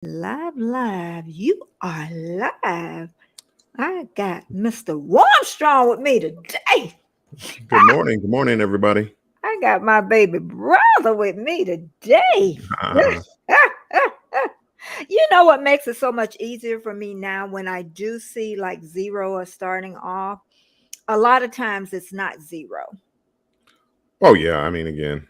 Live. You are live. I got Mr. Warmstrong with me today. Good morning. Good morning, everybody. I got my baby brother with me today. Uh, You know what makes it so much easier for me now when I do see like zero or starting off? A lot of times it's not zero. oh yeah. I mean, again,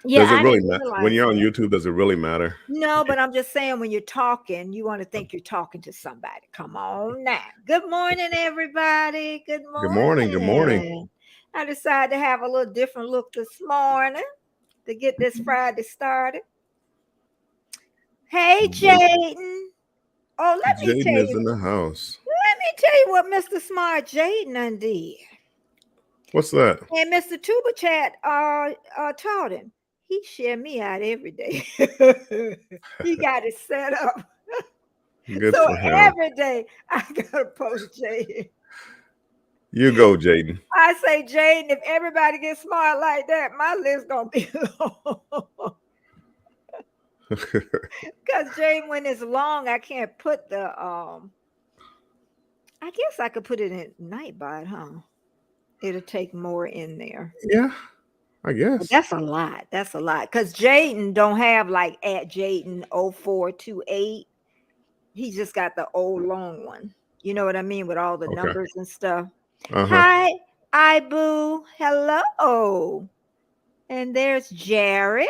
Yeah, does it I really didn't matter when realize you're on that. YouTube? Does it really matter? No, but I'm just saying when you're talking, you want to think you're talking to somebody. Come on now. Good morning, everybody. Good Good morning. Good morning. morning. I decided to have a little different look this morning to get this Friday started. Hey, Jaden. Oh, Jaden is in the house. let me tell you what Mr. Smart Jaden did. What's that? And Mr. Tuba Chat taught him. He share me out every day. He got it set up. Good So for him. every day I gotta post Jaden. You go, Jaden. I say, Jaden, if everybody gets smart like that, my list gonna be long. Because Jaden, when it's long, I can't put the I guess I could put it in Nightbot, huh? It'll take more in there. Yeah, I But guess. that's a lot. That's a lot. Because Jaden don't have like at Jaden 0428. He just got the old long one. You know what I mean? With all the Okay. numbers and stuff. Uh-huh. Hi, Ibu. Hello. And there's Jared.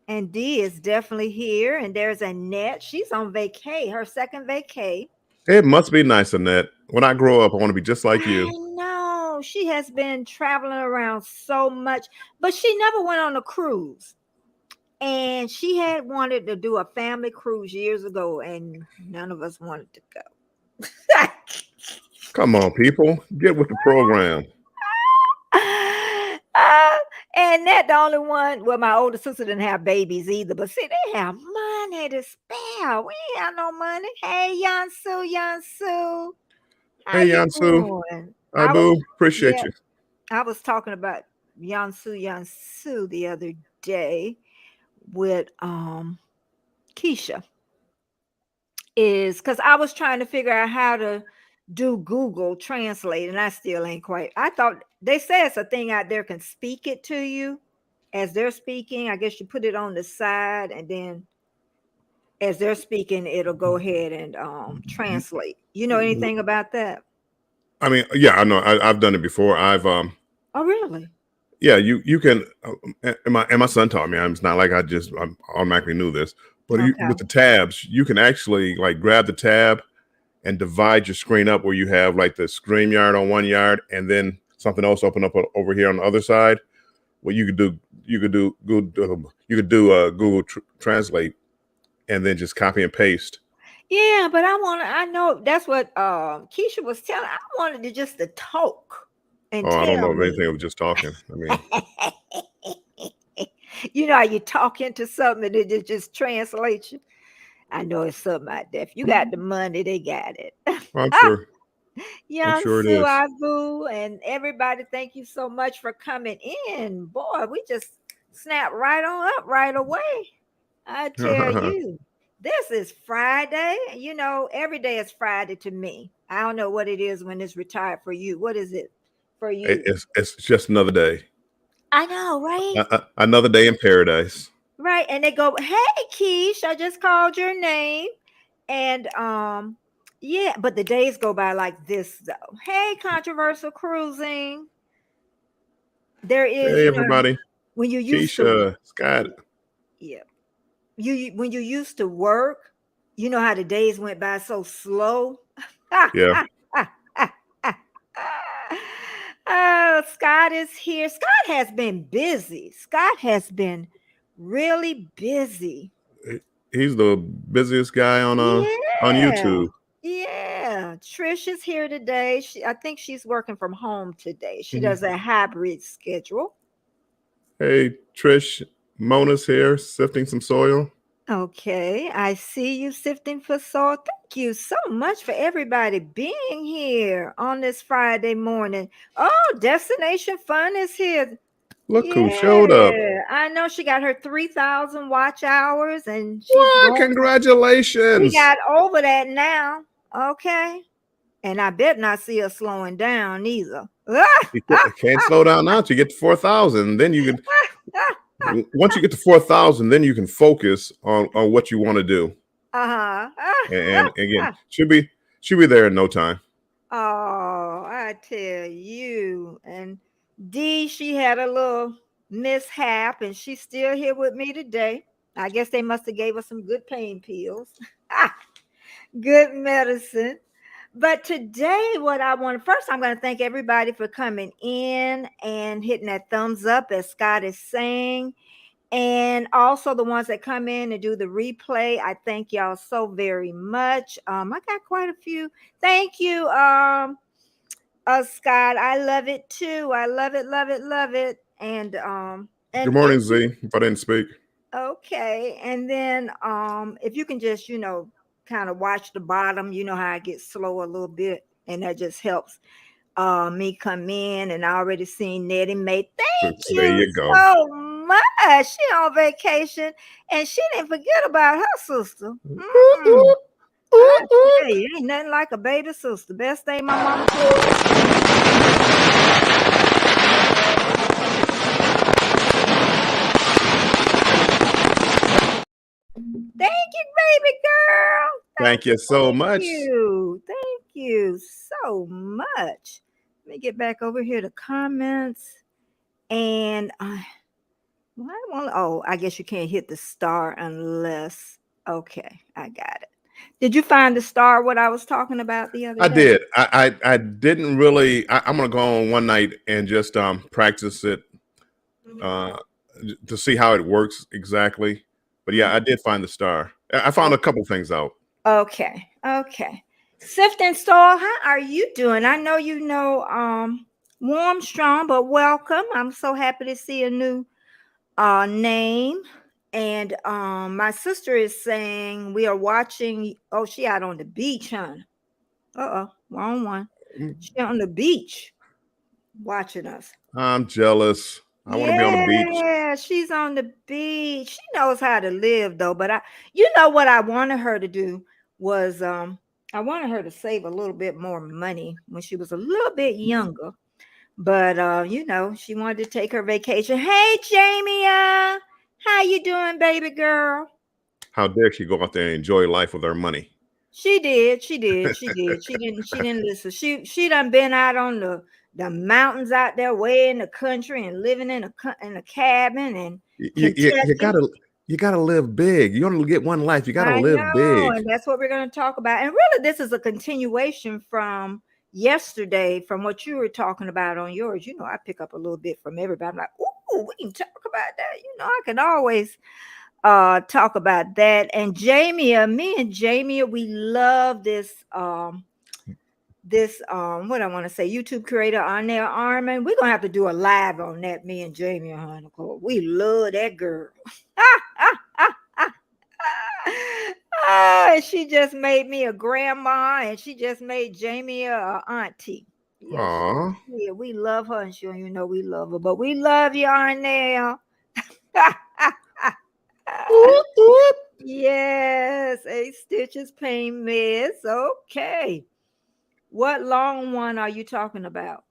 And Dee is definitely here. And there's Annette. She's on vacay, her second vacay. It must be nice, Annette. When I grow up, I want to be just like I you. know. She has been traveling around so much, but she never went on a cruise. And she had wanted to do a family cruise years ago, and none of us wanted to go. Come on, people. Get with the program. Uh, and that the only one. Well, my older sister didn't have babies either, but see, they have money to spare. We ain't have no money. Hey, Yansu, how Hey, you Yansu. doing? I was, Ibu, appreciate yeah, you. I was talking about Yansu the other day with Keisha. Is because I was trying to figure out how to do Google Translate, and I still ain't quite. I thought they say it's a thing out there can speak it to you as they're speaking. I guess you put it on the side, and then as they're speaking, it'll go ahead and translate. You know anything about that? I mean, yeah, I know. I've done it before. Oh, really? Yeah, you can. And my son taught me. It's not like I automatically knew this, but Okay. with the tabs, you can actually like grab the tab and divide your screen up where you have like the stream yard on one yard, and then something else open up over here on the other side. What you could do Google Translate, and then just copy and paste. Yeah, but I know that's what Keisha was telling. I wanted to just to talk and Oh, I don't tell know if me. anything of just talking. I mean, You know how you talk into something and it just translates you. I know it's something out there. If you got the money, they got it. I'm sure. I'm Young sure it Sue is. Abu and everybody, thank you so much for coming in. Boy, we just snapped right on up right away. I tell you, this is Friday. You know, every day is Friday to me. I don't know what it is when it's retired for you. What is it for you? It's just another day. I know, right? Another day in paradise. Right. And they go, hey, Keish, I just called your name. And yeah, but the days go by like this though. Hey, controversial cruising. There is, Hey, you know, everybody. when you used to Keisha, Scott. yeah, when you used to work, you know how the days went by so slow. Yeah. Oh, Scott is here. Scott has been busy. Scott has been really busy. He's the busiest guy on Yeah. YouTube. Yeah. Trish is here today. I think she's working from home today. She Mhm. does a hybrid schedule. Hey, Trish, Mona's here sifting some soil. Okay. I see you sifting for soil. Thank you so much for everybody being here on this Friday morning. Oh, Destination Fun is here. Look who showed up. Yeah, I know she got her 3,000 watch hours and she's What? going, she Congratulations. got over that now. Okay. And I bet not see her slowing down either. You can't slow down now till you get to 4,000. Then you can, once you get to 4,000, then you can focus on what you want to do. Uh-huh. And again, she'll be there in no time. Oh, I tell you. And Dee, she had a little mishap and she's still here with me today. I guess they must have gave her some good pain pills. Good medicine. But today, what I want first, I'm going to thank everybody for coming in and hitting that thumbs up, as Scott is saying. And also the ones that come in and do the replay. I thank y'all so very much. I got quite a few. Thank you, Scott. I love it too. I love it, love it, love it. And Good morning, Z. If I didn't speak. okay. And then if you can just, kind of watch the bottom, you know how I get slow a little bit, and that just helps me come in. And I already seen Nettie Mae. Thank There you you go. so much. She on vacation and she didn't forget about her sister. I tell you, ain't nothing like a baby sister. Best thing my mama told us. Thank you, baby girl. Thank you so much. Thank you so much. Let me get back over here to comments. And I guess you can't hit the star unless. Okay, I got it. Did you find the star what I was talking about the other day? I did. I didn't really. I'm gonna go on one night and just practice it to see how it works exactly. But yeah, I did find the star. I found a couple things out. Okay. Sift and Store, how are you doing? I know warm, strong, but welcome. I'm so happy to see a new name. And my sister is saying we are watching. Oh, she out on the beach, huh? Wrong one. She on the beach watching us. I'm jealous. I want to be on the beach. Yeah, she's on the beach. She knows how to live though. But what I wanted her to do was I wanted her to save a little bit more money when she was a little bit younger. But she wanted to take her vacation. Hey, Jamie, how you doing, baby girl? How dare she go out there and enjoy life with her money? She did. She didn't. She didn't listen. She done been out on the mountains out there, way in the country, and living in a cabin and you gotta live big. You only get one life. You gotta I live know, big. and that's what we're going to talk about. And really, this is a continuation from yesterday, from what you were talking about on yours. I pick up a little bit from everybody. I'm like, ooh, we can talk about that. I can always talk about that. And me and Jamie, we love this what I want to say, YouTube creator Arnell Armin. We're gonna have to do a live on that, me and Jamie, honey. We love that girl. She just made me a grandma, and she just made Jamie a auntie. Aww. Yeah, we love her, and we love her. But we love you, Arnell. Yes, 8 stitches pain meds. Okay. What long one are you talking about?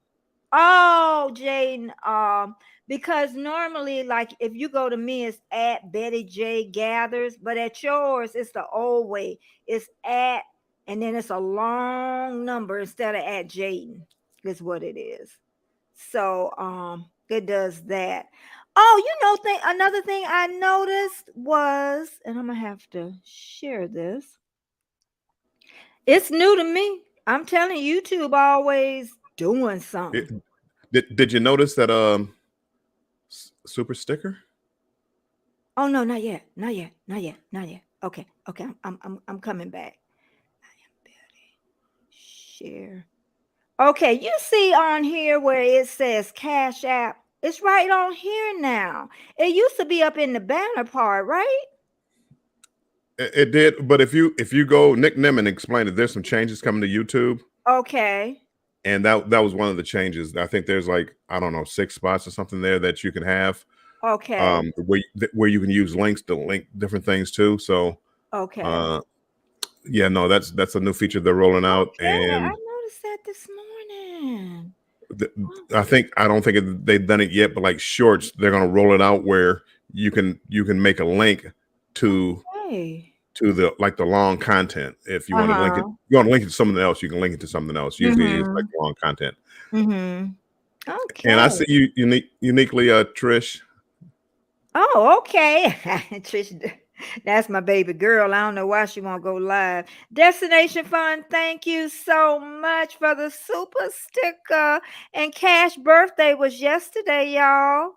Oh, Jaden, because normally, like if you go to me, it's at Betty J Gathers, but at yours, it's the old way. It's at, and then it's a long number instead of at Jaden, is what it is. So it does that. Oh, another thing I noticed was, and I'm gonna have to share this. It's new to me. I'm telling you, YouTube always doing something. Did you notice that super sticker? Oh no, not yet. Okay. I'm coming back. I am Betty. Share. Okay, you see on here where it says Cash App. It's right on here now. It used to be up in the banner part, right? It did, but if you go Nick Nimmin explained that there's some changes coming to YouTube. Okay. and that was one of the changes. I think there's like, I don't know, 6 spots or something there that you can have, Okay. where you can use links to link different things too. So Okay. uh yeah, no, that's a new feature they're rolling out. Okay. I And noticed that this morning. th- I don't think they've done it yet, but like shorts, they're gonna roll it out where you can make a link to Okay. the like the long content. If you want to link it, Uh-huh. you want to link it to something else, you can link it to something else. Usually it's like Mm-hmm. long content. Mm-hmm. And I Okay. see you uniquely, Trish. Oh, okay. Trish, that's my baby girl. I don't know why she won't go live. Destination Fun, thank you so much for the super sticker. And Cash birthday was yesterday, y'all.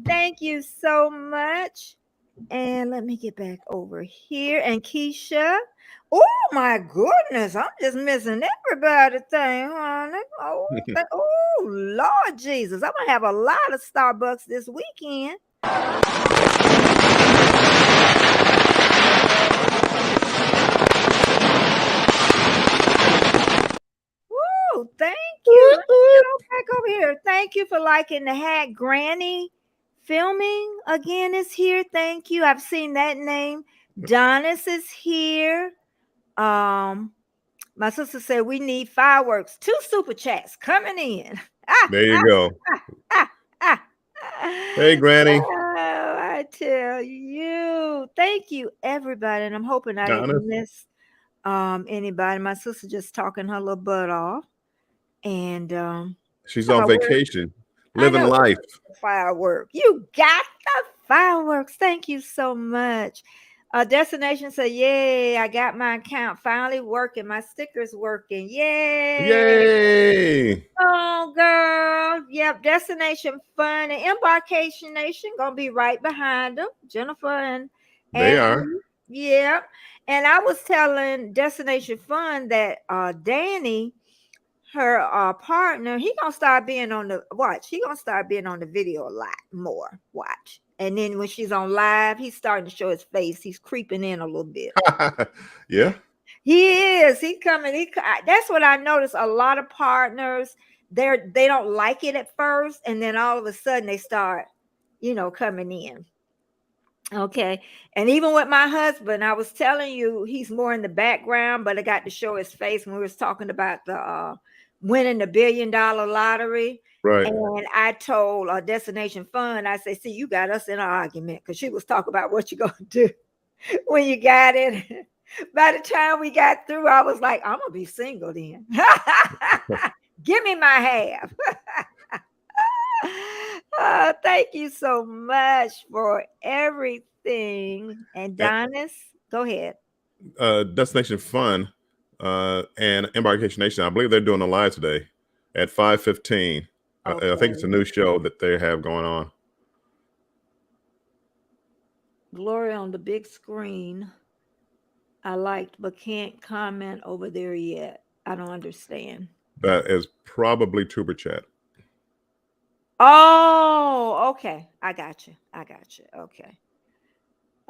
Thank you so much. And let me get back over here. And Keisha. Oh my goodness. I'm just missing everybody thing, honey. Oh Lord Jesus. I'm gonna have a lot of Starbucks this weekend. Woo, thank you. Let me get on back over here. Thank you for liking the hat. Granny filming again is here. Thank you. I've seen that name. Donis is here. My sister said we need fireworks. 2 super chats coming in. There you go. Ah, ah. Hey, Granny. Oh, I tell you. Thank you, everybody. And I'm hoping I Donna. didn't miss anybody. My sister just talking her little butt off. And She's talking on about where vacation, I living know life. the firework. You got the fireworks. Thank you so much. Destination said, yay, I got my account finally working. My sticker's working. Yay. Yay! Oh, girl. Yep. Destination Fun and Embarkation Nation gonna be right behind them. Jennifer and They are. Andrew. Yep. And I was telling Destination Fun that Danny, her partner, he gonna start being on the watch. He gonna start being on the video a lot more. Watch. And then when she's on live, he's starting to show his face. He's creeping in a little bit. Yeah. He is. He coming. That's what I noticed. A lot of partners, they don't like it at first, and then all of a sudden they start, coming in. Okay. And even with my husband, I was telling you he's more in the background, but I got to show his face when we was talking about the winning the $1 billion lottery. Right. And I told Destination Fun, I said, see, you got us in an argument because she was talking about what you gonna do when you got in. By the time we got through, I was like, I'm gonna be single then. Give me my half. Thank you so much for everything. And Donis, go ahead. Destination Fun and Embarkation Nation. I believe they're doing a live today at 5:15. I think it's a Okay. new show that they have going on. Glory on the big screen. I liked, but can't comment over there yet. I don't understand. That is probably Tuber Chat. Oh, okay. I got you. I got you. Okay.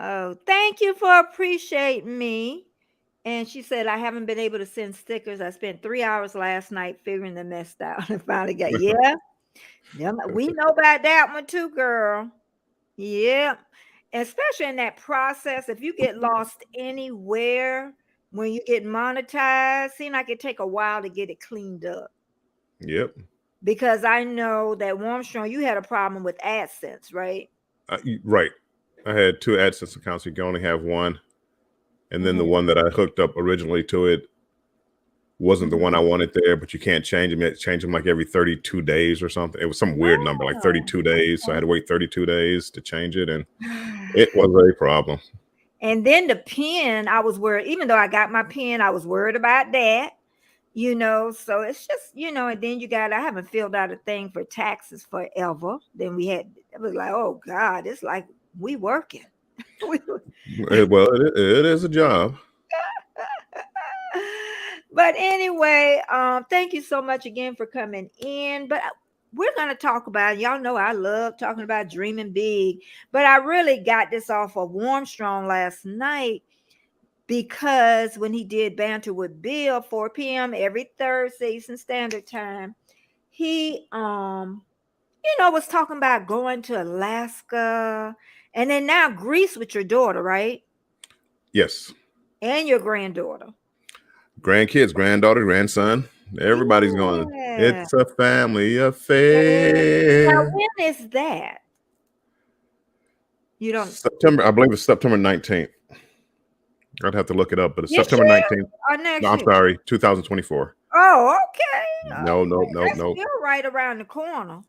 Oh, thank you for appreciating me. And she said, I haven't been able to send stickers. I spent 3 hours last night figuring the mess out and finally got, yeah. We know about that one too, girl. Yeah. Especially in that process, if you get lost anywhere when you get monetized, seems like it take a while to get it cleaned up. Yep. Because I know that Warmstrong, you had a problem with AdSense, right? Right. I had 2 AdSense accounts. You can only have one. And then the Mhm. one that I hooked up originally to it wasn't the one I Mhm. wanted there, but you can't change them. You have to change them like every 32 days or something. It was some weird number, like Oh, 32 days. So I had okay. to wait 32 days to change it. And it was a problem. And then the pen, I was worried, even though I got my pen, I was worried about that, So it's just, and then I haven't filled out a thing for taxes forever. Then it was like, oh God, it's like we working. Well, it is a job. But anyway, thank you so much again for coming in. But we're going to talk about, y'all know I love talking about dreaming big, but I really got this off of Warm Strong last night because when he did Banter with Bill, 4 p.m. every Thursday Eastern Standard Time, he was talking about going to Alaska and then now Greece with your daughter, right? Yes. And your granddaughter. Grandkids, granddaughter, grandson, everybody's going. Yeah. It's a family Now, affair. when is that? You don't, September, I believe it's September 19th. I'd have to look it up, but it's this September year 19th. or No, next I'm year? sorry, 2024. Oh, okay. No, nope, nope, That's nope. still right around the corner.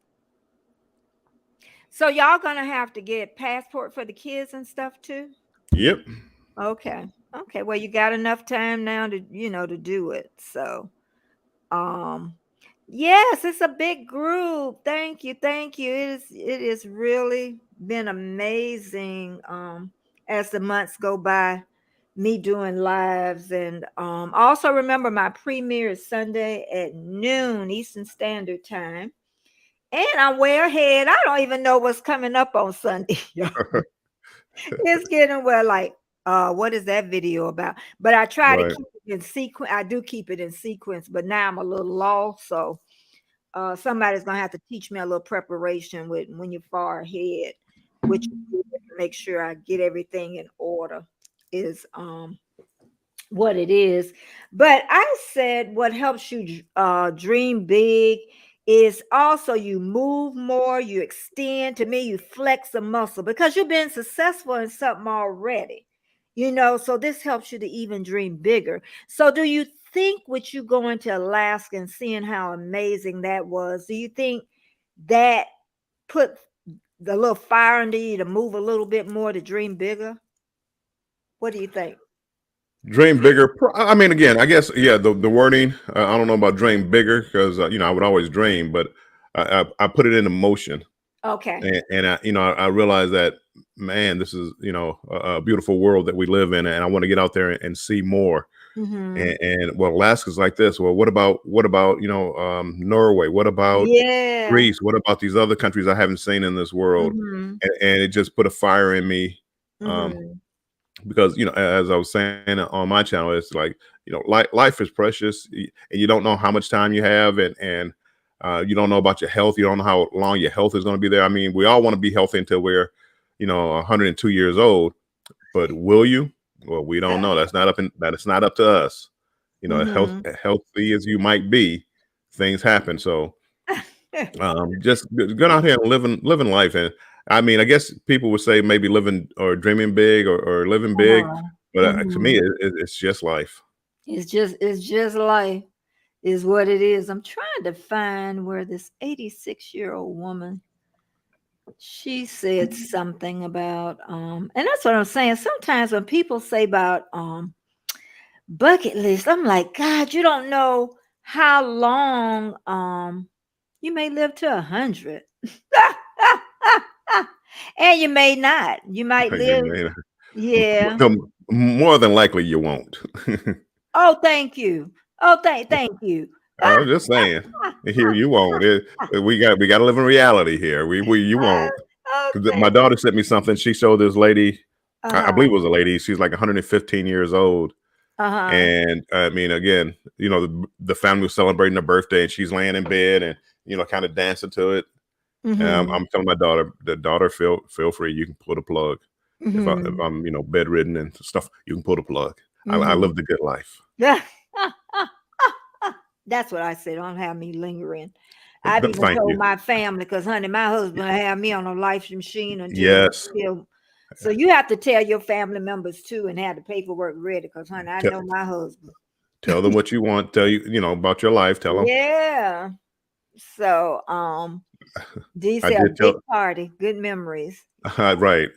So y'all gonna have to get passport for the kids and stuff too? Yep. Okay. Okay. Well, you got enough time now to, to do it. So, um, yes, it's a big group. Thank you. Thank you. It is really been amazing as the months go by, me doing lives and also remember my premiere is Sunday at noon Eastern Standard Time. And I'm way ahead. I don't even know what's coming up on Sunday. It's getting well, like, what is that video about? But I try to Right. keep it in sequence. I do keep it in sequence, but now I'm a little lost. So somebody's gonna have to teach me a little preparation with when you're far ahead, which is good to make sure I get everything in order is what it is. But I said what helps you dream big is also you move more, you extend. To me, you flex a muscle because you've been successful in something already. So this helps you to even dream bigger. So do you think with you going to Alaska and seeing how amazing that was, do you think that put the little fire into you to move a little bit more to dream bigger? What do you think? Dream bigger. I mean, again, I guess, yeah, the wording, I don't know about dream bigger because, I would always dream, but I put it into motion. Okay. And I realized that, man, this is, a beautiful world that we live in. And I want to get out there and see more. Mm-hmm. And well, Alaska's like this. Well, what about, Norway? What about Yeah. Greece? What about these other countries I haven't seen in this world? Mhm. And it just put a fire in me. Um, Mhm. because as I was saying on my channel, it's like life is precious, and you don't know how much time you have, and you don't know about your health. You don't know how long your health is going to be there. I mean, we all want to be healthy until we're 102 years old, but will you? Well, we don't know. That is not up to us. Mhm. Healthy as you might be, things happen. So just going out here and living life. And I mean, I guess people would say maybe living or dreaming big or living big, Uh-huh. but to me, Mhm. it's just life. It's just life is what it is. I'm trying to find where this 86-year-old woman she said something about and that's what I'm saying. Sometimes when people say about bucket list, I'm like, God, you don't know how long you may live to 100. And you may not. You might You live. may Yeah. more than likely you won't. Oh, thank you. Oh, thank you. I'm just saying, here you won't. We got to live in reality here. We you won't. Because my Okay. daughter sent me something. She showed this lady. I Uh-huh. believe it was a lady. She's like 115 years old. Uh-huh. And I mean, again, the family was celebrating her birthday, and she's laying in bed and kind of dancing to it. And Mhm. I'm telling my daughter, the daughter, feel free. You can pull the plug. If Mhm. I'm bedridden and stuff, you can pull the plug. I Mhm. live the good life. Yeah. That's what I said. Don't have me lingering. I've even Thank told you. my family because, honey, my husband have me on a life machine Yes. until. So you have to tell your family members too and have the paperwork ready because, honey, I Tell, know my husband. tell them what you want. Tell about your life. Tell them. Yeah. So, D I said a did big tell. party, good memories. Right.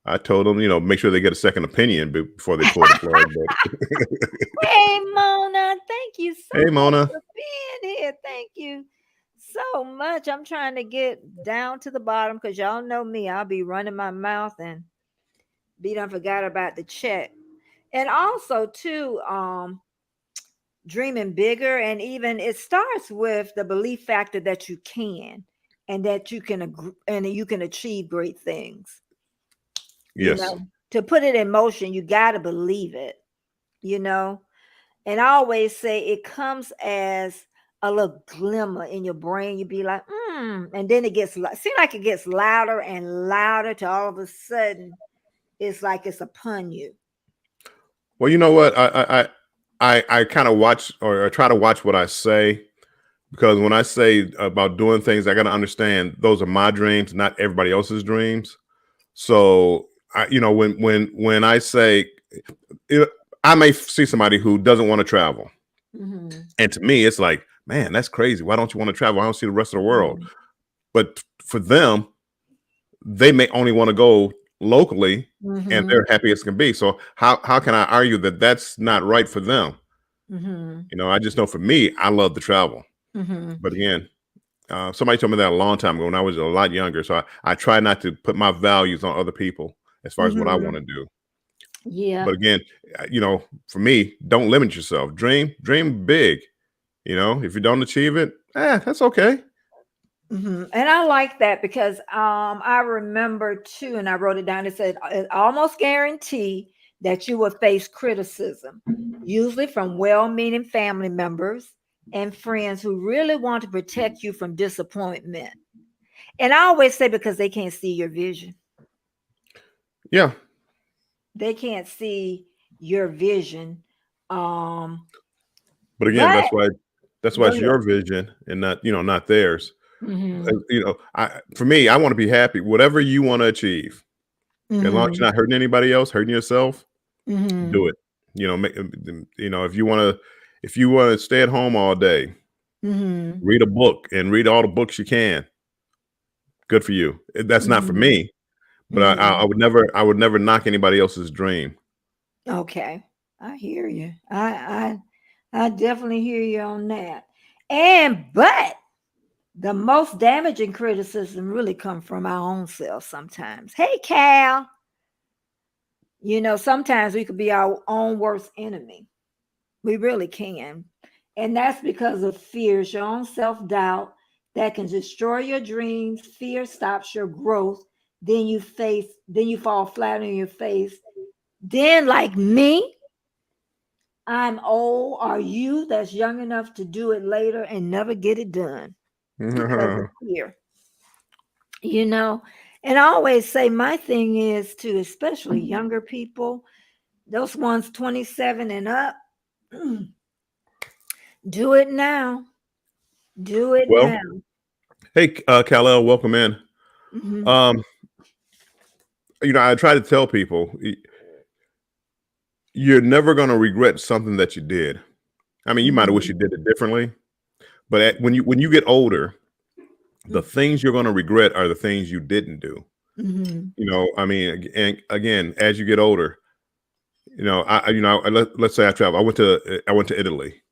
I told them, make sure they get a second opinion before they pull the plug. But Hey, Mona, thank you so hey, much Mona. for being here. Thank you so much. I'm trying to get down to the bottom because y'all know me. I'll be running my mouth and be done forgot about the chat. And also, too, dreaming bigger. And even it starts with the belief factor that you can. and that you can and you can achieve great things. You Yes. know, to put it in motion, you got to believe it. You know, and I always say it comes as a little glimmer in your brain. You be like, and then it gets seem like it gets louder and louder to all of a sudden it's like it's upon you. Well, you know what? I kind of watch or try to watch what I say, because when I say about doing things, I got to understand those are my dreams, not everybody else's dreams. So when I say, you I may see somebody who doesn't want to travel, Hmm. and to me, it's like, man, that's crazy. Why don't you want to travel? I don't see the rest of the world. Hmm. But for them, they may only want to go locally, and Hmm. they're happy as can be. So how can I argue that that's not right for them? Hmm. I just know for me, I love to travel. Hmm. But again, somebody told me that a long time ago when I was a lot younger. So I try not to put my values on other people as far as what I want Hmm. to do. Yeah. But again, for me, don't limit yourself. Dream big. If you don't achieve it, that's okay. And I like that because I remember too, and I wrote it down. It said, "It almost guarantee that you will face criticism, usually from well-meaning family members and friends who really want to protect you from disappointment." And I always say because they can't see your vision, Yeah. they can't see your vision. Um, But again, but that's why go it's ahead. your vision and not theirs. Hmm. For me, I want to be happy. Whatever you want to achieve, as long as Hmm. you're not hurting anybody else, hurting yourself, do Hmm. it. If you want to stay at home all day, Hmm. read a book and read all the books you can. Good for you. That's not for Hmm. me, but Hmm. I would never knock anybody else's dream. Okay, I hear you. I definitely hear you on that. And but the most damaging criticism really come from our own self sometimes. Hey Cal, sometimes we could be our own worst enemy. We really can. And that's because of fears, your own self-doubt that can destroy your dreams. Fear stops your growth. Then you fall flat on your face. Then, like me, I'm old, or you that's young enough to do it later and never get it done because of fear, you know. And I always say my thing is to especially younger people, those ones 27 and up, do it now. Do it Well, now. hey, Kal-El, welcome in. Hmm. Um, I try to tell people you're never going to regret something that you did. I mean, you might have wished you Hmm. did it differently, but when you get older, the things you're going to regret are the things you didn't do. Hmm. I mean, and again, as you get older, let's say I travel. I went to Italy.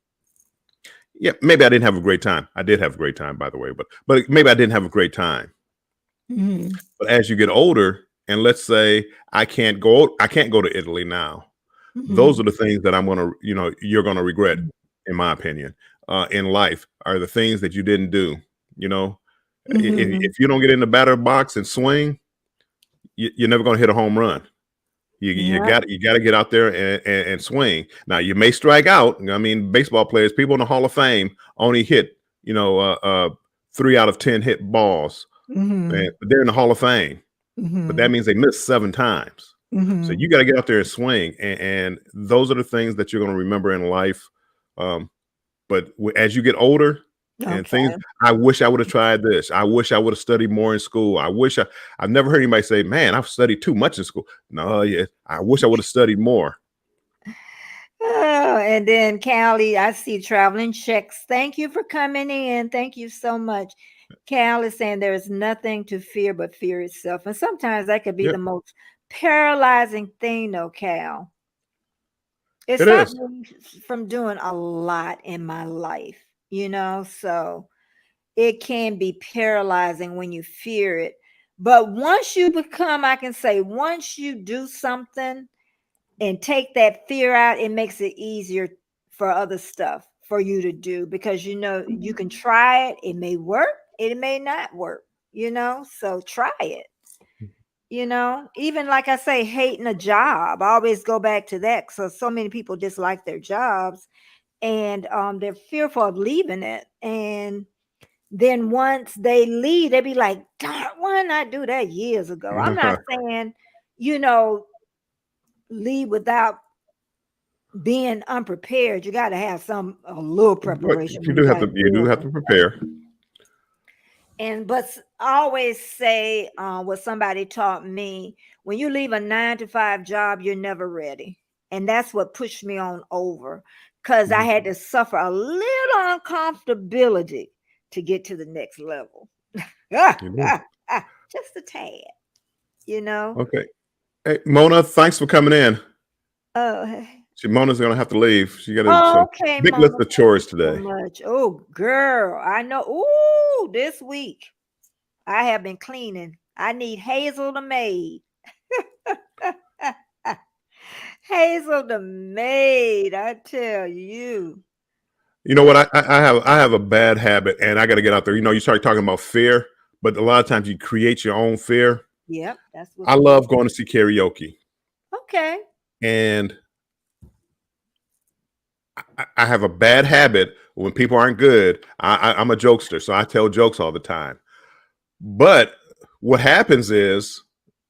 Yeah, maybe I didn't have a great time. I did have a great time, by the way, but maybe I didn't have a great time. Hmm. But as you get older, and let's say I can't go to Italy now. Those Hmm. are the things that you're gonna regret, in my opinion, in life, are the things that you didn't do. You know, if, Hmm. if you don't get in the batter box and swing, you're never gonna hit a home run. Yeah. You got to get out there and swing. Now you may strike out. I mean, baseball players, people in the Hall of Fame only hit 3 out of 10 hit balls, and Hmm. they're in the Hall of Fame. But that Hmm. means they missed 7 times. So Hmm. you got to get out there and swing, and those are the things that you're going to remember in life. Um, but as you get older and things, Okay. I wish I would have tried this. I wish I would have studied more in school. I've never heard anybody say, "Man, I've studied too much in school." No, yeah, I wish I would have studied more. Oh, and then Callie, I see traveling checks. Thank you for coming in. Thank you so much. Cal is saying there is nothing to fear but fear itself. And sometimes that could be Yeah, the most paralyzing thing, though, Cal. It it stopped is. me from doing a lot in my life, so it can be paralyzing when you fear it. But once you become, I can say, once you do something and take that fear out, it makes it easier for other stuff for you to do because you can try it, it may work, it may not work, so try it. Even like I say, hating a job, I always go back to that. So many people dislike their jobs, and they're fearful of leaving it. And then once they leave, they be like, darn, why not do that years ago? I'm not saying, you know, leave without being unprepared. You got to have a little But preparation you when you do have got to to you do build have them. to prepare. But I always say what somebody taught me: when you leave a 9 to 5 job, you're never ready. And that's what pushed me on over, because I Mhm. had to suffer a little uncomfortability to get to the next level. You do. Just a tad, you know. Okay. Hey, Mona, thanks for coming in. Uh, Mona's gonna have to leave. She got some okay, big list Mama. of Thank chores you so today. much. Oh, girl, I know. Ooh, this week I have been cleaning. I need Hazel the maid. Hazel the maid, I tell you. You know what? I have a bad habit, and I got to get out there. You start talking about fear, but a lot of times you create your own fear. Yep, that's I what we do. love going to see karaoke, Okay. and I have a bad habit when people aren't good. I'm a jokester, so I tell jokes all the time. But what happens is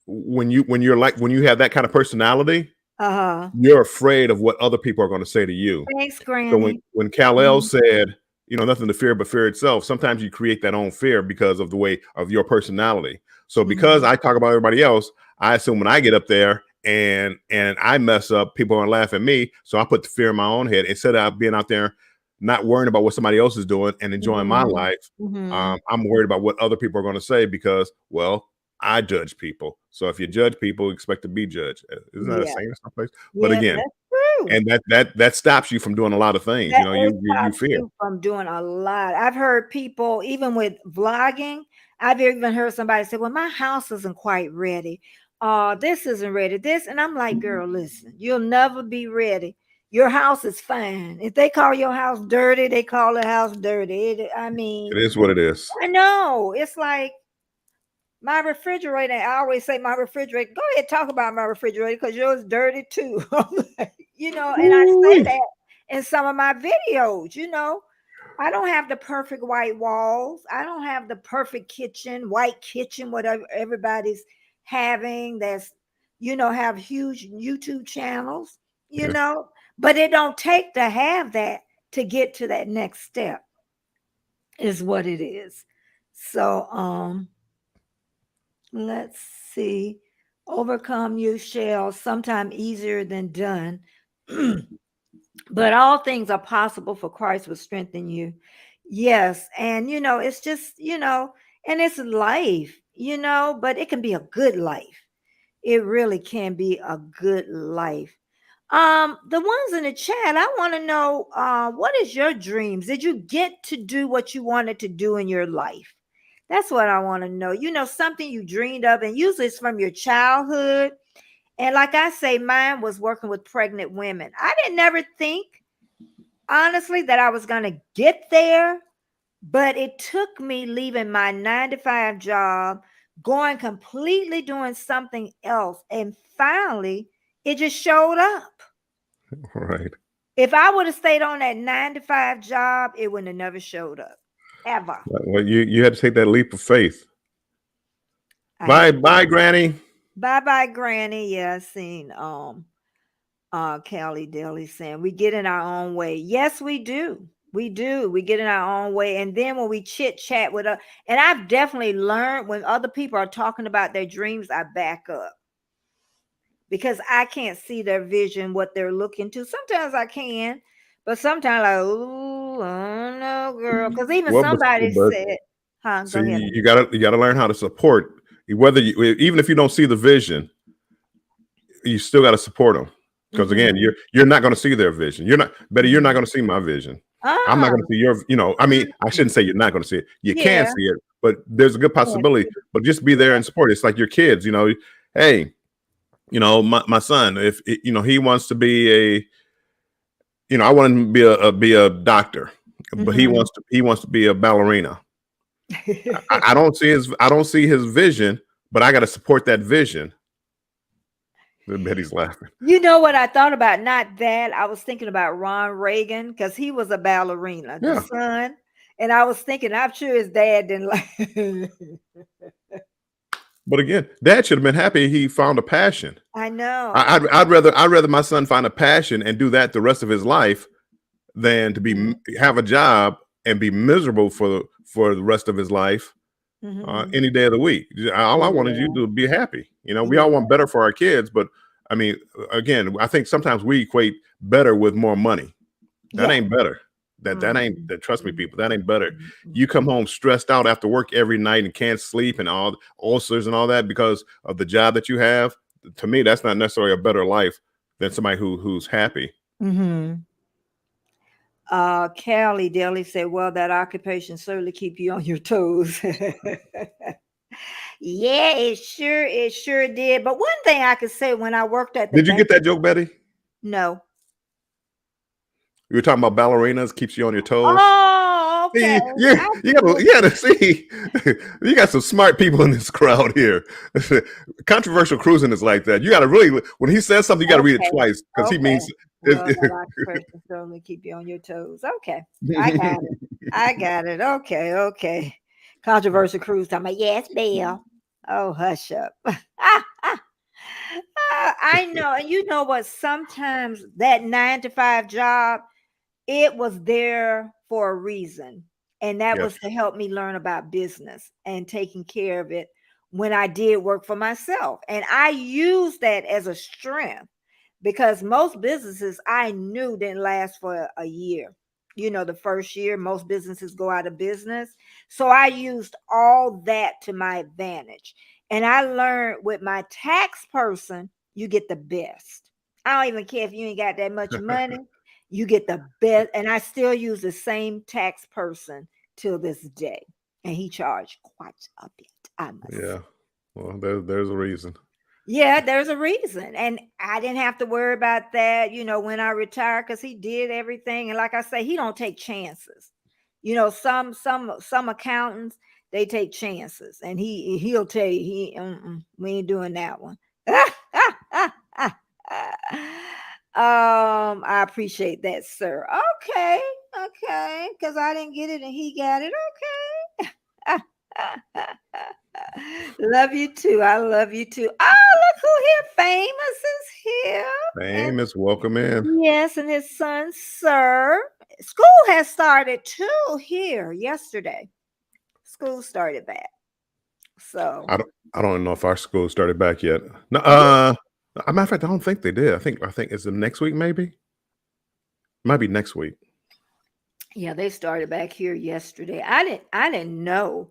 when you have that kind of personality, Uh-huh. you're afraid of what other people are going to say to you. Thanks, So Granny. when Kal-El Mhm. said, nothing to fear but fear itself, sometimes you create that own fear because of the way of your personality. So because Mhm. I talk about everybody else, I assume when I get up there and I mess up, people are gonna laugh at me. So I put the fear in my own head instead of being out there not worrying about what somebody else is doing and enjoying my Mhm. life. Mhm. I'm worried about what other people are going to say because, well, I judge people. So if you judge people, expect to be judged. Isn't that a Yeah. saying someplace? But Yeah, again, that's true. and that stops you from doing a lot of things. That You stops fear. you from doing a lot. I've heard people, even with vlogging, I've even heard somebody say, well, my house isn't quite ready. This isn't ready. This, and I'm like, girl, listen, you'll never be ready. Your house is fine. If they call your house dirty, they call the house dirty. I It mean, is what it is. I know. It's like my refrigerator. I always say my refrigerator. Go ahead, talk about my refrigerator because yours dirty too. And I say Ooh-wee. that in some of my videos. I don't have the perfect white walls. I don't have the perfect kitchen, white kitchen, whatever everybody's having have huge YouTube channels, you Yeah. know, but it don't take to have that to get to that next step is what it is. So, let's see. Overcome you shall sometime easier than done. But all things are possible for Christ will strengthen you. Yes. And, it's just, and it's life, but it can be a good life. It really can be a good life. The ones in the chat, I want to know, what is your dreams? Did you get to do what you wanted to do in your life? That's what I want to know. Something you dreamed of, and usually it's from your childhood. And like I say, mine was working with pregnant women. I didn't never think, honestly, that I was going to get there, but it took me leaving my 9 to 5 job, going completely doing something else. And finally, it just showed up. Right. If I would have stayed on that 9 to 5 job, it wouldn't have never showed up ever. Well, you had to take that leap of faith. I had Bye, Granny. bye bye, Granny. Yeah, I seen Callie Daly saying we get in our own way. Yes, we do. We do. We get in our own way. And then when we chit chat with and I've definitely learned when other people are talking about their dreams, I back up because I can't see their vision, what they're looking to. Sometimes I can, but sometimes like, ooh, I don't know, girl. Because even Well, somebody but said, huh, see, go ahead. you gotta learn how to support. Whether even if you don't see the vision, you still got to support them. Because again, Mm-hmm. you're not going to see their vision. You're not, Betty. You're not Mm-hmm. going to see my vision. I'm not Ah, going to see your. I mean, I shouldn't say you're not going to see it. You can yeah. see it, but there's a good Yeah. possibility. But just be there and support. It's like your kids. Hey, my son. If he wants to be I want him to be a doctor, but he Mm-hmm. wants to be a ballerina. I don't see his vision, but I got to support that vision. Betty's laughing. You know what I thought about? Not that. I was thinking about Ron Reagan because he was a ballerina, the Yeah. son. And I was thinking, I'm sure his dad didn't like. But again, dad should have been happy he found a passion. I know. I'd rather my son find a passion and do that the rest of his life than to have a job and be miserable for the rest of his life any day of the week. All I wanted you to do be happy. You know, we all want better for our kids, but I mean, again, I think sometimes we equate better with more money. That ain't better. That trust me, people, that ain't better. You come home stressed out after work every night and can't sleep and all ulcers and all that because of the job that you have. To me, that's not necessarily a better life than somebody who's happy. Callie Daly said, well, that occupation certainly keep you on your toes. Yeah, it sure did. But one thing I could say when I worked at the Did you get that joke, Betty? No. You were talking about ballerinas keeps you on your toes. Oh, okay. See, you gotta see. You got some smart people in this crowd here. Controversial cruising is like that. You got to really, when he says something, you got to read it twice because he means. Well, that occupation certainly keep you on your toes. Okay, I got it. Okay. Controversial cruise talking about yes, Bill. Oh, hush up. I know, and you know what? Sometimes that 9 to 5 job, it was there for a reason, and that was to help me learn about business and taking care of it when I did work for myself. And I used that as a strength because most businesses I knew didn't last for a year. You know, the first year, most businesses go out of business. So I used all that to my advantage. And I learned with my tax person, you get the best. I don't even care if you ain't got that much money. You get the best. And I still use the same tax person till this day. And he charged quite a bit, I must say. Well, there's a reason. Yeah, there's a reason. And I didn't have to worry about that, you know, when I retired, because he did everything. And like I say, he don't take chances. You know, some accountants, they take chances. And he'll tell you, we ain't doing that one. I appreciate that, sir. Okay. Because I didn't get it and he got it. Okay. Love you too. I love you too. Oh, look who here. Famous is here. Famous, welcome in. Yes, and his son, sir. School has started too here yesterday. School started back. So I don't know if our school started back yet. No, as a matter of fact, I don't think they did. I think it's the next week, maybe. Might be next week. Yeah, they started back here yesterday. I didn't know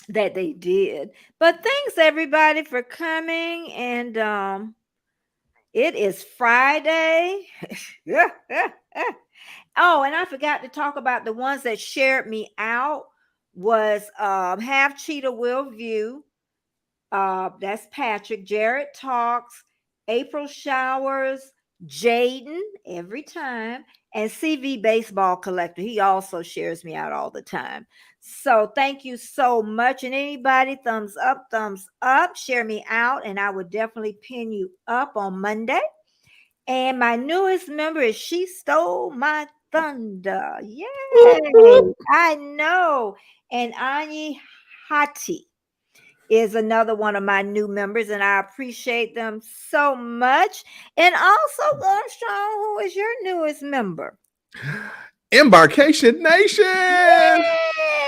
that they did. But thanks everybody for coming. And it is Friday. Oh, and I forgot to talk about the ones that shared me out was Half Cheetah Will View. That's Patrick. Jared Talks, April Showers, Jaden every time, and CV Baseball Collector. He also shares me out all the time. So thank you so much. And anybody, thumbs up, share me out, and I would definitely pin you up on Monday. And my newest member is She Stole My Thunder. Yay! I know. And Ani Hati is another one of my new members, and I appreciate them so much. And also, Armstrong, who is your newest member? Embarkation Nation!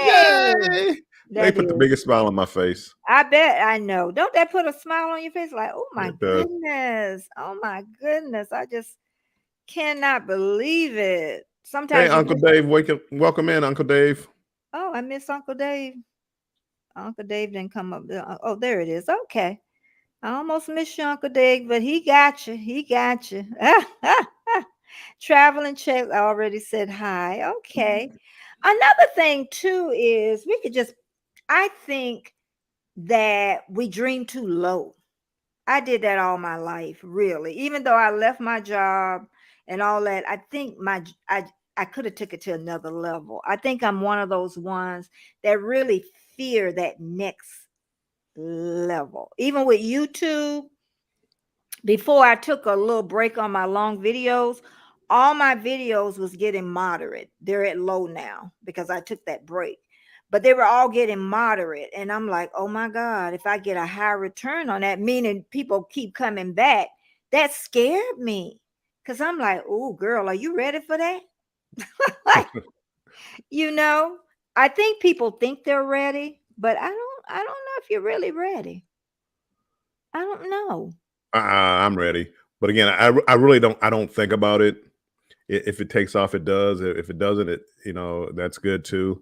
Yay! They put the biggest smile on my face. I bet. I know. Don't that put a smile on your face? Like, oh my goodness. Oh my goodness. I just cannot believe it. Sometimes. Hey, Uncle Dave, welcome in, Uncle Dave. Oh, I miss Uncle Dave. Uncle Dave didn't come up there. Oh, there it is. Okay. I almost missed you, Uncle Dave, but he got you. He got you. Traveling checks. I already said hi. Okay. Another thing, too, is I think that we dream too low. I did that all my life, really. Even though I left my job and all that, I think I could have took it to another level. I think I'm one of those ones that really fear that next level. Even with YouTube, before I took a little break on my long videos, all my videos was getting moderate. They're at low now because I took that break. But they were all getting moderate. And I'm like, oh my God, if I get a high return on that, meaning people keep coming back, that scared me. Because I'm like, oh girl, are you ready for that? Like, you know, I think people think they're ready, but I don't know if you're really ready. I don't know. I'm ready. But again, I really don't. I don't think about it. If it takes off, it does. If it doesn't, that's good too.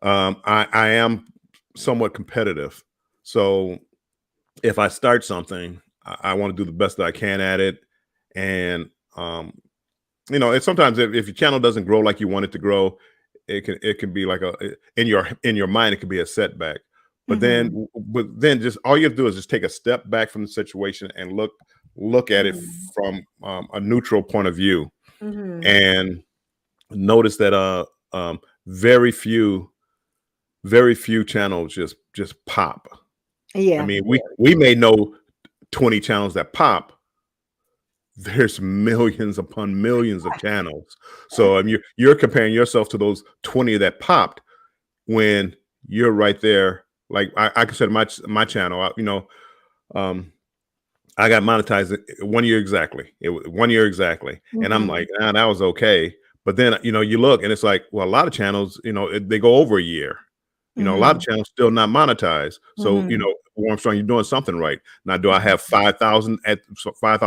I am somewhat competitive, so if I start something, I want to do the best that I can at it. And and sometimes if your channel doesn't grow like you want it to grow, it can be like in your mind, it could be a setback. But Mm-hmm. then just all you have to do is just take a step back from the situation and look at it Mm-hmm. from a neutral point of view, Mm-hmm. and notice that very few very few channels just pop. I Yeah. mean, we may know 20 channels that pop. There's millions upon millions of channels. So I mean, you're comparing yourself to those 20 that popped when you're right there. Like I consider my channel, um, I got monetized 1 year exactly. It was 1 year exactly, and I'm Mm-hmm. like, that was okay. But then you look and it's like, well, a lot of channels, they go over a year. A lot of Mm-hmm. channels still not monetized. So Mm-hmm. Armstrong, you're doing something right. Now, do I have 5,000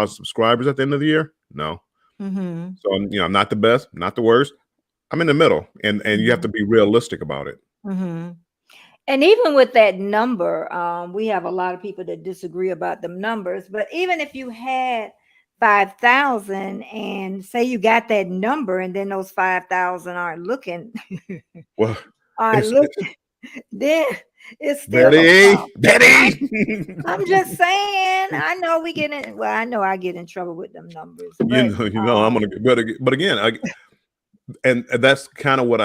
subscribers at the end of the year? No. Mm-hmm. So I'm not the best, not the worst. I'm in the middle, and you have to be realistic about it. Mm-hmm. And even with that number, we have a lot of people that disagree about the numbers. But even if you had 5,000 and say you got that number, and then those 5,000 aren't looking, Well, aren't it's looking, then it's still a Betty, problem. I'm, Betty. I'm just saying. I know we get in. Well, I know I get in trouble with them numbers, but I'm gonna get better. But again, and that's kind of what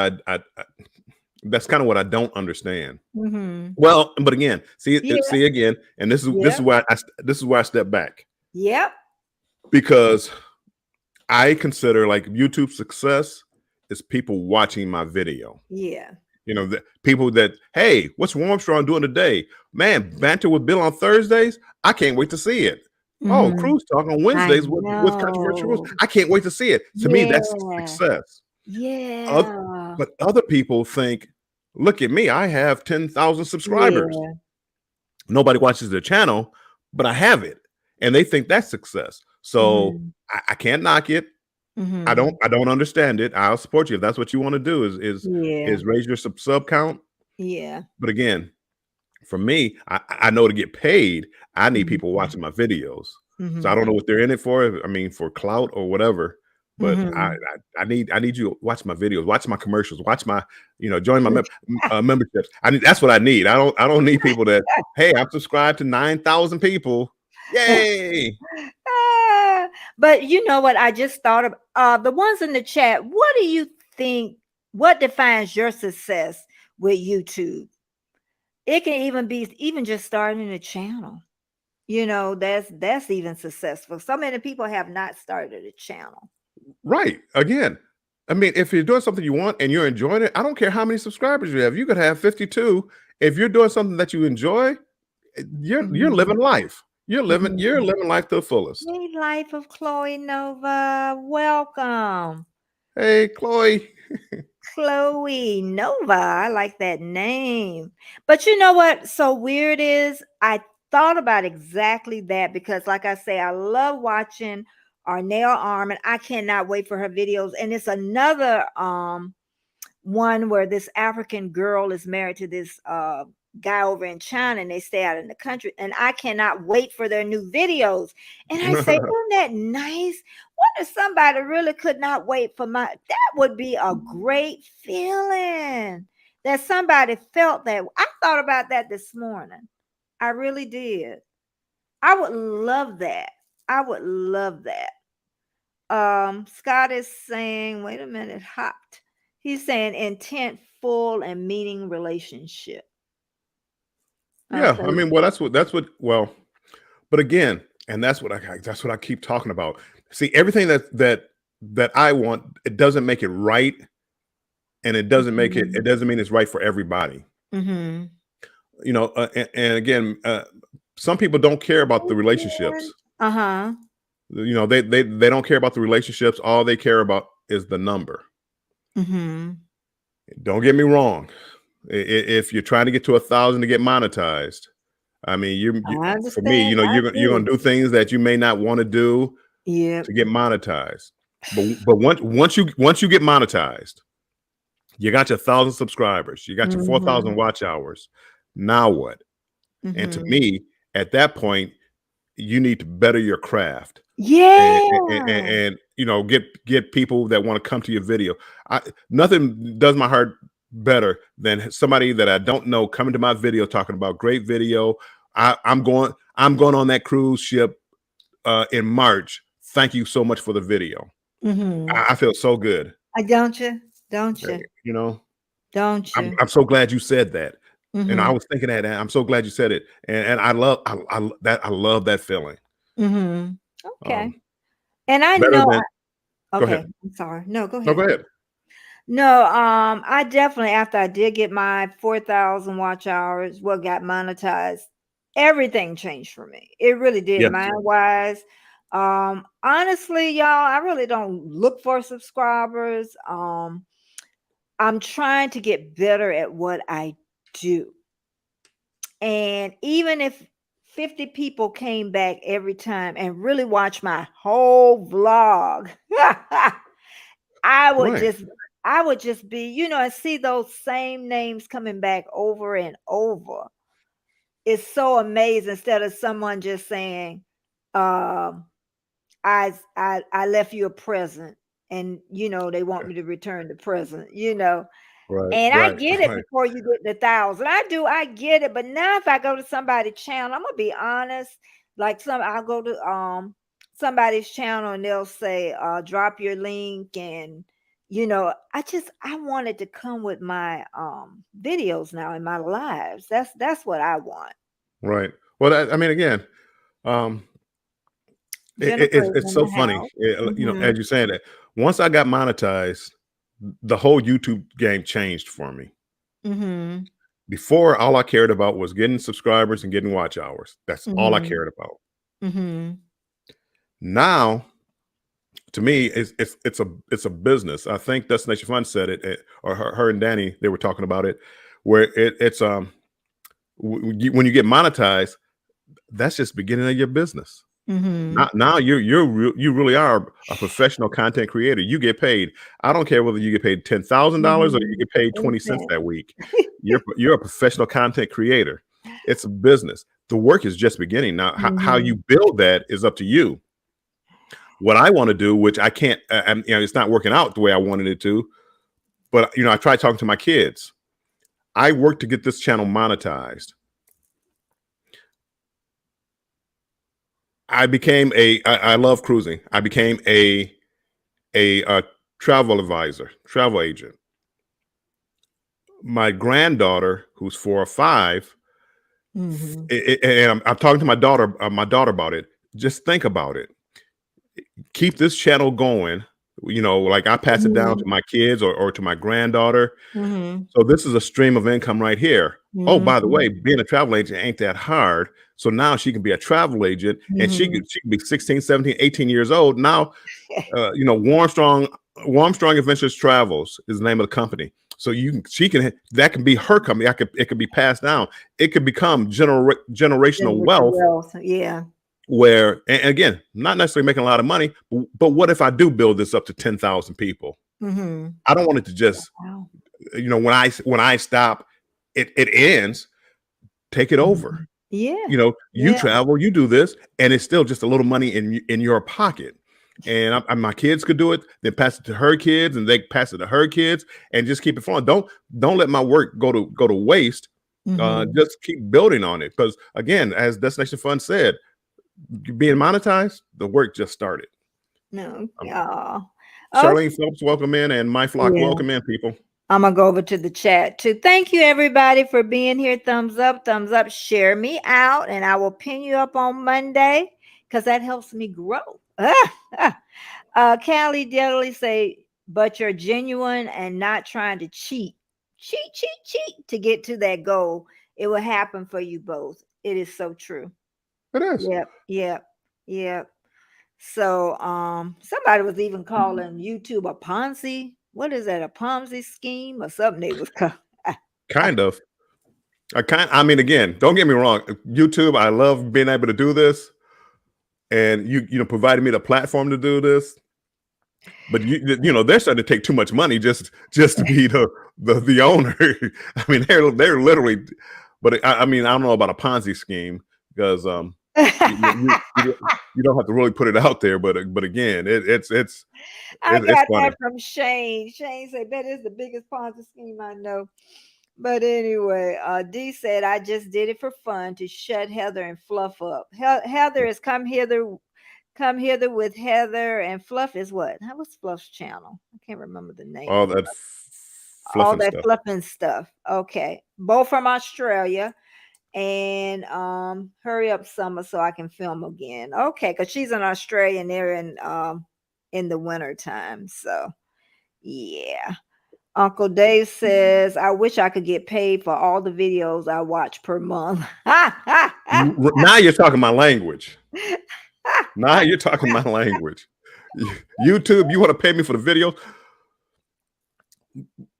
that's kind of what I don't understand. mhm. Well, but again, Yeah, see again, and this is yep, why this is where I step back, yep, because I consider like YouTube success is people watching my video. yeah. The people that, hey, what's Armstrong doing today? Man, banter with Bill on Thursdays. I can't wait to see it. Oh, Mhm. Cruise Talk on I Wednesdays with controversial rules. know. I can't wait to see it. To me, that's Yeah, success. yeah, But other people think, look at me, I have 10,000 subscribers. yeah. Nobody watches their channel, but I have it, and they think that's success. So Mhm, I can't knock it. mhm. I don't understand it. I'll support you if that's what you want to do. Yeah, Is raise your sub count. yeah. But again, for me, I know to get paid, I need people Mhm, watching my videos. So I don't know mhm, what they're in it for. I mean, for clout or whatever. But mhm. I need you to watch my videos, watch my commercials, watch my join my memberships. That's what I need. I don't need people that, hey, I'm subscribed to 9,000 people. Yay! Ah, but you know what? I just thought of the ones in the chat. What do you think? What defines your success with YouTube? It can even be even just starting a channel. That's even successful. So many people have not started a channel. Right. Again, I mean, if you're doing something you want and you're enjoying it, I don't care how many subscribers you have. You could have 52. If you're doing something that you enjoy, you're Mhm, living life. You're mhm. living life to the fullest. Hey, Life of Chloe Nova, welcome. Hey, Chloe. Chloe Nova. I like that name. But you know what? So weird is I thought about exactly that because, like I say, I love watching Arnell Arm, and I cannot wait for her videos. And it's another one where this African girl is married to this guy over in China, and they stay out in the country. And I cannot wait for their new videos. And I say, isn't that nice? What if somebody really could not wait for my? That would be a great feeling. That somebody felt that. I thought about that this morning. I really did. I would love that. I would love that. Scott is saying, wait a minute, hopped. He's saying intent, full, and meaning relationship. Yeah, Okay. I mean, well, well, but again, and that's what I keep talking about. See, everything that I want, it doesn't make it right, and it Mhm. doesn't mean it's right for everybody. Mhm. And again, some people don't care about the Amen. relationships. Uh-huh. They don't care about the relationships. All they care about is the number. Mhm. Don't get me wrong. If you're trying to get to 1,000 to get monetized, I mean, I for me, understand. I you're do. gonna do things that you may not want to do Yep. to get monetized. But once you get monetized, you got your 1,000 subscribers, you got your 4,000 Mhm. watch hours. Now what? And to Mhm. me, at that point, you need to better your craft Yeah. and get people that want to come to your video. Nothing does my heart better than somebody that I don't know coming to my video talking about great video. I'm going on that cruise ship in March. Thank you so much for the video. Mhm. I feel so good. I don't you? Don't Uh, you? You know, Don't you? I'm so glad you said that. And I Mhm. was thinking that, and I'm so glad you said it. And I love that feeling. Mhm. Um, Okay. And I better know than Go okay, ahead. I'm sorry. No, go No, go ahead. ahead. No, I definitely after I did get my 4,000 watch hours, what got monetized, everything changed for me. It really did Yes. mind wise. Honestly, y'all, I really don't look for subscribers. I'm trying to get better at what I do. And even if 50 people came back every time and really watched my whole vlog, I would Right. just I would just be, and see those same names coming back over and over. It's so amazing instead of someone just saying, um, I left you a present and they want me to return the present. Right. And I Right. get it Right. before you get the 1,000. I get it. But now if I go to somebody's channel, I'm gonna be honest. Like I'll go to somebody's channel and they'll say, drop your link and I want it to come with my videos now in my lives. That's what I want. Right. Well, I mean, again, um, Jennifer is it's in so the funny. house. Hmm. As you're saying that, once I got monetized, the whole YouTube game changed for me. Hmm. Before, all I cared about was getting subscribers and getting watch hours. That's all I Hmm. cared about. Hmm. Now, to me, it's a business. I think Destination Fun said or her and Danny, they were talking about it, where it's when you get monetized, that's just beginning of your business. Hmm. Now you really are a professional content creator. You get paid. I don't care whether you get paid $10,000 or you Hmm. get paid 20 cents that week. You're a professional content creator. It's a business. The work is just beginning. Now, how Hmm. you build that is up to you. What I want to do, which I can't, it's not working out the way I wanted it to. But I tried talking to my kids. I worked to get this channel monetized. I love cruising. I became a travel advisor, travel agent. My granddaughter, who's 4 or 5, Hmm. and I'm talking to my daughter about it. Just think about it. Keep this channel going. Like I pass it down to Hmm. my kids or to my granddaughter. Hmm. So this is a stream of income right here. Oh, by the way, Mhm. being a travel agent ain't that hard. So now she can be a travel agent and Mhm. she can be 16, 17, 18 years old. Now, Warm Strong Adventures Travels is the name of the company. So that can be her company. It could be passed down. It could become generational Generational wealth wealth, yeah. where, and again, not necessarily making a lot of money, but what if I do build this up to 10,000 people? Mhm. I don't want it to just, Wow. when I stop, it ends. Take it over. Mhm. Yeah, You yeah. travel, you do this, and it's still just a little money in your pocket. And my kids could do it, then pass it to her kids, and they pass it to her kids, and just keep it flowing. Don't let my work go to waste. Mhm. Just keep building on it, because again, as Destination Fun said, being monetized, the work just started. No. Um, Oh. Oh, Charlene Phelps, welcome in, and My Flock, yeah. welcome in, people. I'm gonna go over to the chat too. Thank you everybody for being here. Thumbs up, thumbs up. Share me out, and I will pin you up on Monday because that helps me grow. Callie Deli say, but you're genuine and not trying to cheat to get to that goal. It will happen for you both. It is so true. It is. Yep, yep, yep. So somebody was even calling YouTube a Ponzi. What is that? A Ponzi scheme or something they was called. Kind of. I mean, again, don't get me wrong. YouTube, I love being able to do this, and you know, provided me the platform to do this. But you know, they're starting to take too much money just to be the owner. I mean, they're literally. But I mean, I don't know about a Ponzi scheme because you don't have to really put it out there. But again, I it's got funny. that from Shane. Shane said that is the biggest Ponzi scheme I know. But anyway, D said I just did it for fun to shut Heather and Fluff up. Heather is come hither with Heather, and Fluff is what? What's Fluff's channel? I can't remember the name All of that it. All fluffing that stuff. fluffing stuff. Okay, both from Australia. And hurry up, Summer, so I can film again. Okay, because she's in Australia and they're in the winter time. So yeah. Uncle Dave says, I wish I could get paid for all the videos I watch per month. Now you're talking my language. Now you're talking my language. YouTube, you want to pay me for the video?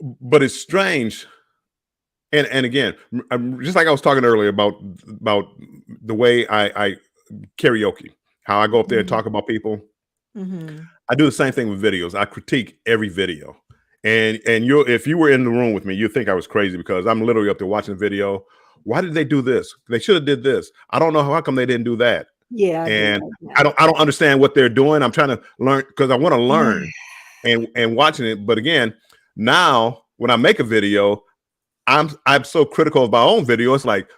But it's strange. And again, just like I was talking earlier about the way I karaoke, how I go up there and talk about people. Mm-hmm. I do the same thing with videos. I critique every video. And if you were in the room with me, you'd think I was crazy because I'm literally up there watching the video. Why did they do this? They should have did this. I don't know how come they didn't do that. Yeah, I do. And I don't understand what they're doing. I'm trying to learn because I want to learn and watching it. But again, now when I make a video, I'm so critical of my own video. It's like,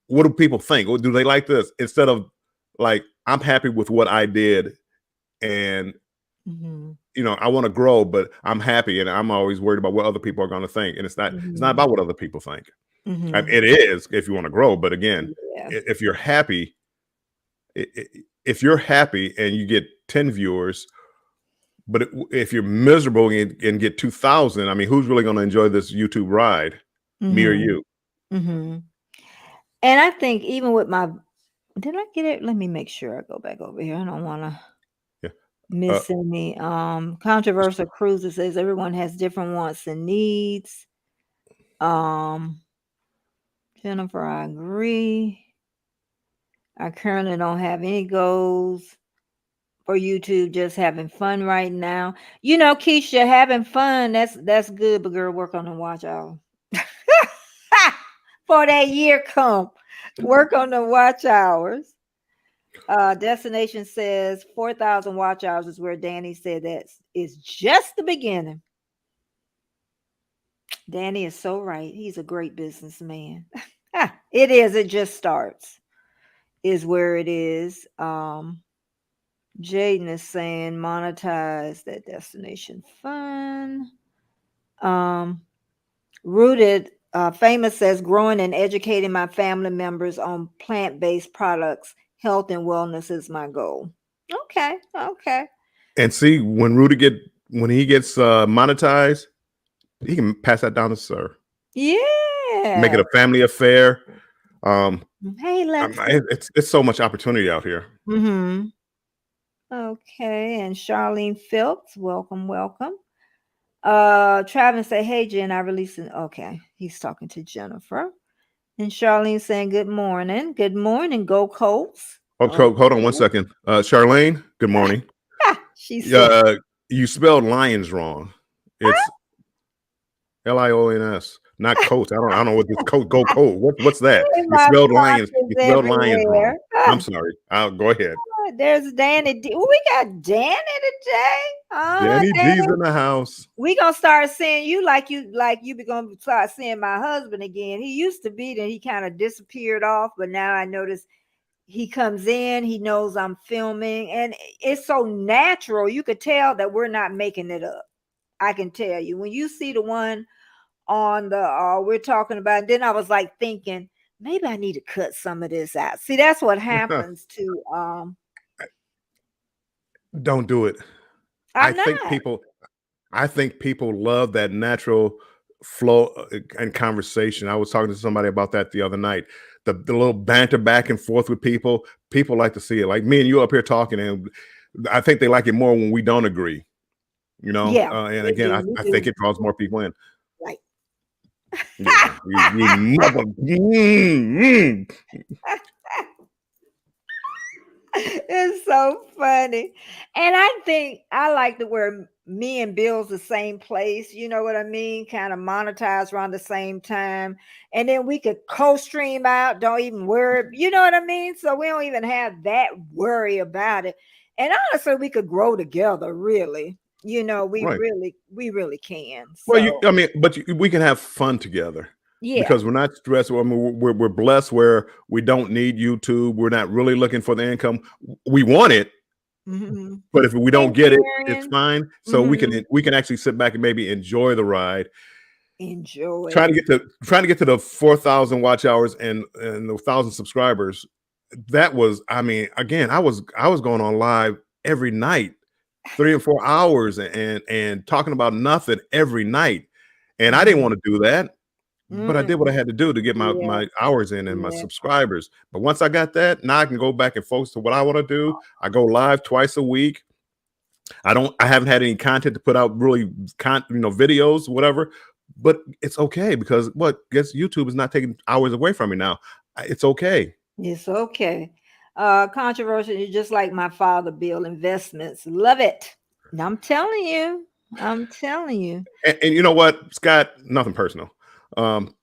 what do people think? Or do they like this? Instead of like, I'm happy with what I did, and you know, I want to grow, but I'm happy, and I'm always worried about what other people are going to think. And it's not about what other people think. I mean, it is if you want to grow, but again, if you're happy, if you're happy and you get 10 viewers, but if you're miserable and get 2,000, I mean, who's really going to enjoy this YouTube ride? Me or you? And I think even with my, did I get it? Let me make sure I go back over here. I don't want to miss any. Controversial Cruiser says everyone has different wants and needs. Jennifer, I agree. I currently don't have any goals for YouTube, just having fun right now. You know, Keisha, having fun, that's good, but girl, work on the watch hour. For that year come. Work on the watch hours. Destination says 4,000 watch hours is where Danny said that is just the beginning. Danny is so right. He's a great businessman. It is. It just starts. Is where it is. Jaden is saying monetize that destination fun. Rooted Famous says growing and educating my family members on plant-based products. Health and wellness is my goal. Okay. And see, when he gets monetized, he can pass that down to Sir. Yeah. Make it a family affair. Hey, it's so much opportunity out here. Okay, and Charlene Phelps, welcome. Travis say, hey Jen, I released an okay. He's talking to Jennifer. And Charlene saying good morning. Good morning, go Colts. Hold on 1 second. Charlene, good morning. She said you spelled lions wrong. It's Lions, not Colts. I don't know what this go Colts. What's that? You spelled lions. You spelled lions wrong. I'm sorry. I'll go ahead. There's Danny D. We got Danny today. Danny D's in the house. We gonna start seeing you like you be gonna start seeing my husband again. He used to be, then he kind of disappeared off, but now I notice he comes in, he knows I'm filming, and it's so natural. You could tell that we're not making it up. I can tell you when you see the one on the we're talking about. Then I was like thinking maybe I need to cut some of this out. See, that's what happens to Don't do it. I I'm think not. people I think people love that natural flow and conversation. I was talking to somebody about that the other night. The little banter back and forth with people. People like to see it. Like me and you up here talking, and I think they like it more when we don't agree. You know, Yeah, and they again, do. We I think do. it draws more people in. Like Yeah, you mother. it's so funny. And I think I like to where me and Bill's the same place. You know what I mean? Kind of monetize around the same time. And then we could co-stream out. Don't even worry. You know what I mean? So we don't even have that worry about it. And honestly, we could grow together, really. You know, Right. we really can. Well, So I mean, but we can have fun together yeah. because we're not stressed. I mean, we're blessed where we don't need YouTube. We're not really looking for the income. We want it, Mm-hmm. but if we Hey, don't get it, it's Darian. fine. So Mm-hmm. we can actually sit back and maybe enjoy the ride. Enjoy Trying it. to get to the 4,000 watch hours and the 1,000 subscribers. That was, I mean, again, I was going on live every night, 3 and 4 hours, and talking about nothing every night, and I didn't Mm-hmm. want to do that. But I did what I Mm-mm. had to do to get Yeah. my hours in and my Yeah. subscribers. But once I got that, now I can go back and focus to what I want to do. I go live twice a week. I haven't had any content to put out really videos, whatever. But it's okay because guess YouTube is not taking hours away from me now. It's okay. It's okay. Controversial. You're just like my father, Bill. Investments. Love it. I'm telling you. I'm telling you. And you know what, Scott? Nothing personal. Um,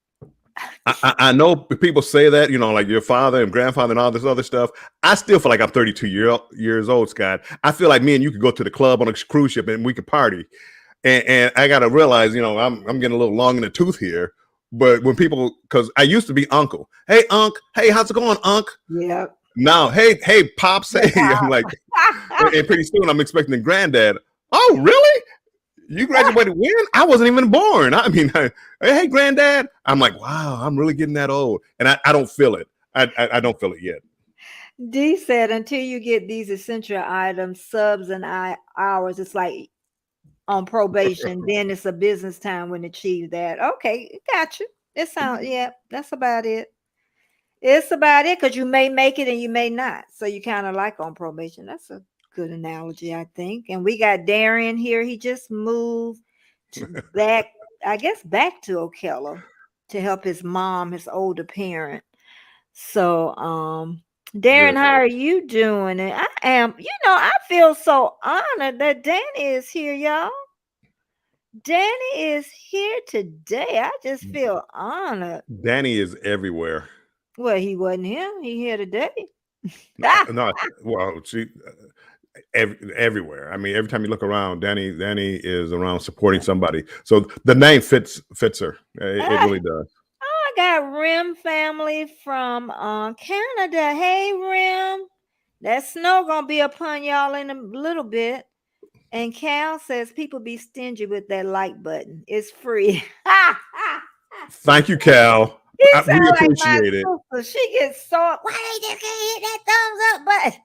I know people say that, like your father and grandfather and all this other stuff. I still feel like I'm 32 years old, Scott. I feel like me and you could go to the club on a cruise ship and we could party. And I got to realize, I'm getting a little long in the tooth here. But when people, because I used to be uncle. Hey, Unc. Hey, how's it going, Unc? Yep. Now, hey, Pops. Hey, I'm like, and pretty soon I'm expecting the granddad. Oh, really? You graduated when? I wasn't even born. I mean, hey, granddad. I'm like, wow, I'm really getting that old. And I don't feel it. I don't feel it yet. D said until you get these essential items, subs and hours, it's like on probation. Then it's a business time when achieve that. Okay, got you. It sounds yeah, that's about it. It's about it because you may make it and you may not. So you kind of like on probation. That's a good analogy, I think. And we got Darian here. He just moved back, I guess, back to Ocala to help his mom, his older parent. So, Darren, Good. how are you doing? And I am, I feel so honored that Danny is here, y'all. Danny is here today. I just feel honored. Danny is everywhere. Well, he wasn't here. He here today. No, well, she everywhere. I mean, every time you look around, Danny is around supporting somebody. So the name fits her. It really does. I got Rim family from Canada. Hey, Rim. That snow gonna be upon y'all in a little bit. And Cal says people be stingy with that like button. It's free. Thank you, Cal. He We sound like my appreciate it. sister. She gets so why they just can't hit that thumbs up button.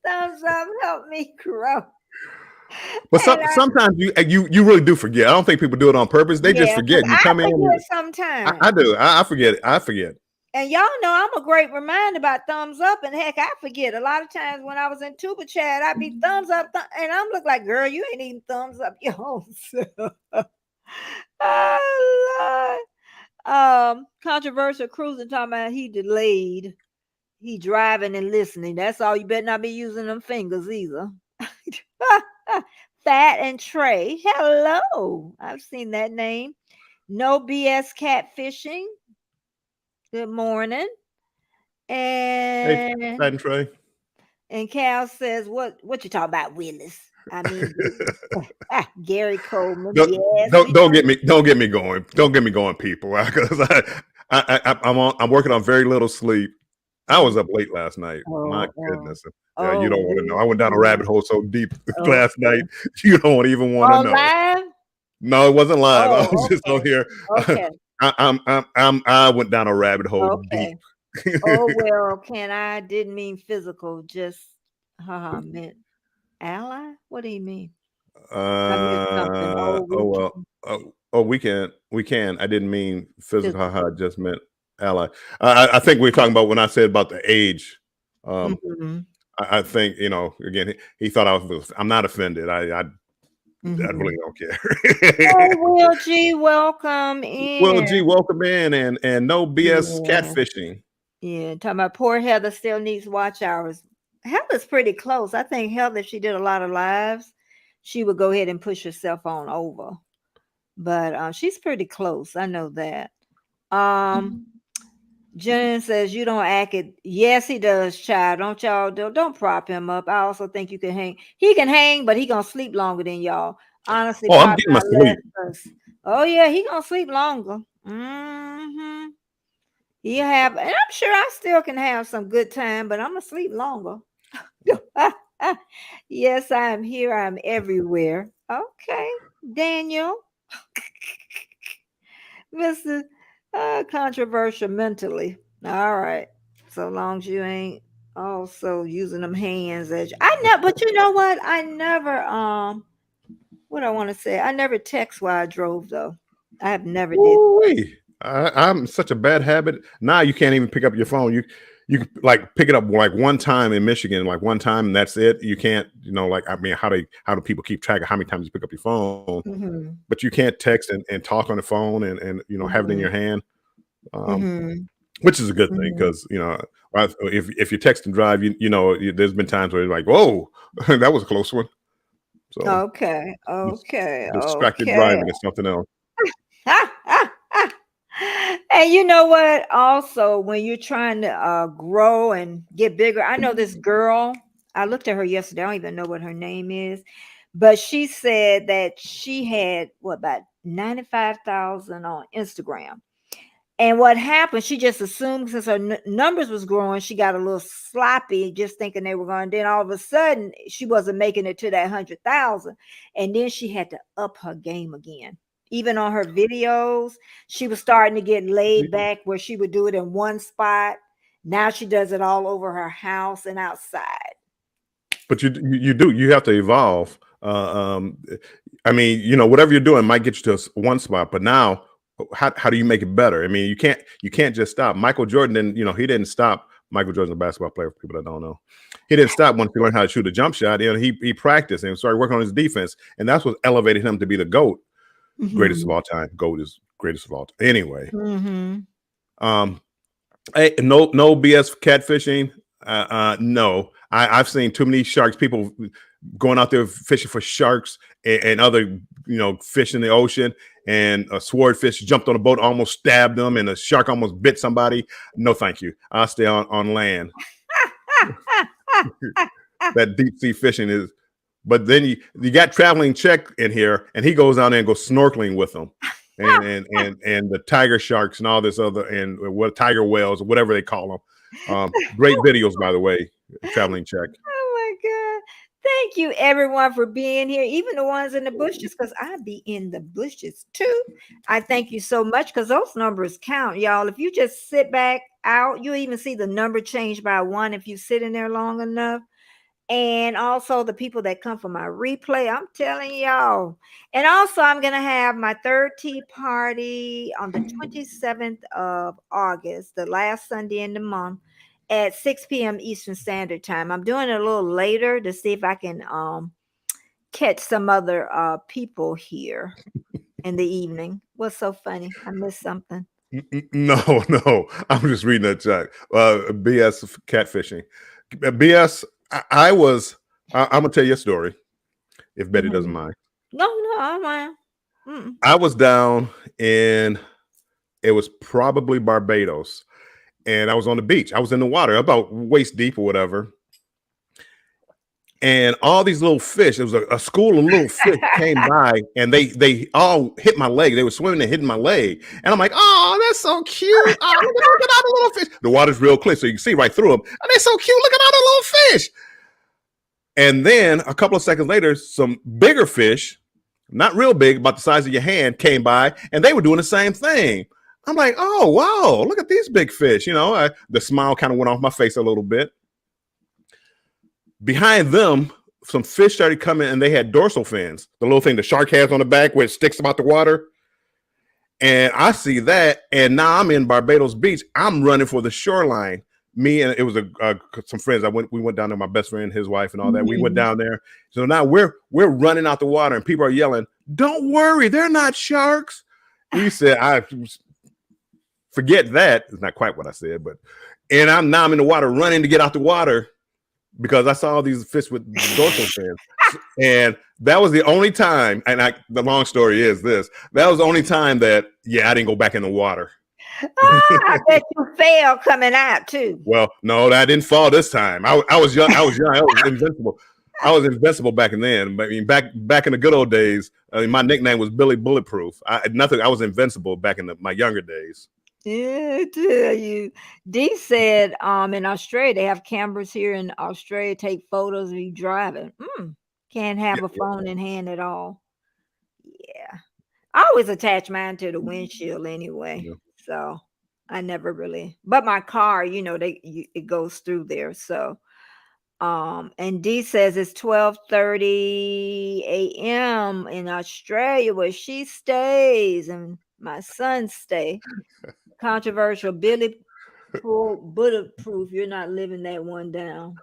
Thumbs up help me grow. But sometimes you really do forget. I don't think people do it on purpose. They just forget. You I come in. forget sometimes. I do. I forget it. I forget. And y'all know I'm a great reminder about thumbs up. And heck, I forget a lot of times when I was in Tuba Chat, I'd be thumbs up, and I'm look like, girl, you ain't even thumbs up your own self. Oh, Lord. Controversial cruising talking about he delayed. He driving and listening. That's all. You better not be using them fingers either. Fat and Trey. Hello. I've seen that name. No BS catfishing. Good morning. Hey, And Fat and Trey. Cal says, what you talking about, Willis? I mean Gary Coleman. Don't get me going. Don't get me going, people. Because I'm working on very little sleep. I was up late last night. My Oh, oh, goodness. Yeah, you oh, don't want to know. I we, went down a rabbit hole so deep last night. okay. You don't even want to On know. live? No, it wasn't live. I was Oh, just on okay. here. Okay. I went down a rabbit hole deep. Okay. Oh, well, can I didn't mean physical, just haha, meant ally? What do you mean? I missed something. Oh, Oh we well. can Oh, we can. I didn't mean physical. Haha, I physical. just meant ally. I think we are talking about when I said about the age. Um, Mhm. I think again he thought I was. I'm not offended. I really Mhm. don't Oh, care. Will G, welcome Well, in. gee, welcome in, and no BS Yeah. catfishing. Yeah. Talking about poor Heather still needs watch hours. Heather's pretty close. I think Heather, if she did a lot of lives, she would go ahead and push herself on over. But she's pretty close. I know that. Um, Jen says you don't act it. Yes, he does, child. Don't y'all don't prop him up. I also think you can hang. He can hang, but he gonna sleep longer than y'all. Honestly, Oh, I'm pop getting my out less. sleep. 'Cause- oh yeah, he gonna sleep longer. He'll have, and I'm sure I still can have some good time, but I'm gonna sleep longer. Yes, I am here. I'm everywhere. Okay, Daniel, Mr. Controversial mentally. All right. So long as you ain't also using them hands as I know, but you know what? I never what I want to say, I never text while I drove though. I have never did that. Ooh-wee. I'm such a bad habit. Now you can't even pick up your phone. You like pick it up like one time in Michigan, like one time, and that's it. You can't, like I mean, how do people keep track of how many times you pick up your phone? Mm-hmm. But you can't text and talk on the phone and have it in Mm-hmm. your hand, um, Mm-hmm. which is a good thing Mm-hmm. because if you text and drive, there's been times where you're like, whoa, that was a close one. So Okay. Okay. distracted Okay. driving is something else. And you know what? Also, when you're trying to grow and get bigger, I know this girl. I looked at her yesterday. I don't even know what her name is, but she said that she had what about 95,000 on Instagram. And what happened? She just assumed since her numbers was growing, she got a little sloppy, just thinking they were going. Then all of a sudden, she wasn't making it to that 100,000, and then she had to up her game again. Even on her videos, she was starting to get laid back, where she would do it in one spot. Now she does it all over her house and outside. But you have to evolve. I mean, whatever you're doing might get you to one spot, but now how do you make it better? I mean, you can't just stop. Michael Jordan didn't, he didn't stop. Michael Jordan's a basketball player, for people that don't know. He didn't stop once he learned how to shoot a jump shot. He practiced and started working on his defense, and that's what elevated him to be the GOAT, greatest of Mm-hmm. all time. GOAT is greatest of all time. Anyway, Mm-hmm. um, hey, no BS catfishing. No, I've seen too many sharks. People going out there fishing for sharks and other fish in the ocean. And a swordfish jumped on a boat, almost stabbed them, and a shark almost bit somebody. No, thank you. I'll stay on land. That deep sea fishing is. But then you got traveling check in here, and he goes down there and goes snorkeling with them, and the tiger sharks and all this other and what tiger whales or whatever they call them. Great videos, by the way. Traveling check. Oh my God. Thank you everyone for being here, even the ones in the bushes, because I be in the bushes too. I thank you so much because those numbers count, y'all. If you just sit back out, you even see the number change by one if you sit in there long enough. And also the people that come for my replay, I'm telling y'all. And also, I'm gonna have my third tea party on the 27th of August, the last Sunday in the month, at 6 p.m. Eastern Standard Time. I'm doing it a little later to see if I can catch some other people here in the evening. What's so funny? I missed something. No, no. I'm just reading that chat. BS catfishing. BS. I was. I'm gonna tell you a story if Betty doesn't Mhm. mind. No, no, I'm fine. Mm-mm. I was down in. It was probably Barbados, and I was on the beach. I was in the water, about waist deep or whatever. and all these little fish. It was a school of little fish came by, and they all hit my leg. They were swimming and hitting my leg, and I'm like, "Oh, that's so cute! Oh, look at all the little fish." The water's real clear, so you can see right through them. And they're so cute. Look at all the little fish. And then a couple of seconds later, some bigger fish, not real big, about the size of your hand, came by, and they were doing the same thing. I'm like, "Oh, wow! Look at these big fish." The smile kind of went off my face a little bit. Behind them, some fish started coming, and they had dorsal fins, the little thing the shark has on the back where it sticks about the water. And I see that, and now I'm in Barbados Beach. I'm running for the shoreline. Me and it was some friends. We went down there. My best friend, his wife, and all that. We went down there. So now we're running out the water, and people are yelling, "Don't worry, they're not sharks." We said, "I forget that." It's not quite what I said, but I'm in the water running to get out the water, because I saw these fish with dorsal fins. And that was the only time, and the long story is this, that was the only time that, I didn't go back in the water. I bet you fell coming out too. Well, no, I didn't fall this time. I was young. I was invincible. I was invincible back then. But I mean, back in the good old days, my nickname was Billy Bulletproof. I was invincible back in my younger days. Yeah, I tell you. Dee said in Australia, they have cameras here in Australia, take photos of you driving. Can't have a phone in hand at all. Yeah. I always attach mine to the windshield anyway. Yeah. So I never really, but my car, it goes through there. So and Dee says it's 12:30 a.m. in Australia where she stays and my sons stay. Controversial. Billy Bulletproof. You're not living that one down.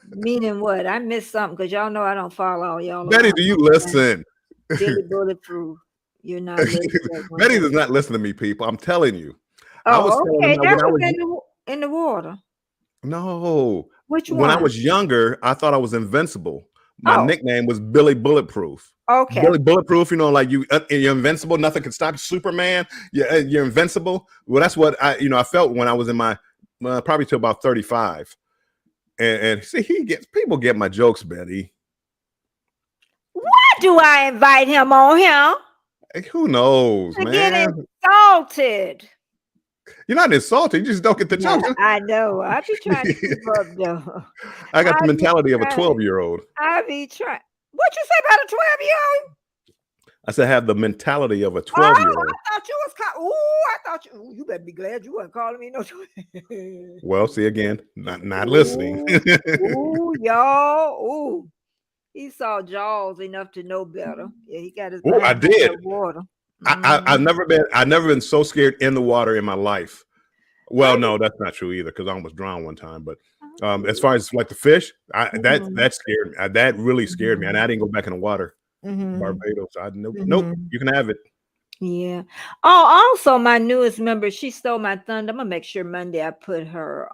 Meaning what? I missed something because y'all know I don't follow all y'all. Betty, do you listen? Billy Bulletproof. You're not living that one Betty down. does not listen to me, people. I'm telling you. Okay. That was in the water. No. Which one? When I was younger, I thought I was invincible. My nickname was Billy Bulletproof. Okay. Billy Bulletproof, like you're invincible. Nothing can stop you. Superman. You're invincible. Well, that's what I felt when I was in my probably till about 35. And see, people get my jokes, Betty. Why do I invite him on here? Who knows, I man? get insulted. You're not insulted. You just don't get the jokes. I know. I be trying to keep up though. I got the mentality of a 12-year-old. I be trying. What you say about a 12-year-old? I said, have the mentality of a 12-year-old. I thought you was I thought you better be glad you weren't calling me no. Well, see again, not listening. Ooh, y'all. Ooh. He saw Jaws enough to know better. Yeah, he got his. I did. Water. I've never been so scared in the water in my life. Well, no, that's not true either because I almost drowned one time. But as far as like the fish, that scared me. That really scared me, and I didn't go back in the water. Barbados. Nope. You can have it. Yeah. Oh, also my newest member, she stole my thunder. I'm gonna make sure Monday I put her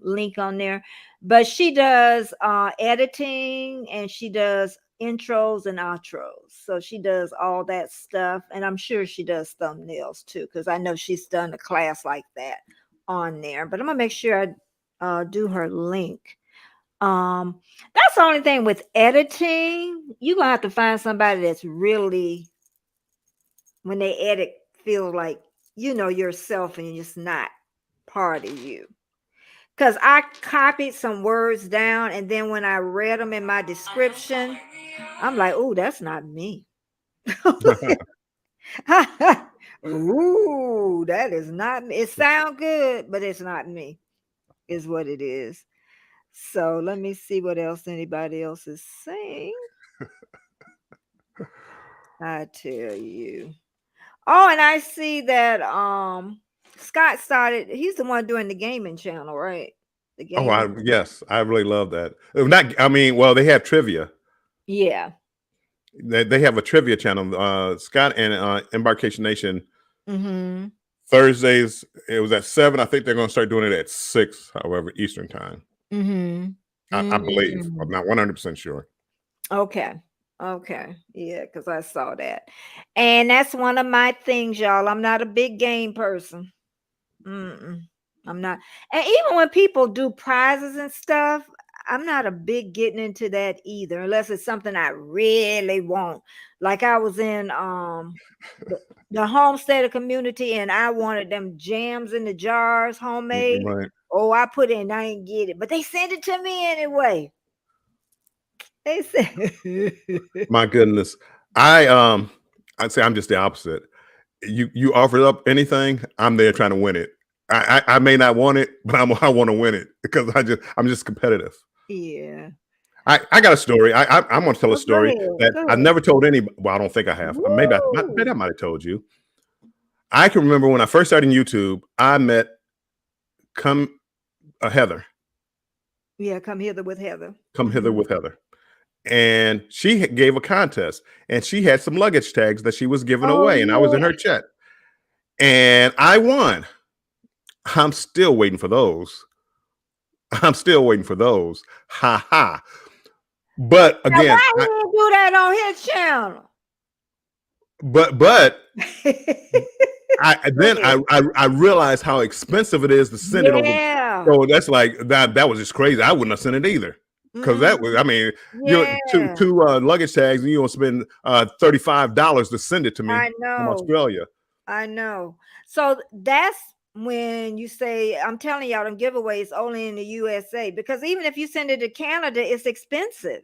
link on there. But she does editing and she does intros and outros. So she does all that stuff. And I'm sure she does thumbnails too, because I know she's done a class like that on there. But I'm gonna make sure I do her link. That's the only thing with editing. You're gonna have to find somebody that's really, when they edit, feel like yourself and it's not part of you. Because I copied some words down and then when I read them in my description, I'm like, oh, that's not me. Ooh, that is not me. It sounds good, but it's not me, is what it is. So let me see what else anybody else is saying. I tell you. Oh, and I see that Scott started. He's the one doing the gaming channel, right? The gaming. Yes, I really love that. They have trivia. Yeah. They have a trivia channel. Scott and Embarkation Nation. Mm-hmm. Thursdays, it was at 7. I think they're going to start doing it at 6, however, Eastern time. Mm-hmm. I believe. I'm not 100% sure. Okay. Yeah, because I saw that. And that's one of my things, y'all. I'm not a big game person. I'm not. And even when people do prizes and stuff, I'm not a big getting into that either, unless it's something I really want. Like I was in the homesteader community and I wanted them jams in the jars, homemade. Right. Oh, I put in, I ain't get it, but they sent it to me anyway. They said, My goodness. I'd say I'm just the opposite. You offer up anything, I'm there trying to win it. I may not want it, but I want to win it because I'm just competitive. yeah. I got a story. I'm going to tell a Well, go story ahead. that Go I ahead. never told anybody. Well, I don't think I have. Woo! Maybe I might have told you. I can remember when I first started YouTube, I met come Heather, Yeah, come hither with Heather. come hither Mhm. with Heather, and she gave a contest, and she had some luggage tags that she was giving Oh away, and I was in yeah. her chat, and I won. I'm still waiting for those. I'm still waiting for those. Ha ha. But Now again, why he didn't do that on his channel? but I Go then ahead. I realized how expensive it is to send it over. Yeah. So that's like that was just crazy. I wouldn't have sent it either. Because that was, Mhm. I mean, Yeah, two luggage tags, and you gonna spend $35 to send it to me I from know. Australia. I know. So that's when you say, I'm telling y'all, them giveaways only in the USA because even if you send it to Canada, it's expensive.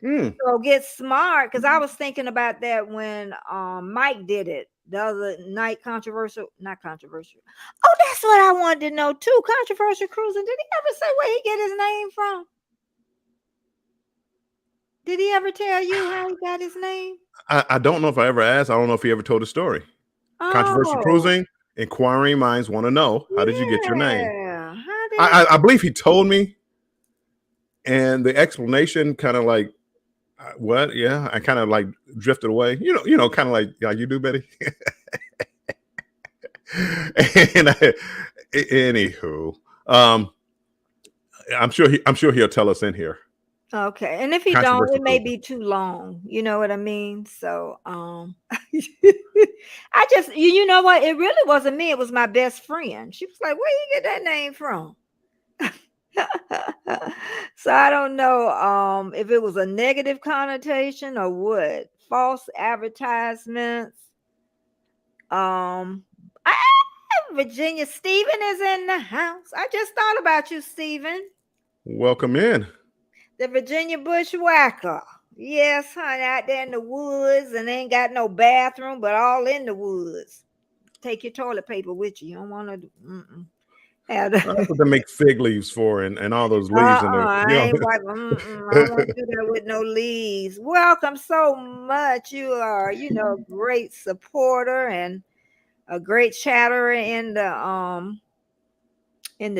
Mm. So get smart because I was thinking about that when Mike did it the other night. Controversial, not controversial. Oh, that's what I wanted to know too. Controversial cruising. Did he ever say where he get his name from? Did he ever tell you how he got his name? I don't know if I ever asked. I don't know if he ever told a story. Controversial Oh, cruising. Inquiring minds want to know, how did you get your name? yeah. How did I believe he told me, and the explanation kind of like, what? Yeah, I kind of like drifted away. Kind of like you do, Betty. and anywho, um, I'm sure he'll tell us in here. okay. And if he don't, Controversial it may cruising. be too long. You know what I mean? So I just you know what? It really wasn't me, it was my best friend. She was like, where you get that name from? So I don't know if it was a negative connotation or what. False advertisements. Um I, Virginia Stephen is in the house. I just thought about you, Stephen. Welcome in. The Virginia bushwhacker. Yes, honey, out there in the woods and ain't got no bathroom, but all in the woods. Take your toilet paper with you. You don't want to have That's the what they make fig leaves for, and all those leaves in there. I ain't wiping. I don't want to do that with no leaves. Welcome so much. You are, a great supporter and a great chatterer in the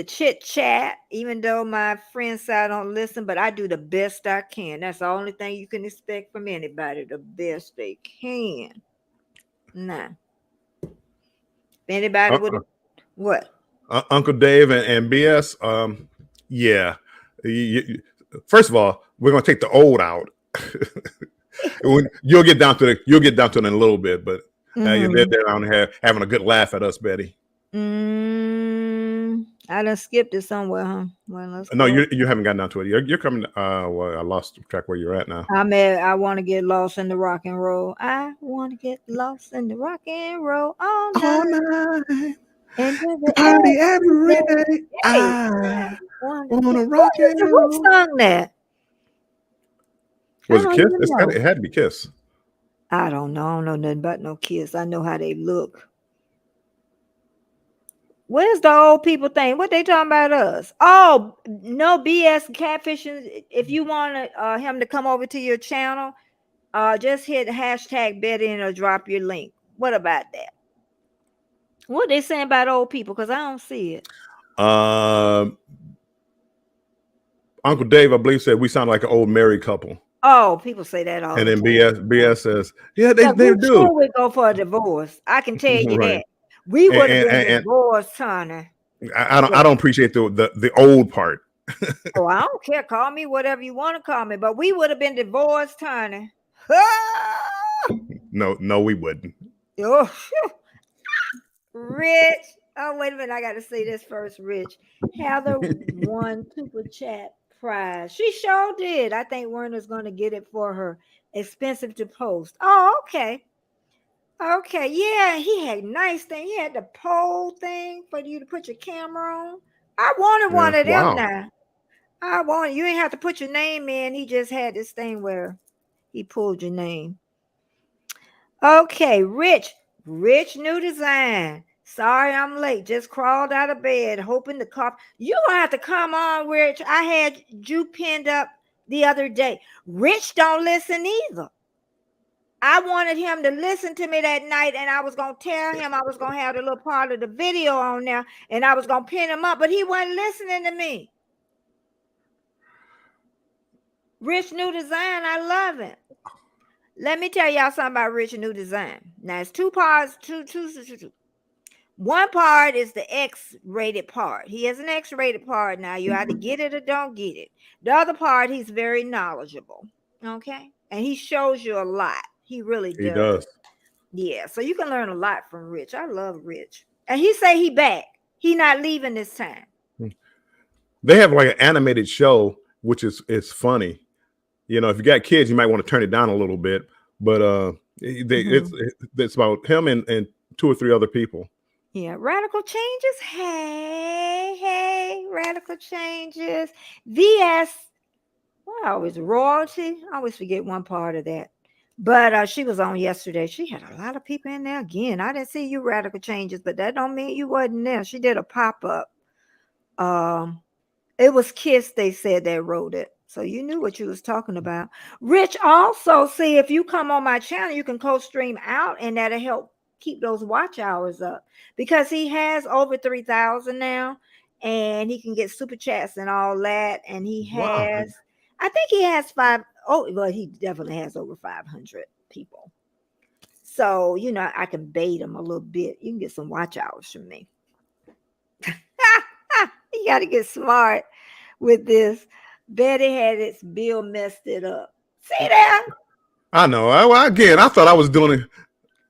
chit chat, even though my friends say I don't listen, but I do the best I can. That's the only thing you can expect from anybody, the best they can. Nah. If anybody would have, what? Uncle Dave and BS. Yeah. First of all, we're gonna take the old out. You'll get down to it in a little bit, but they're Mm-hmm. down here having a good laugh at us, Betty. I done skipped it somewhere, huh? Well, let's No, go. you haven't gotten down to it. You're coming. Well, I lost track where you're at now. I want to get lost in the rock and roll. I want to get lost in the rock and roll all All night. night, Into the party every everyday. day. Hey, I I wanna wanna get rock and who roll. sung that? I Was it don't Kiss? even know. It had to be Kiss. I don't know. I don't know nothing about no kids. I know how they look. Where's the old people thing? What they talking about us? Oh, no BS catfishing. If you want him to come over to your channel, just hit hashtag Betty and it'll drop your link. What about that? What they saying about old people? Because I don't see it. Um, Uncle Dave, I believe, said we sound like an old married couple. Oh, people say that all And the then time. BS says, yeah, Yeah, they we do. sure would go for a divorce. I can tell you Right. that. We would have been And divorced, honey. I don't appreciate the old part. Oh, I don't care. Call me whatever you want to call me, but we would have been divorced, honey. No, we wouldn't. Oh, Rich. Oh, wait a minute. I got to say this first, Rich. Heather one super chat surprised. She sure did. I think Werner's going to get it for her. Expensive to post. Oh, okay. Okay. Yeah, he had nice thing. He had the pole thing for you to put your camera on. I wanted Yeah. one of them Wow. now. I wanted, you ain't have to put your name in. He just had this thing where he pulled your name. Okay, Rich new design. Sorry I'm late. Just crawled out of bed, hoping to cop. You gonna have to come on, Rich. I had you pinned up the other day. Rich don't listen either. I wanted him to listen to me that night, and I was gonna tell him I was gonna have the little part of the video on there, and I was gonna pin him up, but he wasn't listening to me. Rich new design, I love it. Let me tell y'all something about Rich new design. Now it's two parts, two. One part is the X-rated part. He has an X-rated part now. You either get it or don't get it. The other part, he's very knowledgeable. Okay. And he shows you a lot. He really He does. does. Yeah. So you can learn a lot from Rich. I love Rich. And he say he back. He not leaving this time. They have like an animated show, which is funny. You know, if you got kids, you might want to turn it down a little bit. But it's about him and two or three other people. Yeah, radical changes. Hey, radical changes. VS. Wow, is royalty. I always forget one part of that. But she was on yesterday. She had a lot of people in there again. I didn't see you radical changes, but that don't mean you wasn't there. She did a pop-up. It was Kiss, they said, that wrote it. So you knew what you was talking about. Rich, also, see, if you come on my channel, you can co-stream out, and that'll help keep those watch hours up, because he has over 3,000 now, and he can get super chats and all that. And he Wow. has, I think he has he definitely has over 500 people. So, you know, I can bait him a little bit. You can get some watch hours from me. You got to get smart with this. Betty had its bill messed it up. See that? I know. Again, I thought I was doing it.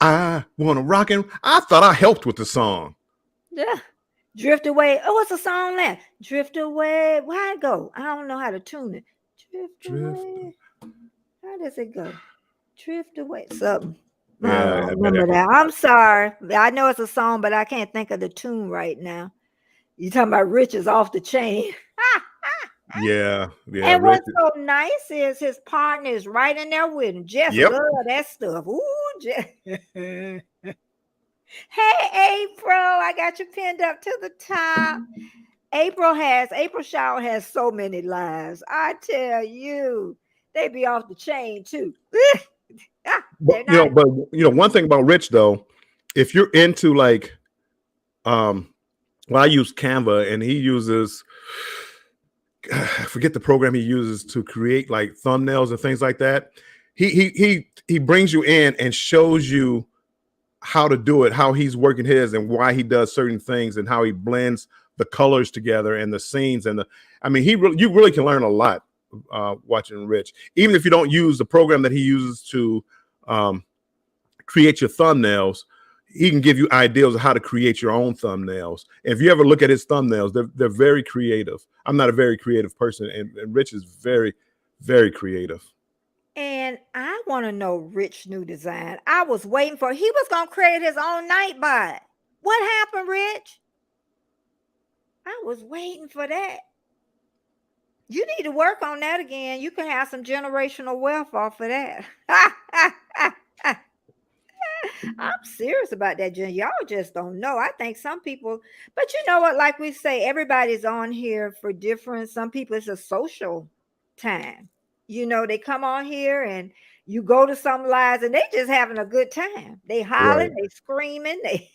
I want to rock and I thought I helped with the song. Yeah. Drift away. Oh, what's the song there? Drift away. Why it go? I don't know how to tune it. Drift away. How does it go? Drift away. Something. I don't remember that. I'm sorry. I know it's a song, but I can't think of the tune right now. You talking about Rich is off the chain. Yeah. And what's so nice is his partner is right in there with him. Just love that stuff. Ooh, Jess. Hey, April, I got you pinned up to the top. April Shaw has so many lives. I tell you, they be off the chain too. But one thing about Rich though, if you're into like, well, I use Canva, and he uses, I forget the program he uses to create like thumbnails and things like that. He brings you in and shows you how to do it, how he's working his, and why he does certain things, and how he blends the colors together and the scenes. And you really can learn a lot watching Rich, even if you don't use the program that he uses to create your thumbnails. He can give you ideas of how to create your own thumbnails. And if you ever look at his thumbnails, they're very creative. I'm not a very creative person, and Rich is very, very creative. And I want to know Rich new design. I was waiting for, he was going to create his own Nightbot. What happened, Rich? I was waiting for that. You need to work on that again. You can have some generational wealth off of that. I'm serious about that, Jen. Y'all just don't know. I think some people, but you know what? Like we say, everybody's on here for different. Some people, it's a social time. You know, they come on here and you go to some lives and they just having a good time. They hollering, they screaming, they.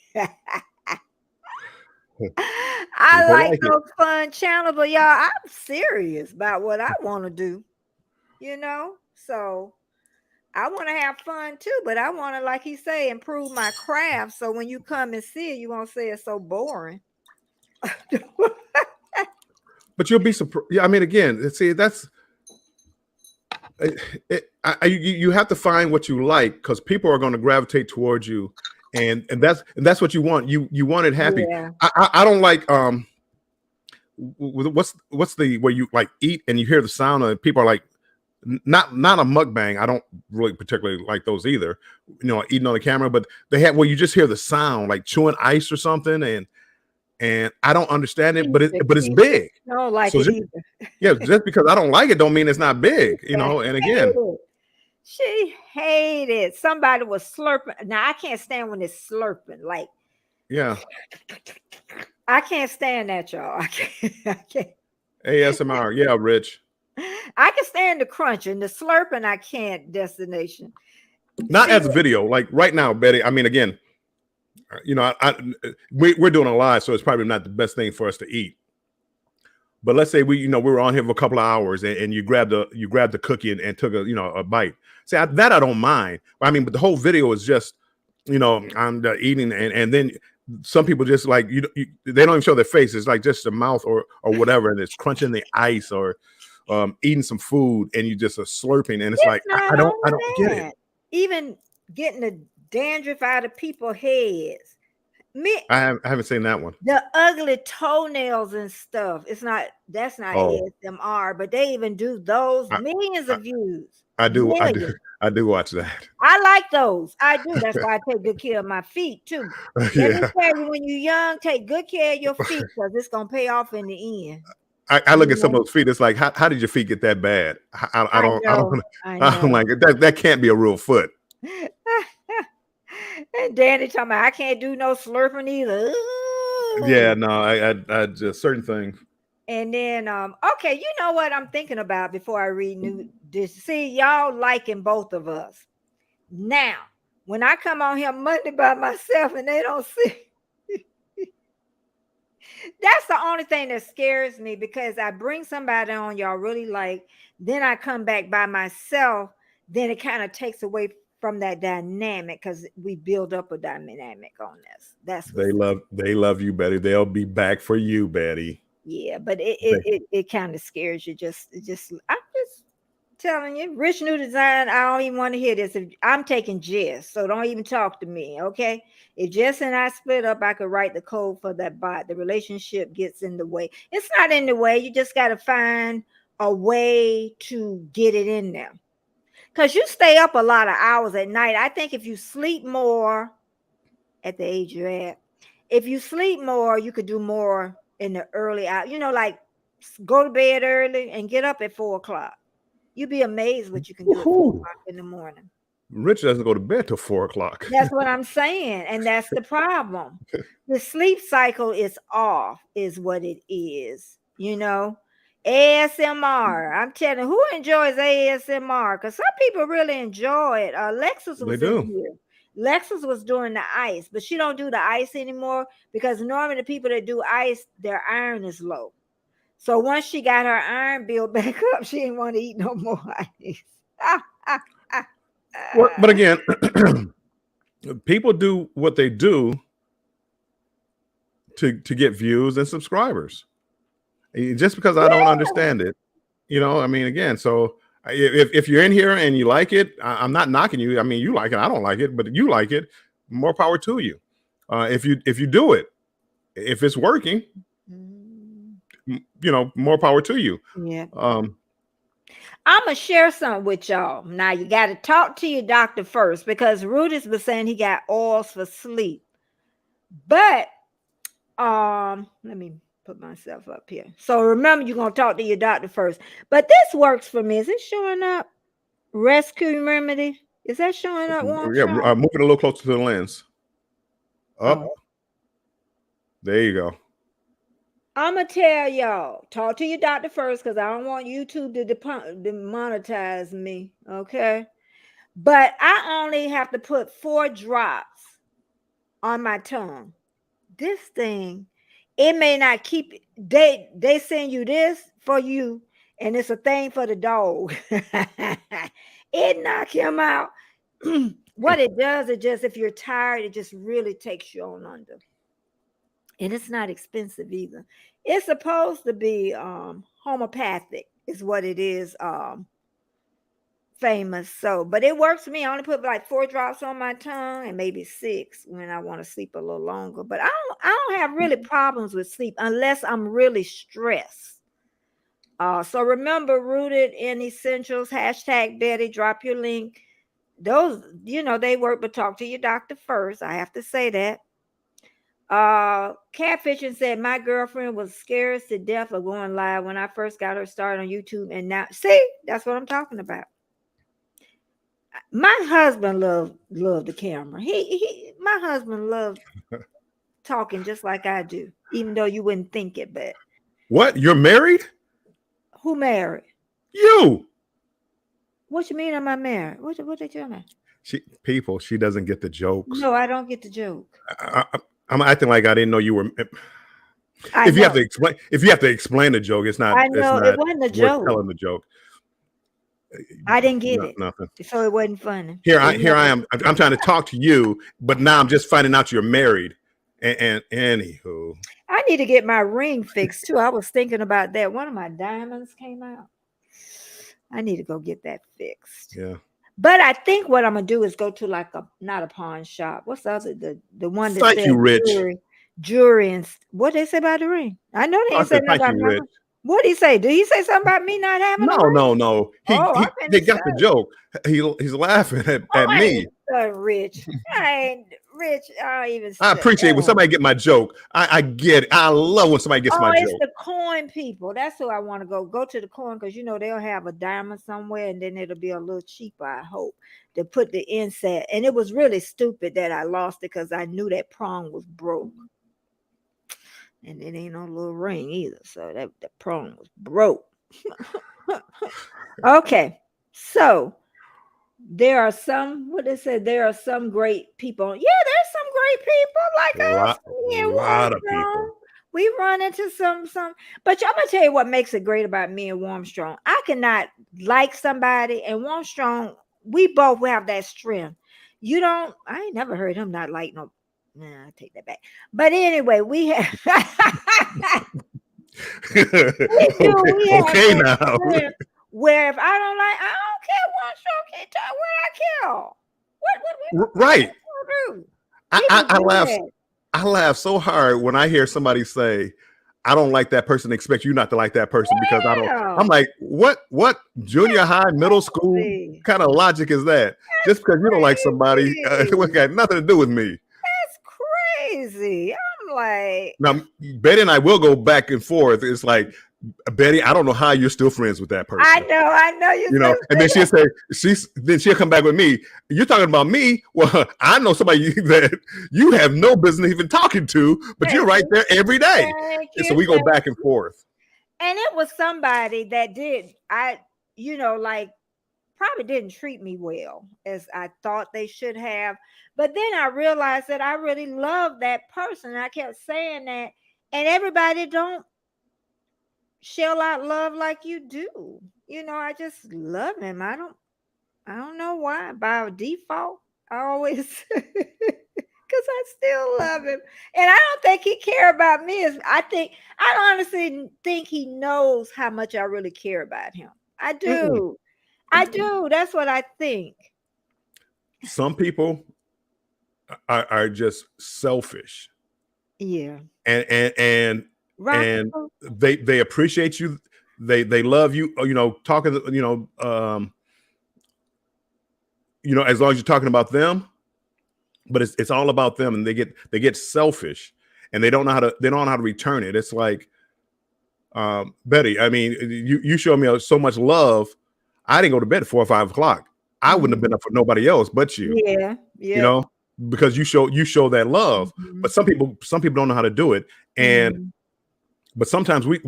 I like those fun channels, but y'all, I'm serious about what I want to do. You know, so I want to have fun too, but I want to, like he say, improve my craft. So when you come and see it, you won't say it's so boring. But you'll be surprised. Yeah, I mean, again, see, that's you have to find what you like, because people are going to gravitate towards you, and that's what you want. You want it happy. Yeah. I don't like what's the where you like eat and you hear the sound and people are like not a mukbang. I don't really particularly like those either. Eating on the camera, but they have where you just hear the sound like chewing ice or something, and I don't understand it, but it's big. I don't like So it either. yeah, just because I don't like it don't mean it's not big. And again, she hated somebody was slurping. Now I can't stand when it's slurping. Like, yeah, I can't stand that, y'all. I can't. ASMR. Yeah, Rich. I can stand the crunching, the slurping. I can't. Destination. Not as a video, like right now, Betty. I mean, again, we're doing a live, so it's probably not the best thing for us to eat. But let's say we were on here for a couple of hours, and you grabbed the cookie and took a bite. See, that I don't mind. I mean, but the whole video is just, I'm eating, and then some people just like they don't even show their face. It's like just the mouth or whatever, and it's crunching the ice or eating some food, and you just are slurping, and it's like I don't get it. Even getting the dandruff out of people's heads. I haven't seen that one. The ugly toenails and stuff. That's not ASMR, but they even do those. Millions of views. I do watch that. I like those. I do. That's why I take good care of my feet too. Yeah. Let me tell you, when you're young, take good care of your feet because it's gonna pay off in the end. I look at some of those feet. It's like, how did your feet get that bad? I don't like it. That can't be a real foot. And Danny talking about I can't do no slurping either. Ooh. Yeah, no, I just certain things. And then okay, you know what I'm thinking about before I read this. See, y'all liking both of us. Now, when I come on here Monday by myself and they don't see, that's the only thing that scares me because I bring somebody on y'all really like, then I come back by myself, then it kind of takes away from that dynamic because we build up a dynamic on this. That's they love you, Betty. They'll be back for you, Betty. Yeah, but it kind of scares you. I'm just telling you, Rich New Design. I don't even want to hear this. I'm taking Jess, so don't even talk to me, okay? If Jess and I split up, I could write the code for that bot. The relationship gets in the way. It's not in the way. You just got to find a way to get it in there. Because you stay up a lot of hours at night. I think if you sleep more at the age you're at, if you sleep more, you could do more in the early hour. Like go to bed early and get up at 4 o'clock. You'd be amazed what you can do at 4 o'clock in the morning. Rich doesn't go to bed till 4 o'clock. That's what I'm saying. And that's the problem. The sleep cycle is off, is what it is. ASMR. I'm telling you, who enjoys ASMR? Because some people really enjoy it. Lexus was in here. Lexus was doing the ice, but she don't do the ice anymore because normally the people that do ice, their iron is low. So once she got her iron built back up, she didn't want to eat no more ice. But again, people do what they do to get views and subscribers. Just because I don't understand it, I mean, again, so if you're in here and you like it, I'm not knocking you. I mean, you like it. I don't like it, but you like it. More power to you. If you do it, if it's working, more power to you. Yeah. I'm gonna share something with y'all. Now you got to talk to your doctor first because Rudy's was saying he got oils for sleep. But let me put myself up here. So remember, you're gonna talk to your doctor first. But this works for me. Is it showing up? Rescue remedy? Is that showing up? Yeah, move it a little closer to the lens. Up. Oh. There you go. I'm gonna tell y'all, talk to your doctor first because I don't want YouTube to demonetize me. Okay. But I only have to put 4 drops on my tongue. This thing, it may not keep it. They send you this for you, and it's a thing for the dog. It knock him out. What it does, it just, if you're tired, it just really takes you on under. And it's not expensive either. It's supposed to be homeopathic, is what it is. famous. So, but it works for me. I only put like 4 drops on my tongue and maybe 6 when I want to sleep a little longer. But I don't have really problems with sleep unless I'm really stressed. So remember, rooted in essentials, hashtag Betty, drop your link. Those, they work, but talk to your doctor first. I have to say that. Catfishing said my girlfriend was scared to death of going live when I first got her started on YouTube, and now see, that's what I'm talking about. My husband loved the camera. My husband loved talking just like I do, even though you wouldn't think it. But What? You're married? who married? You. What you mean? Am I married? What they tell me? She doesn't get the jokes. No, I don't get the joke. I'm acting like I didn't know you were. I If you have know. to explain the joke, it's not. I It's know it not wasn't a worth joke. telling the joke. I didn't get No, it, nothing. so it wasn't funny. Here It I never. am. I'm trying to talk to you, but now I'm just finding out you're married. And anywho, I need to get my ring fixed too. I was thinking about that. One of my diamonds came out. I need to go get that fixed. yeah. But I think what I'm gonna do is go to like not a pawn shop. What's the other the one that Thank said you, Rich. jewelry and what they say about the ring? I know they I ain't said said nothing thank about you, my Rich. ring. What did he say? Did he say something about me not having a No, ring? no, no. Oh, I'm He finna got say. the joke. He's laughing at Oh, I ain't me. done rich. I ain't rich. I don't even. I appreciate when somebody get my joke. I get it. I love when somebody gets Oh, my it's joke. the coin people. That's who I want to go. Go to the coin because they'll have a diamond somewhere and then it'll be a little cheaper, I hope, to put the inset. And it was really stupid that I lost it because I knew that prong was broke. And it ain't no little ring either. So that the prong was broke. Okay. So there are some, what they said, there are some great people. Yeah, there's some great people like us in Lot of Warmstrong. people. We run into some, but I'm gonna tell you what makes it great about me and Warmstrong. I cannot like somebody, and Warmstrong, we both have that strength. You don't, I ain't never heard him not like no. Nah, I take that back. But anyway, we have we have Okay that now. strength where if I don't like, I don't care what show can tell what I kill. Right. What do? I, People I, I do laugh. that. I laugh so hard when I hear somebody say, "I don't like that person." Expect you not to like that person because I don't. I'm Yeah. like, what? Junior high, middle school Crazy. kind of logic is that? Just because you don't like somebody, it Crazy. got nothing to do with me. That's crazy. I'm like, Now, Betty and I will go back and forth. It's like, Betty, I don't know how you're still friends with that person. I know you said And then she'll say, then she'll come back with me. You're talking about me. Well, I know somebody that you have no business even talking to, but thank you're right you, there every day. thank And so you, we go back and forth. and it was somebody that did like probably didn't treat me well as I thought they should have. But then I realized that I really love that person. And I kept saying that, and everybody don't shell out love like you do. I just love him. I don't know why. By default, I always because I still love him. And I don't think he care about me. I honestly think he knows how much I really care about him. I Mm-mm. do. I do. That's what I think. Some people are just selfish, Yeah. and Rock. and they appreciate you. They love you. Talking. As long as you're talking about them, but it's all about them, and they get selfish, and they don't know how to return it. It's like, Betty, I mean, you showed me so much love. I didn't go to bed at 4 or 5 o'clock. I wouldn't have been Mhm. up for nobody else but you. Yeah. You Yep. know, because you show that love. But Mhm. some people don't know how to do it, and Mhm. but sometimes we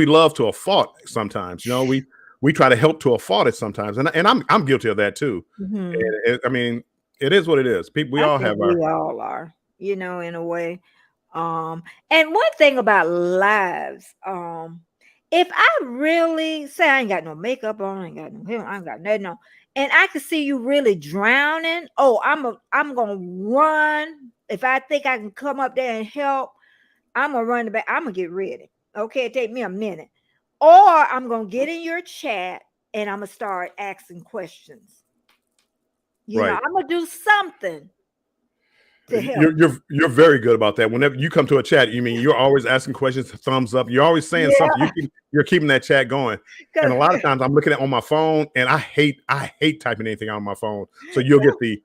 love to a fault. Sometimes we try to help to a fault. At sometimes, and I'm guilty of that too. Mhm. I mean, it is what it is. People, we I all think have our. we all are, in a way. And one thing about lives, if I really say I ain't got no makeup on, I ain't got no hair, I ain't got nothing on, and I can see you really drowning, oh, I'm gonna run. If I think I can come up there and help, I'm gonna run I'm gonna get ready. Okay, it take me a minute. Or I'm gonna get in your chat and I'm gonna start asking questions. Right. I'm gonna do something to help. You're very good about that. Whenever you come to a chat, you mean you're always asking questions, thumbs up. You're always saying something. Yeah, You're keeping that chat going. And because a lot of times I'm looking at on my phone, and I hate typing anything on my phone. So you'll get the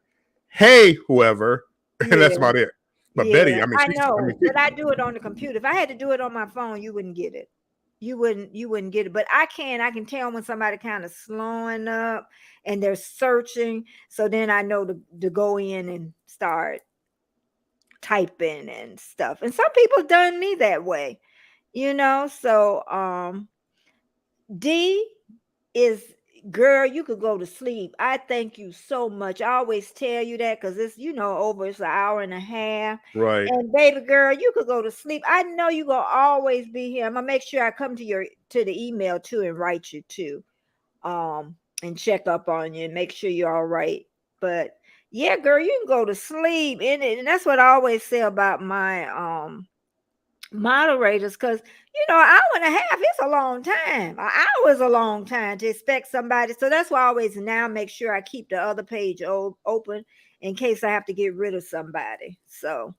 hey whoever, and that's yeah, about it. But yeah, Betty, I mean, I know, but I do it on the computer. If I had to do it on my phone, you wouldn't get it. You wouldn't get it. But I can tell when somebody kind of slowing up and they're searching. So then I know to go in and start typing and stuff. And some people done me that way, So D is, girl, you could go to sleep. I thank you so much. I always tell you that because it's an hour and a half. right. And baby girl, you could go to sleep. I know you're gonna always be here. I'm gonna make sure I come to the email too and write you too. And check up on you and make sure you're all right. But yeah, girl, you can go to sleep. And that's what I always say about my moderators, because an hour and a half is a long time. An hour is a long time to expect somebody. So that's why I always now make sure I keep the other page open in case I have to get rid of somebody. So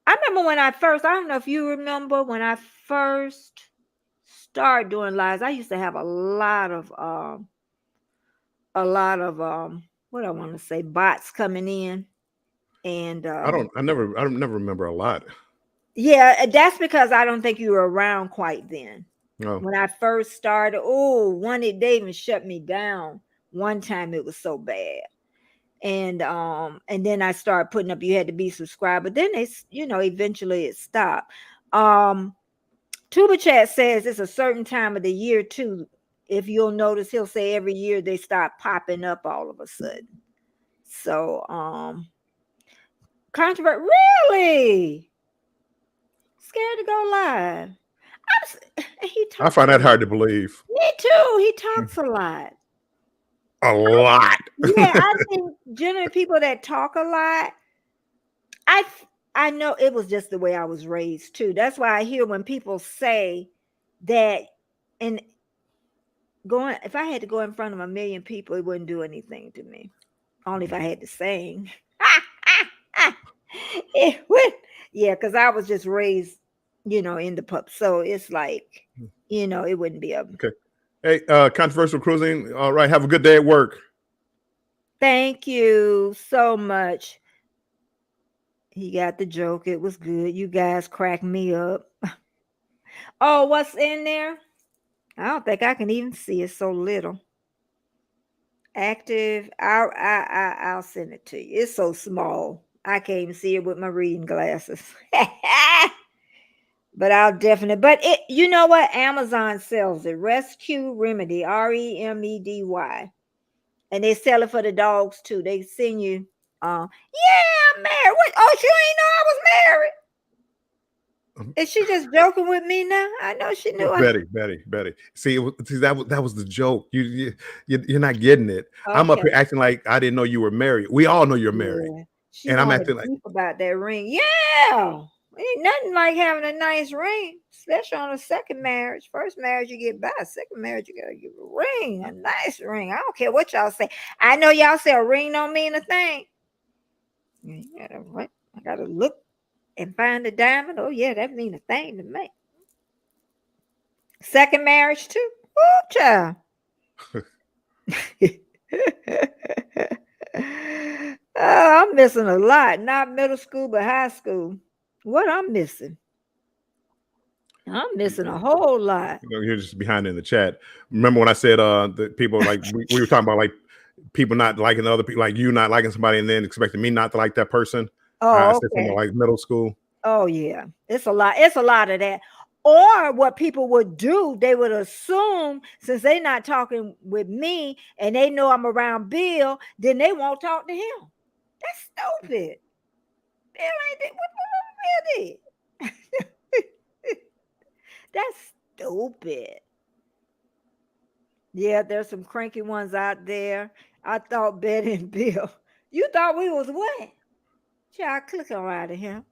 I remember I don't know if you remember when I first started doing lives, I used to have a lot of what I want to say, bots coming in. And I don't never remember a lot. yeah, that's because I don't think you were around quite then. No. When I first started, they even shut me down. One time it was so bad. And then I started putting up you had to be subscribed, but then eventually it stopped. Tuba Chat says it's a certain time of the year too. If you'll notice, he'll say every year they start popping up all of a sudden. So controversy, really scared to go live. I find that hard to believe. Me too. He talks a lot. A lot. Yeah, I think generally people that talk a lot, I know it was just the way I was raised too. That's why I hear when people say that, and if I had to go in front of a million people, it wouldn't do anything to me. Only if I had to sing. It would, yeah, because I was just raised, in the pub. So it's like, it wouldn't be a okay. Hey, controversial cruising. All right, have a good day at work. Thank you so much. He got the joke. It was good. You guys cracked me up. Oh, what's in there? I don't think I can even see it, so little. Active. I'll send it to you. It's so small. I can't even see it with my reading glasses. But I'll definitely. But you know what? Amazon sells it. Rescue Remedy. Remedy. And they sell it for the dogs too. They send you. Yeah, I'm married. What? Oh, you ain't know I was married. Is she just joking with me now? I know she knew. Betty. See, that was the joke. You're not getting it. Okay. I'm up here acting like I didn't know you were married. We all know you're married. She and I'm acting like about that ring. Yeah, ain't nothing like having a nice ring, especially on a second marriage. First marriage you get by, second marriage you gotta give a ring, a nice ring. I don't care what y'all say. I know y'all say a ring don't mean a thing. I gotta look and find a diamond. Oh yeah, that mean a thing to me. Second marriage too. Oh, child. I'm missing a lot. Not middle school, but high school. What I'm missing? I'm missing a whole lot. You're just behind in the chat. Remember when I said that people like we were talking about like people not liking other people, like you not liking somebody and then expecting me not to like that person. Oh, okay. From like middle school. Oh yeah, it's a lot. It's a lot of that. Or what people would do, they would assume since they're not talking with me and they know I'm around Bill, then they won't talk to him. That's stupid. Bill ain't that. What Bill did? That's stupid. Yeah, there's some cranky ones out there. I thought Betty and Bill. You thought we was what? Y'all click on out of him.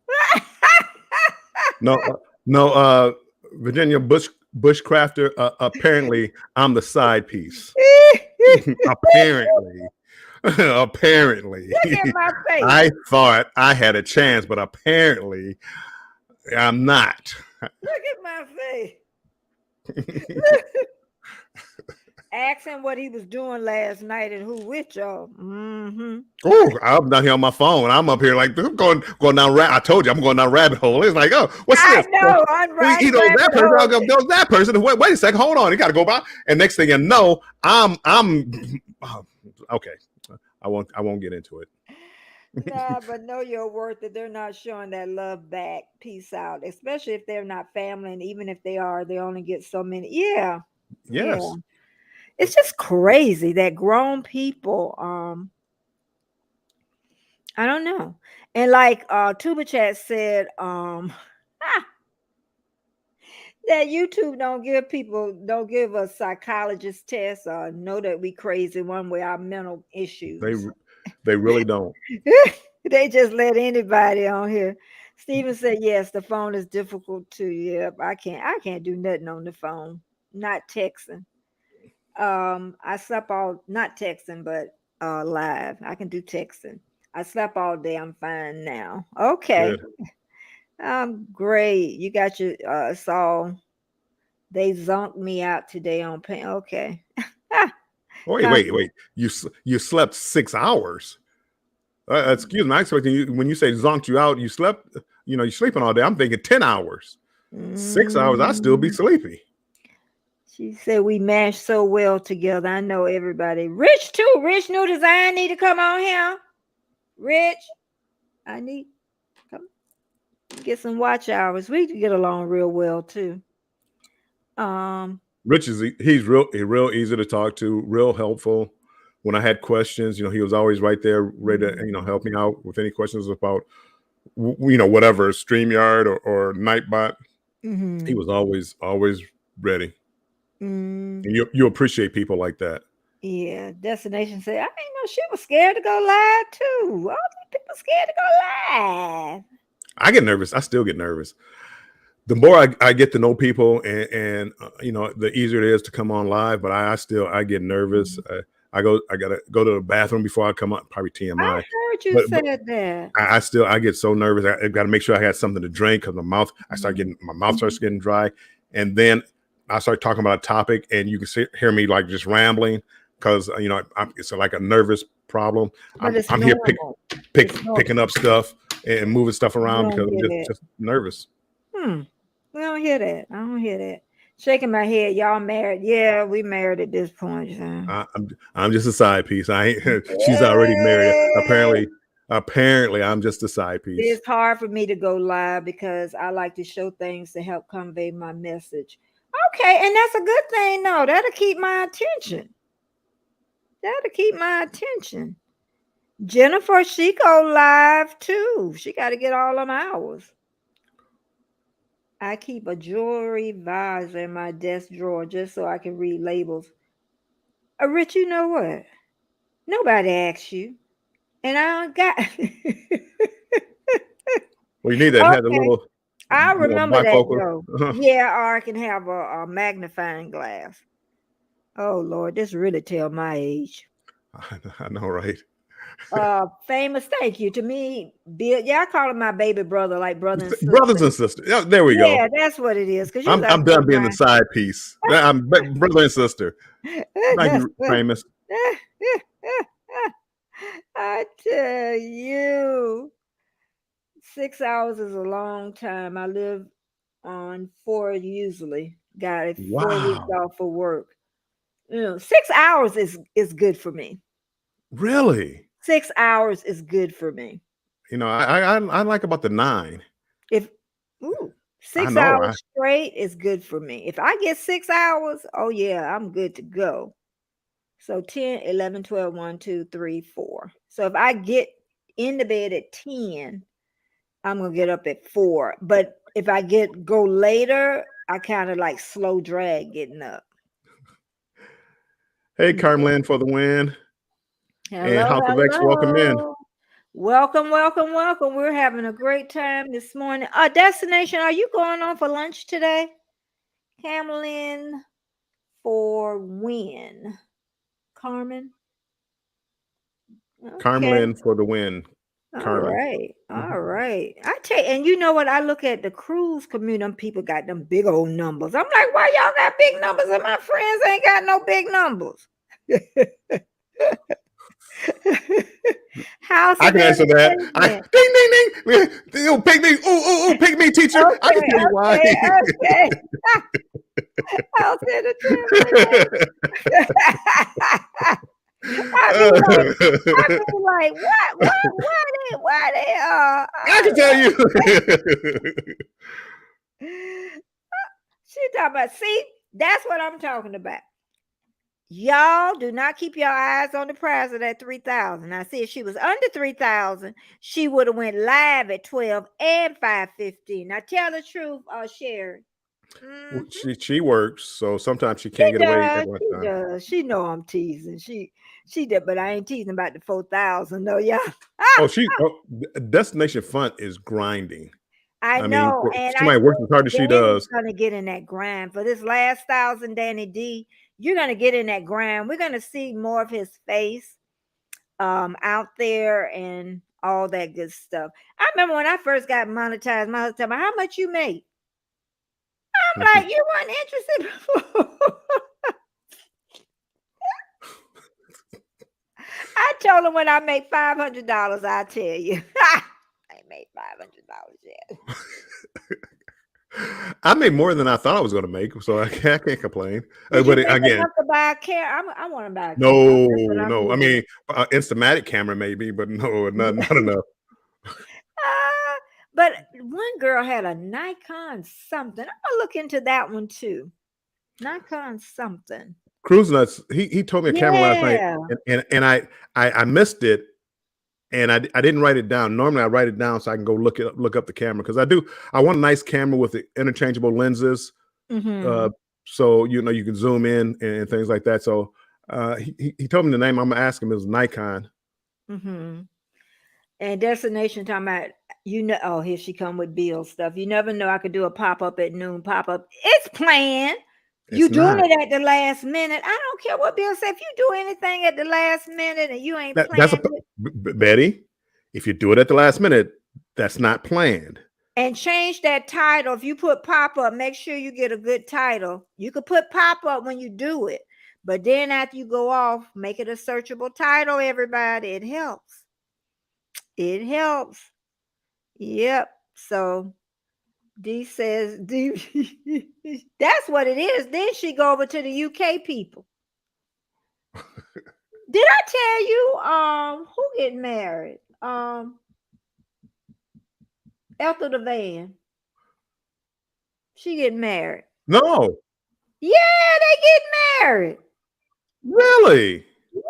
No, Virginia Bushcrafter. Apparently, I'm the side piece. Apparently. Apparently. Look at my face. I thought I had a chance, but apparently I'm not. Look at my face. Ask him what he was doing last night and who with y'all. Oh, I'm down here on my phone. I'm up here like I'm going down. I told you I'm going down rabbit hole. It's like, oh, what's I this? know. I'm right. He knows that person. I'll go that person. Wait a second. Hold on. He got to go by. And next thing you know, I'm okay. I won't get into it. Nah, but know your worth that they're not showing that love back. Peace out. Especially if they're not family, and even if they are, they only get so many. Yeah. Yes. Yeah. It's just crazy that grown people, I don't know. And like Tuba Chat said, that YouTube don't give us psychologist tests or know that we crazy one way our mental issues. They really don't. They just let anybody on here. Steven said, yes, the phone is difficult too. Yep, I can't do nothing on the phone. Not texting. I slept all not texting, but live. I can do texting. I slept all day. I'm fine now. Okay. Good. I'm great. You got your saw. They zonked me out today on pain. Okay. Wait. You slept 6 hours. Excuse me. I expected you when you say zonked you out. You slept. You're sleeping all day. I'm thinking 10 hours. 6 hours. I still be sleepy. She said we mashed so well together. I know everybody. Rich too. Rich New Design need to come on here. Rich, I need come get some watch hours. We get along real well too. Rich he's real easy to talk to, real helpful. When I had questions, he was always right there, ready to help me out with any questions about whatever StreamYard or Nightbot. He was always ready. And you appreciate people like that. Yeah, Destination said, I didn't know she was scared to go live too. All these people scared to go live. I get nervous. I still get nervous. The more I get to know people, and the easier it is to come on live. But I get nervous. I gotta go to the bathroom before I come up. Probably TMI. I heard you said that. I get so nervous. I got to make sure I had something to drink because my mouth starts getting dry, and then I start talking about a topic, and you can hear me like just rambling because it's like a nervous problem. I'm here picking up stuff and moving stuff around because I'm just nervous. I don't hear that. I don't hear that. Shaking my head. Y'all married? Yeah, we married at this point. I'm just a side piece. She's already married. Apparently, I'm just a side piece. It's hard for me to go live because I like to show things to help convey my message. Okay, and that's a good thing. No, that'll keep my attention. Jennifer, she go live too. She got to get all them hours. I keep a jewelry visor in my desk drawer just so I can read labels. Rich, you know what? Nobody asked you. And I don't got. Well, you need that. Okay. Had a little. I remember that though. Yeah, or I can have a magnifying glass. Oh Lord, this really tell my age. I know, right? Famous, thank you to me. Bill, I call him my baby brother, like brothers and sisters. Yeah, there we go. Yeah, that's what it is. Because I'm done being the side piece. I'm brother and sister. Thank you, Famous. I tell you, 6 hours is a long time. I live on 4 usually. Got it. 4 weeks off for work. 6 hours is good for me. Really? 6 hours is good for me. I like about the 9. 6 hours straight is good for me. If I get 6 hours, oh yeah, I'm good to go. So 10, 11, 12, 1, 2, 3, 4. So if I get in the bed at 10, I'm going to get up at 4. But if I go later, I kind of like slow drag getting up. Hey, Carmelin for the win. Hello, and House of X, welcome in. Welcome. We're having a great time this morning. Destination, are you going on for lunch today? Camelin for win. Carmen. Okay. Carmelin for the win. All Carmen. right. Mhm. All right. I tell you, and you know what? I look at the cruise community, them people got them big old numbers. I'm like, why y'all got big numbers and my friends ain't got no big numbers? House I of can answer that. I entertainment. ding ding ding. Ooh, pick me. Ooh, pick me, teacher. I can Okay, tell you why. okay, okay. House entertainment. I be like, why they I can tell you. she talking about, see, that's what I'm talking about. Y'all do not keep your eyes on the prize of that 3,000. Now, see, if she was under 3,000, she would have went live at 12 and 5:15. Now, tell the truth, Sherry. Mhm. She works, so sometimes she can't She get away at does. one She time. does. She know I'm teasing. She did, but I ain't teasing about the 4,000. No, yeah. Oh, Destination Fun is grinding. I I mean, know, for and I somebody works as think hard as she Danny's does. gonna get in that grind for this last 1,000. Danny D, you're gonna get in that grind. We're gonna see more of his face out there and all that good stuff. I remember when I first got monetized, my husband told me, how much you make? I'm like, you weren't interested before. I told him when I make $500, I'll tell you. I ain't made $500 yet. I made more than I thought I was going to make, so I can't complain. Did you But make again, enough to buy a camera? I want to buy a camera. no, That's what I'm no. I looking mean, Instamatic camera maybe, but no, at. not enough. Ah, but one girl had a Nikon something. I'm gonna look into that one too. Nikon something. Cruise Nuts. He told me a camera last night, Yeah. and I missed it, and I didn't write it down. Normally I write it down so I can go look up the camera because I want a nice camera with the interchangeable lenses. Mm-hmm. Uh, so you can zoom in and things like that. So he told me the name. I'm gonna ask him. It was Nikon. Mm-hmm. And destination talking about, oh, here she come with Bill stuff. You never know. I could do a pop-up at noon. Pop-up. It's planned. You It's doing not. it at the last minute. I don't care what Bill said. If you do anything at the last minute and you ain't That's planned it, Betty. If you do it at the last minute, that's not planned. and change that title. If you put pop-up, make sure you get a good title. You could put pop-up when you do it, but then after you go off, make it a searchable title, everybody. It helps. It helps. Yep. So D says, D that's what it is. Then she go over to the UK people. Did I tell you who getting married? Ethel the Van. She getting married. No, Yeah, they get married. really. Yeah.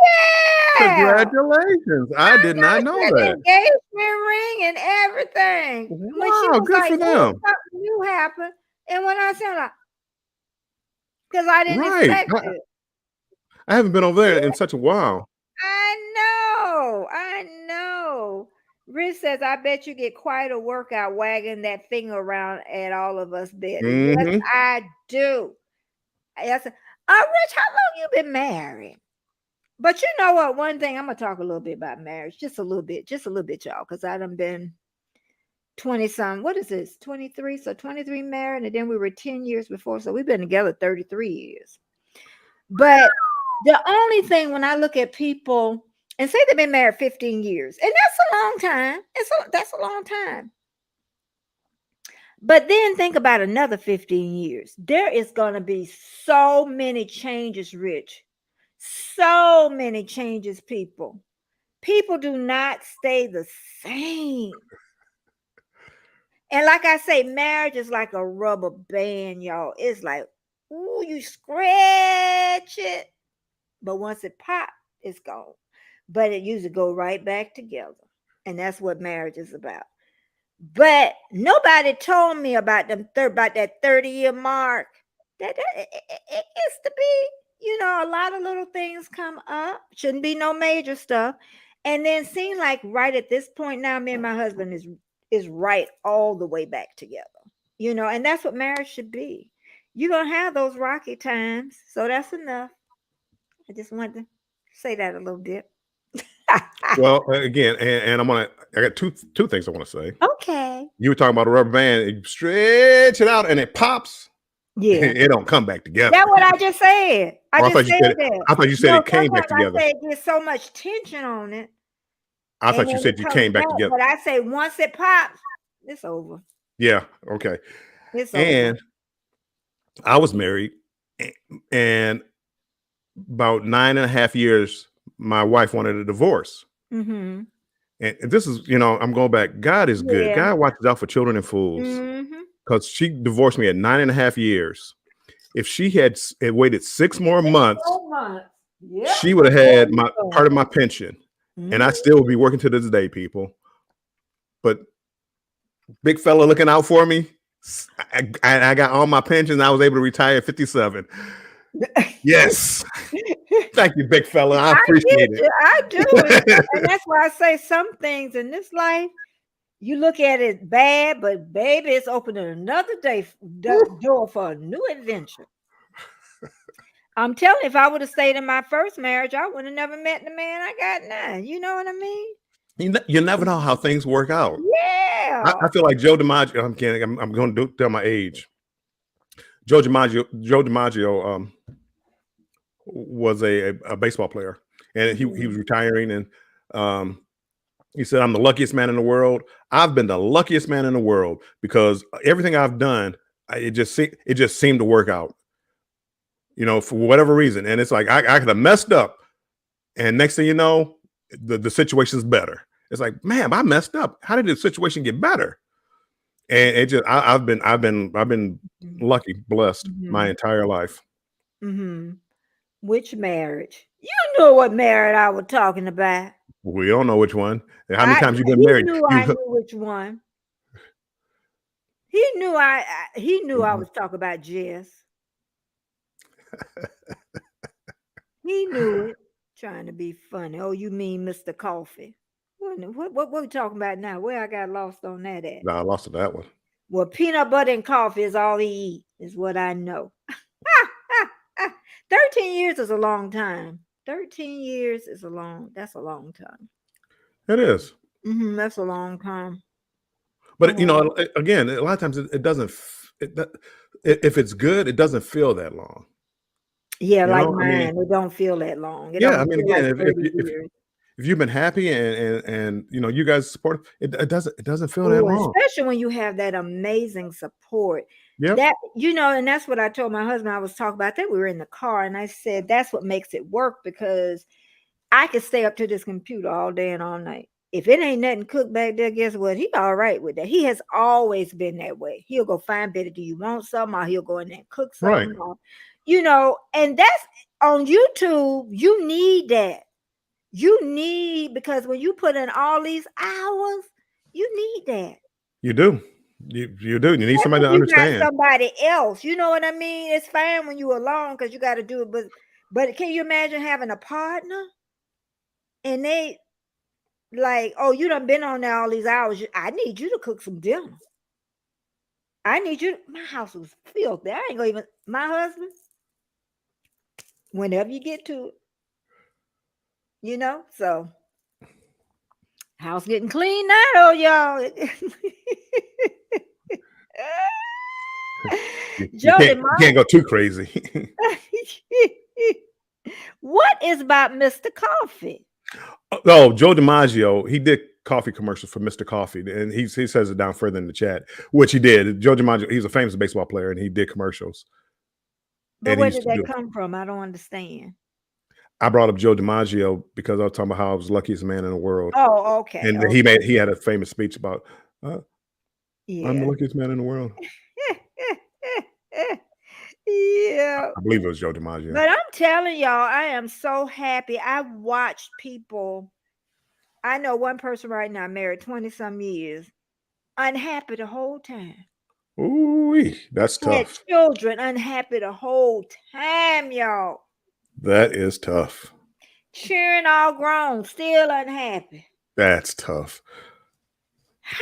Congratulations. I I did not got know that that. engagement ring and everything. When she Wow, was good like, for oh, them. something new happened. And when I said, like, because I didn't Right. expect it. I haven't been over there Yeah, in such a while. I know. I know. Rich says, I bet you get quite a workout wagging that finger around at all of us, Betty. Yes, Hmm. I do. Yes. Rich, how long you been married? But you know what? One thing, I'm gonna talk a little bit about marriage, just a little bit, y'all, because I done been 20 some. What is this? 23. So 23 married, and then we were 10 years before. So we've been together 33 years. But the only thing when I look at people and say they've been married 15 years, and that's a long time. That's a long time. But then think about another 15 years. There is going to be so many changes, Rich. So many changes, people. People do not stay the same. And like I say, marriage is like a rubber band, y'all. It's like, ooh, you scratch it, but once it pop, it's gone. But it usually go right back together. And that's what marriage is about. But nobody told me about about that 30-year mark. It gets to be, a lot of little things come up. Shouldn't be no major stuff. And then seem like right at this point now, me and my husband is right all the way back together. And that's what marriage should be. You're gonna have those rocky times, so that's enough. I just wanted to Say that a little bit. Well, again, I got two things I want to say. Okay. You were talking about a rubber band, you stretch it out and it pops, Yeah. it don't come back together. That's what I just said. I Or just said that. I thought you said No, it came back sometimes I together. say it gets so much tension on it, I and thought you then said it you comes came back back. together. But I say once it pops, it's over. Yeah, okay. It's over. And I was married, and about 9.5 years, my wife wanted a divorce. Mm-hmm. And this is, I'm going back. God is good. Yeah. God watches out for children and fools. Mm-hmm. Because she divorced me at 9.5 years. If she had waited 6 more months, 4 months. Yep. she would have There had you part go. of my pension, and I Mhm. still would be working to this day, people. But big fella looking out for me. I got all my pensions. I was able to retire at 57. Yes. Thank you, big fella. I I appreciate get it. you. I do. And that's why I say some things in this life, you look at it bad, but baby, it's opening another door for a new adventure. I'm telling you, if I would have stayed in my first marriage, I would have never met the man I got now. You know what I mean? You never know how things work out. Yeah. I feel like Joe DiMaggio. I'm kidding. I'm going to tell my age. Joe DiMaggio was a baseball player, and he was retiring, and he said, "I'm the luckiest man in the world." I've been the luckiest man in the world because everything I've done, it just seemed to work out, for whatever reason. And it's like I could have messed up, and next thing you know, the situation's better. It's like, man, I messed up. How did the situation get better? And it just I've been lucky, blessed my entire life. Mm-hmm. Which marriage? You know what marriage I was talking about. We don't know which one. And how many times you've been married? I knew which one. He knew I was talking about Jess. He knew it. Trying to be funny. Oh, you mean Mr. Coffee? What we talking about now? Where I got lost on that at? No, I lost to that one. Well, peanut butter and coffee is all he eat, is what I know. 13 years is a long time. 13 years is that's a long time. It is. That's a long time. But again, a lot of times it doesn't. If it's good, it doesn't feel that long. Yeah, like mine, it don't feel that long. It don't I mean, feel again, like 30 years. if you've been happy and you guys support it doesn't feel that long. Especially when you have that amazing support. Yep. That and that's what I told my husband. I was talking about that. We were in the car, and I said that's what makes it work, because I could stay up to this computer all day and all night. If it ain't nothing cooked back there, guess what? He all right with that. He has always been that way. He'll go find Betty, do you want something? Or he'll go in there and cook something. Right. Or, and that's on YouTube. You need that. Because when you put in all these hours, you need that. You do. You do. You need somebody to understand. You got somebody else. You know what I mean? It's fine when you're alone because you got to do it. But can you imagine having a partner? And they like, oh, you done been on there all these hours. I need you to cook some dinner. I need you. My house was filthy. I ain't gonna even. My husband, whenever you get to it, so house getting clean now, though, y'all. You can't go too crazy. What is about Mr. Coffee? Oh, Joe DiMaggio, he did coffee commercials for Mr. Coffee, and he says it down further in the chat, which he did. Joe DiMaggio, he's a famous baseball player, and he did commercials. But where did that come from? I don't understand. I brought up Joe DiMaggio because I was talking about how I was the luckiest man in the world. Oh, okay. And okay. he had a famous speech about, I'm the luckiest man in the world. Yeah. I believe it was Joe DiMaggio. But I'm telling y'all, I am so happy. I watched people. I know one person right now, married 20-some years, unhappy the whole time. Ooh, that's tough. Had children unhappy the whole time, y'all. That is tough. Cheering all grown, still unhappy. That's tough.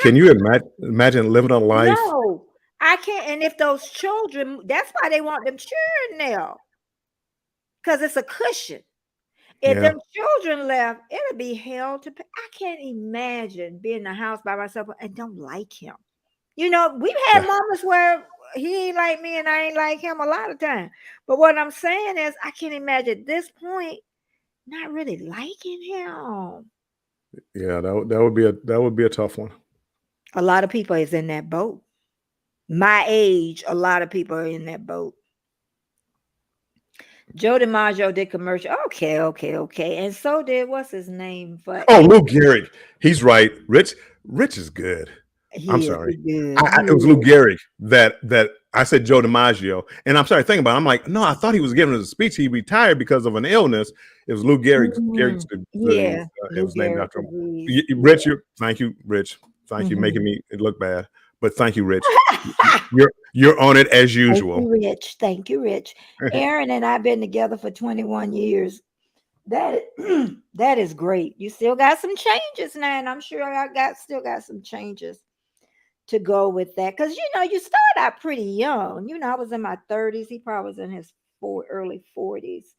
Can you imagine living a life? No, I can't. And if those children, that's why they want them children now, because it's a cushion. If Yeah. them children left, it'll be hell to pay. I can't imagine being in the house by myself and don't like him. We've had Yeah. moments where he ain't like me and I ain't like him a lot of time. But what I'm saying is, I can't imagine at this point not really liking him. Yeah. That would be a tough one. A lot of people is in that boat. My age, a lot of people are in that boat. Joe DiMaggio did commercial. Okay, okay, okay. And so did what's his name for Oh, Amy. Lou Gehrig. He's right. Rich is good. I'm He is sorry. good. He It was Lou is. Gehrig that I said Joe DiMaggio, and I'm sorry. Think about it. I'm like, no, I thought he was giving us a speech. He retired because of an illness. It was Lou Gehrig's Mhm. disease. Yeah, It Lou was named Gehrig after him. disease. Rich, thank you, Rich. Thank you, making Mhm. me look bad, but thank you, Rich. You're on it as Thank usual. you, Rich. Thank you, Rich. Aaron and I've been together for 21 years. That that is great. You still got some changes now, and I'm sure I still got some changes to go with that. Because you start out pretty young. I was in my 30s. He probably was in his early 40s.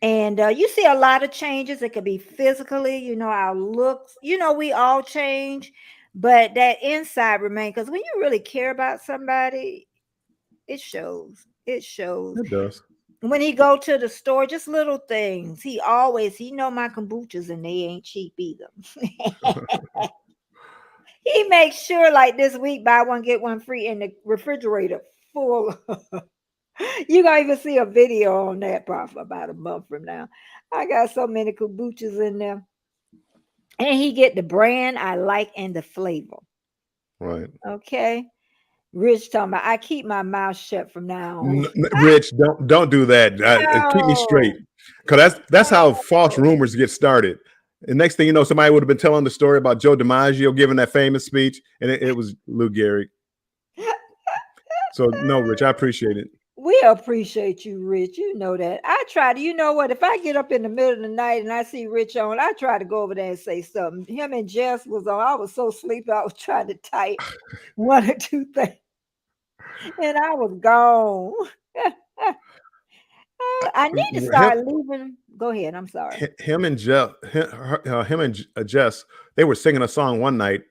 And you see a lot of changes. It could be physically, our looks, we all change, but that inside remains. Because when you really care about somebody, it shows. It shows. It does. When he go to the store, just little things. He know my kombuchas and they ain't cheap either. He makes sure, like this week, buy one get one free in the refrigerator full. You gonna even see a video on that probably about a month from now. I got so many kombuchas in there, and he get the brand I like and the flavor. Right. Okay, Rich talking about I keep my mouth shut from now on. Rich, don't do that. Keep me straight, No, because that's how false no. rumors get started. The next thing you know, somebody would have been telling the story about Joe DiMaggio giving that famous speech, and it was Lou Gehrig. So no, Rich, I appreciate it. We appreciate you, Rich. You know that. I try to, you know what? If I get up in the middle of the night and I see Rich on, I try to go over there and say something. Him and Jess was on. I was so sleepy. I was trying to type one or two things, and I was gone. I need to Him, start leaving. Go ahead. I'm sorry. him and Jeff, him and Jess, they were singing a song one night,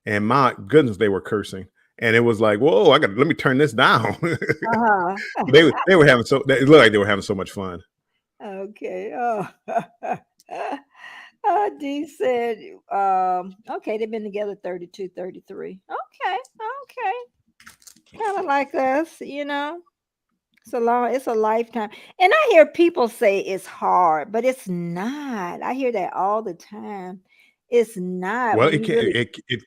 and my goodness, they were cursing, and it was like, whoa, let me turn this down. Uh huh. They were having it looked like they were having so much fun. Okay. Oh. D said, okay, they've been together 32, 33. Okay, okay. Kind of like us. It's a lifetime. And I hear people say it's hard, but it's not. I hear that all the time. It's not Well, when it you can really, it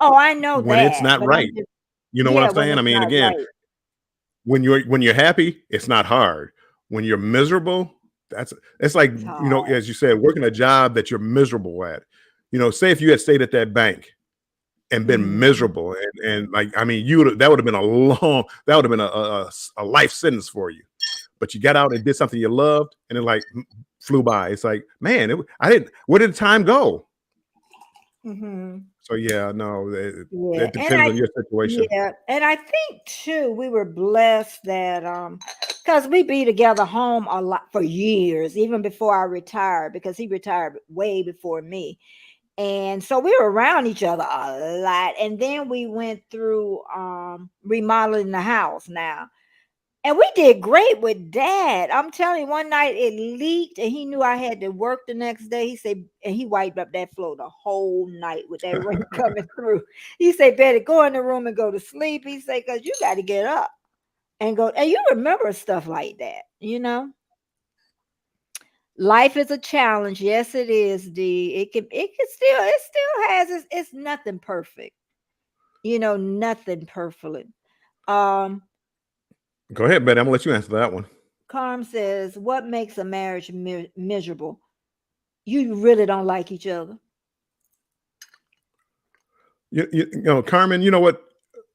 oh, I know when it's that, not but I'm right. just, You know what I'm yeah, when saying? I it's mean, not again, right. when you're happy, it's not hard. When you're miserable, it's like, It's hard. as you said, working a job that you're miserable at. Say if you had stayed at that bank and been Mhm. miserable, and like, I mean, that would have been that would have been a life sentence for you. But you got out and did something you loved, and it like flew by. It's like, man, I didn't. Where did the time go? Mhm. So yeah, no, Yeah, it depends on your situation. and I think too we were blessed that because we be together home a lot for years, even before I retired, because he retired way before me. And so we were around each other a lot. And then we went through remodeling the house now. And we did great with that. I'm telling you, one night it leaked and he knew I had to work the next day. He said, and he wiped up that floor the whole night with that rain coming through. He said, Betty, go in the room and go to sleep. He said, because you got to get up and go. And you remember stuff like that. Life is a challenge. Yes, it is, D. It still has it's nothing perfect. Nothing perfect. Um, Go ahead, Betty. I'm gonna let you answer that one. Carm says, what makes a marriage miserable? You really don't like each other. Carmen. You know what?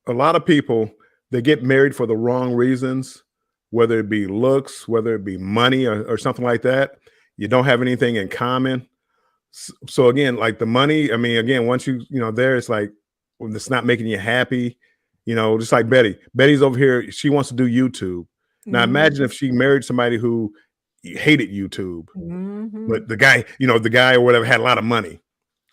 A lot of people, they get married for the wrong reasons, whether it be looks, whether it be money, or something like that. You don't have anything in common. So again, like the money, I mean, again, once there, it's like when it's not making you happy, just like Betty's over here, she wants to do YouTube. Now imagine Mhm. if she married somebody who hated YouTube, Mm-hmm. but the guy or whatever had a lot of money.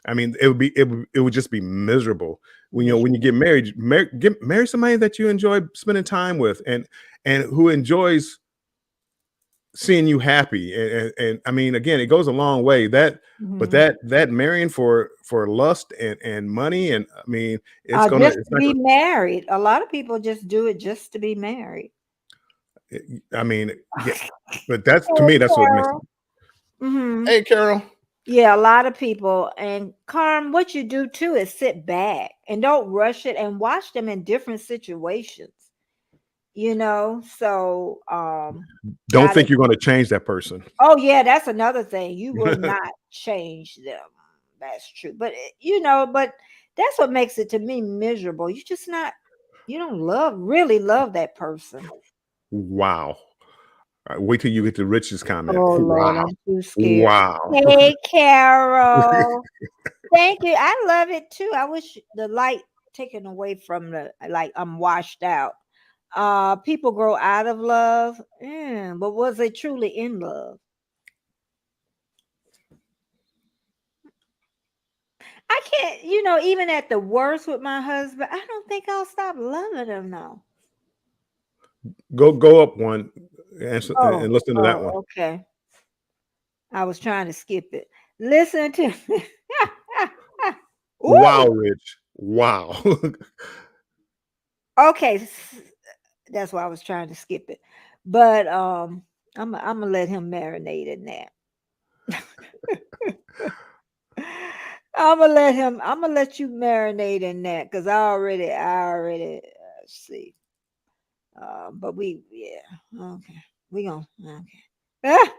I mean, it would just be miserable when when you get married. Marry somebody that you enjoy spending time with, and who enjoys seeing you happy. And I mean, again, it goes a long way. But Mm-hmm. that marrying for lust and money, and I mean, it's Just it's to not be gonna. married. A lot of people just do it just to be married. I mean, yeah, but that's to Oh, me, that's what makes. Carol. Mm-hmm. Hey, Carol. Yeah, a lot of people. And Carm, what you do too is sit back and don't rush it and watch them in different situations. So Don't out of think you're going to change that person. oh yeah, that's another thing. You will not change them. That's true. But but that's what makes it to me miserable. You don't really love that person. Wow. Wait till you get to Rich's comment. Oh Lord, Wow. I'm too scared. Wow. Hey, Carol. Thank you. I love it too. I wish the light taken away from the like I'm washed out. People grow out of love, but was they truly in love? I can't, even at the worst with my husband, I don't think I'll stop loving him now. Go up one Oh, and listen to that one. okay. I was trying to skip it. Listen to me. Wow, Ooh, Rich. Wow. okay. That's why I was trying to skip it. But I'm gonna let him marinate in that. I'm gonna let you marinate in that because I already see. But yeah, okay. We gonna okay.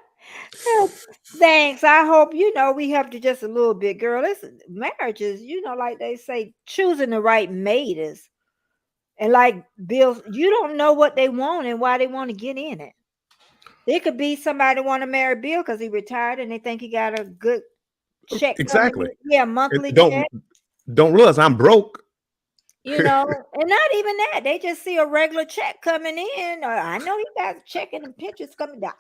Thanks. I hope we helped you just a little bit, girl. Listen, marriage is, like they say, choosing the right mate is, and like Bill, you don't know what they want and why they want to get in it. It could be somebody want to marry Bill because he retired and they think he got a good check coming Exactly. in. Yeah, And monthly check. don't realize I'm broke. And not even that. They just see a regular check coming in. Or I know he got a check and the pictures coming down.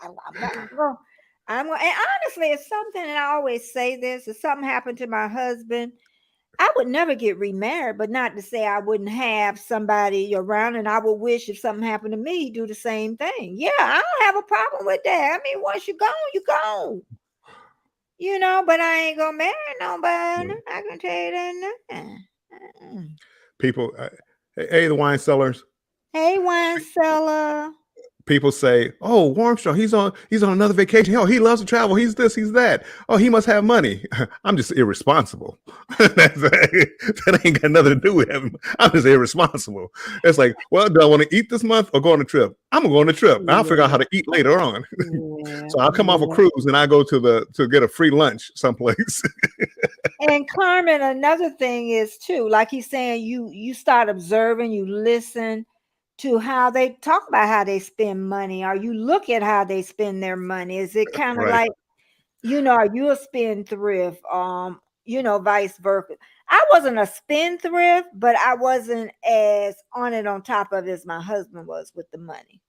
And honestly, it's something, and I always say this: if something happened to my husband, I would never get remarried, but not to say I wouldn't have somebody around, and I would wish if something happened to me, do the same thing. Yeah, I don't have a problem with that. I mean, once you're gone, you're gone. But I ain't gonna marry nobody. Yeah. I can tell you that now. People, hey, the wine sellers. Hey, wine seller. People say, "Oh, Warmstrong, he's on another vacation. Oh, he loves to travel. He's this, he's that. Oh, he must have money." I'm just irresponsible. That ain't got nothing to do with him. I'm just irresponsible. It's like, well, do I want to eat this month or go on a trip? I'm gonna go on a trip. I'll figure out how to eat later on. Yeah, So I'll come off a yeah. cruise and I go to get a free lunch someplace. And Carmen, another thing is too, like he's saying, you start observing, you listen to how they talk about how they spend money, or you look at how they spend their money. Is it kind of Right. like, are you a spendthrift? Vice versa. I wasn't a spendthrift, but I wasn't as on it on top of as my husband was with the money.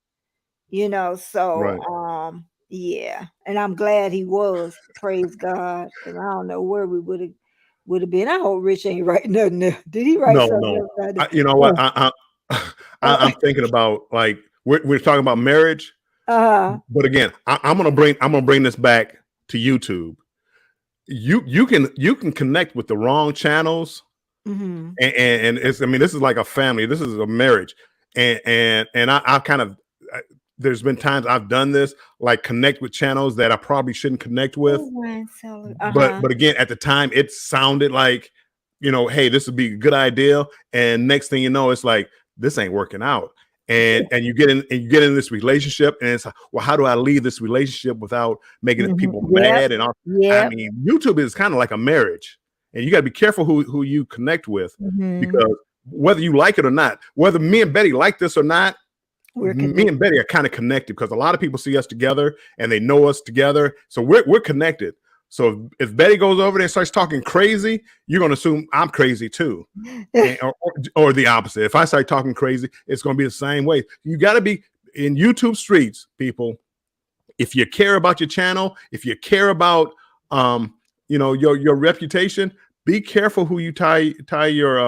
So Right. yeah, and I'm glad he was. Praise God, because I don't know where we would have been. I hope Rich ain't writing nothing there. Did he write No, something no. else out there? You know what? I'm thinking about, like, we're talking about marriage, Uh-huh. but again, I'm gonna bring this back to YouTube. You can connect with the wrong channels, Mm-hmm. and it's, I mean, this is like a family. This is a marriage, and I kind of, there's been times I've done this, like connect with channels that I probably shouldn't connect with. Oh, wine cellar. But Uh-huh. again, at the time, it sounded like, hey, this would be a good idea, and next thing you know, it's like, this ain't working out. And you get in this relationship, and it's like, well, how do I leave this relationship without making people Yep. mad? And all, I Yep. mean, YouTube is kind of like a marriage, and you got to be careful who you connect with, Mm-hmm. because whether you like it or not, whether me and Betty like this or not, We're me and connected. Betty are kind of connected, because a lot of people see us together and they know us together, so we're connected. So if Betty goes over there and starts talking crazy, you're going to assume I'm crazy too, or the opposite. If I start talking crazy, it's going to be the same way. You got to be in YouTube streets, people. if you care about your channel, if you care about your reputation, be careful who you tie your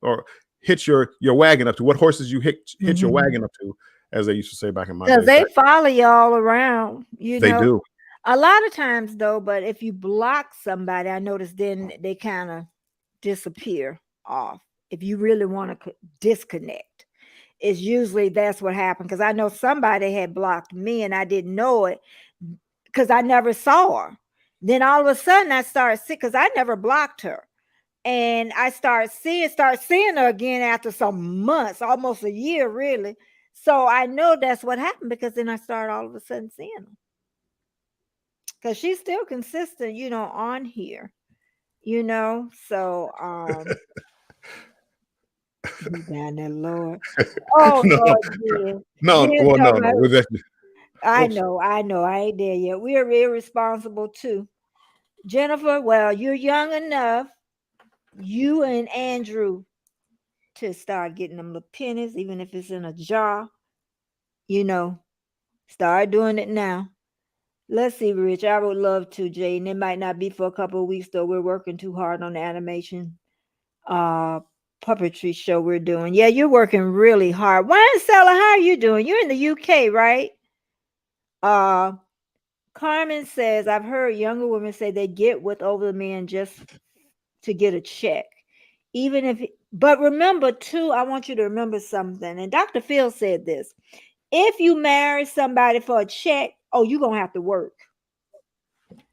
or hitch your wagon up to, what horses you hitch your wagon up to, as they used to say back in my Because day. they follow you all around, They do. a lot of times though. But if you block somebody, I noticed then they kind of disappear off. If you really want to disconnect, it's usually that's what happened. Because I know somebody had blocked me and I didn't know it because I never saw her. Then all of a sudden I started sick because I never blocked her. And I start seeing her again after some months, almost a year, really. So I know that's what happened, because then I started all of a sudden seeing her. Because she's still consistent, on here, So you down there, Lord. Oh No, Lord, no, yeah. well, no. I Oops. know, I ain't there yet. We are irresponsible too. Jennifer, well, you're young enough, you and Andrew, to start getting them little pennies, even if it's in a jar. Start doing it now. Let's see, Rich. I would love to, Jay. And it might not be for a couple of weeks, though. We're working too hard on the animation puppetry show we're doing. Yeah, you're working really hard. Wine Cellar, how are you doing? You're in the UK, right? Carmen says, I've heard younger women say they get with older men just to get a check. But remember too, I want you to remember something. And Dr. Phil said this. If you marry somebody for a check, you're going to have to work.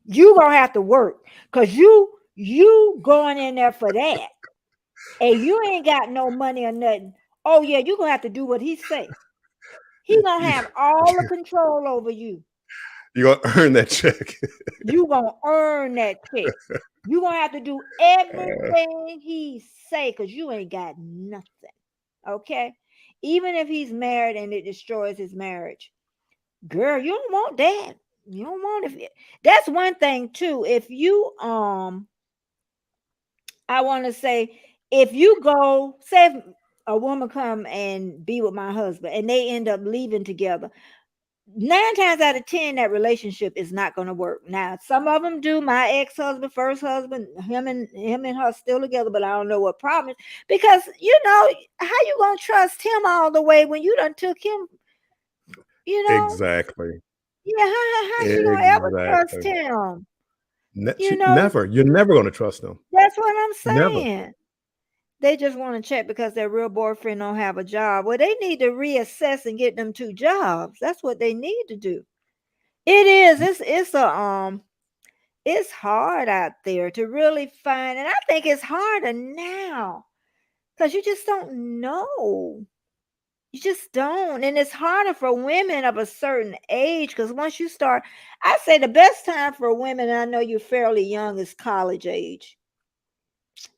You're going to have to work, because you going in there for that. And you ain't got no money or nothing. Oh, yeah, you're going to have to do what he say. He going to have all the control over you. You're going to earn that check. You're going to earn that check. You're going to have to do everything he say, because you ain't got nothing. Okay? Even if he's married and it destroys his marriage. Girl, you don't want that. You don't want it. That's one thing too. If you I want to say, if you go, say if a woman come and be with my husband and they end up leaving together, 9 times out of 10 that relationship is not going to work. Now some of them do. My ex-husband, first husband, him and her still together, but I don't know what problem is, because how you gonna trust him all the way when you done took him, Exactly. yeah, how she gonna ever trust him? Never. You're never going to trust them. That's what I'm Never. saying. They just want to check because their real boyfriend don't have a job. Well, they need to reassess and get them 2 jobs. That's what they need to do. It is. It's hard out there to really find, and I think it's harder now because you just don't know. You just don't. And it's harder for women of a certain age, because once you start, I say the best time for women, and I know you're fairly young, is college age.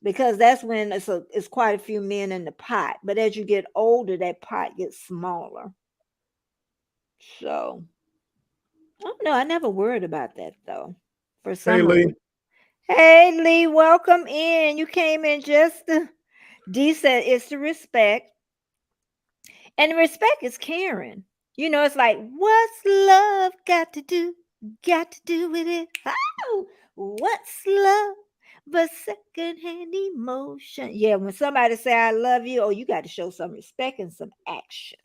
Because that's when it's quite a few men in the pot. But as you get older, that pot gets smaller. So, I don't know. I never worried about that, though. For Hey, some Lee. reason. Hey, Lee, welcome in. You came in just D said it's the respect. And the respect is caring. It's like, what's love got to do with it? Oh, what's love but secondhand emotion? Yeah, when somebody say I love you, you got to show some respect and some action.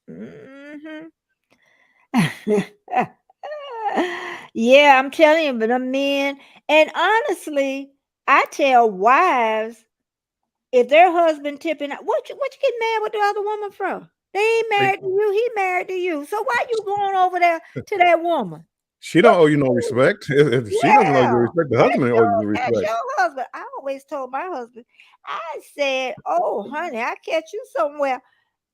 Mm-hmm. Yeah, I'm telling you, but the men, and honestly, I tell wives, if their husband tipping out, what you get mad with the other woman from? They ain't married to you, he married to you. So why you going over there to that woman? She don't owe you no respect. If she doesn't owe you Yeah, respect, the husband owes you that's respect. your husband. I always told my husband, I said, oh honey, I catch you somewhere,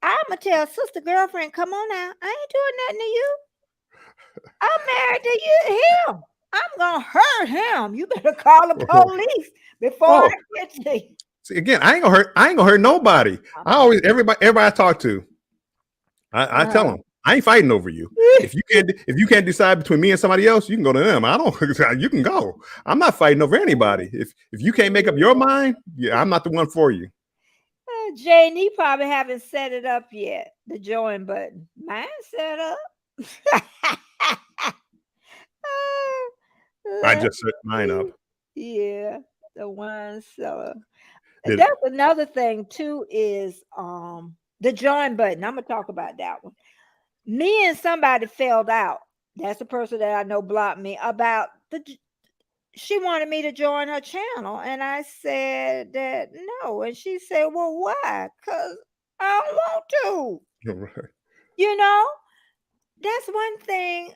I'ma tell sister girlfriend, come on now, I ain't doing nothing to you. I'm married to him. I'm gonna hurt him. You better call the police before I get to you. See, again, I ain't gonna hurt nobody. I always everybody I talk to, I tell them I ain't fighting over you. If you can't decide between me and somebody else, you can go to them. I don't. You can go. I'm not fighting over anybody. If you can't make up your mind, I'm not the one for you. Jane, he probably haven't set it up yet. The join button. Mine set up. I just set mine up. Yeah, the wine cellar. And Did that's another thing too is the join button. I'm gonna talk about that one. Me and somebody felled out. That's the person that I know blocked me about she wanted me to join her channel, and I said that no, and she said, "Well, why? Cause I don't want to." right. You know, that's one thing.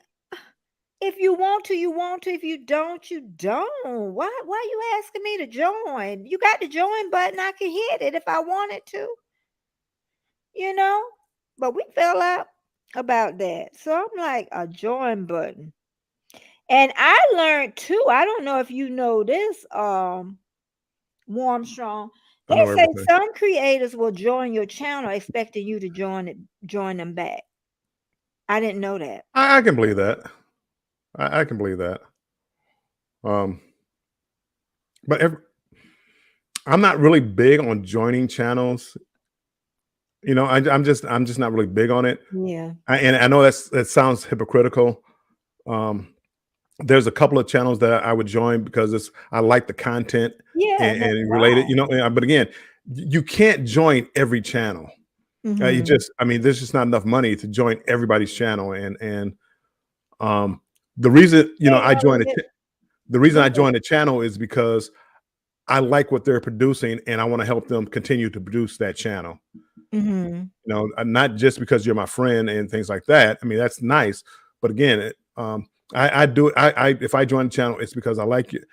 If you want to, you want to. If you don't, you don't. Why you asking me to join? You got the join button. I can hit it if I wanted to, you know? But we fell out about that. So I'm like, a join button. And I learned too, I don't know if you know this, Warm Strong. I They know say everything. some creators will join your channel expecting you to join them back. I didn't know that. I can believe that. I can believe that. Um, but I'm not really big on joining channels. I'm just not really big on it. Yeah. And I know that sounds hypocritical. Um, there's a couple of channels that I would join because I like the content Yeah, and that's and related. right. But again, you can't join every channel. Mhm. There's just not enough money to join everybody's channel. And um, the reason Hey, I joined Elliot. the reason Go I ahead. joined the channel is because I like what they're producing and I want to help them continue to produce that channel. Mhm. Not just because you're my friend and things like that. I mean, that's nice, but again, I do it. If I join the channel, it's because I like you.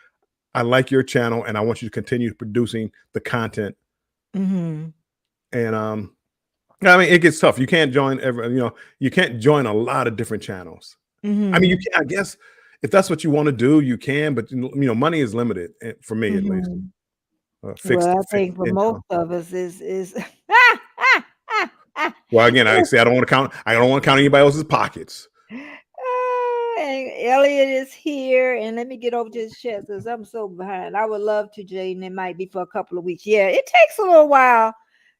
I like your channel, and I want you to continue producing the content. Mhm. And I mean, it gets tough. You can't join you can't join a lot of different channels. I mean, you Mhm. can, I guess, if that's what you want to do, you can, but money is limited for me at least. Mhm. Fixed Well, I fixed think for most income. of us is Well, again, I say I don't want to count. I don't want to count anybody else's pockets. And Elliot is here, and let me get over to his chat because I'm so behind. I would love to, Jaden. It might be for a couple of weeks. Yeah, it takes a little while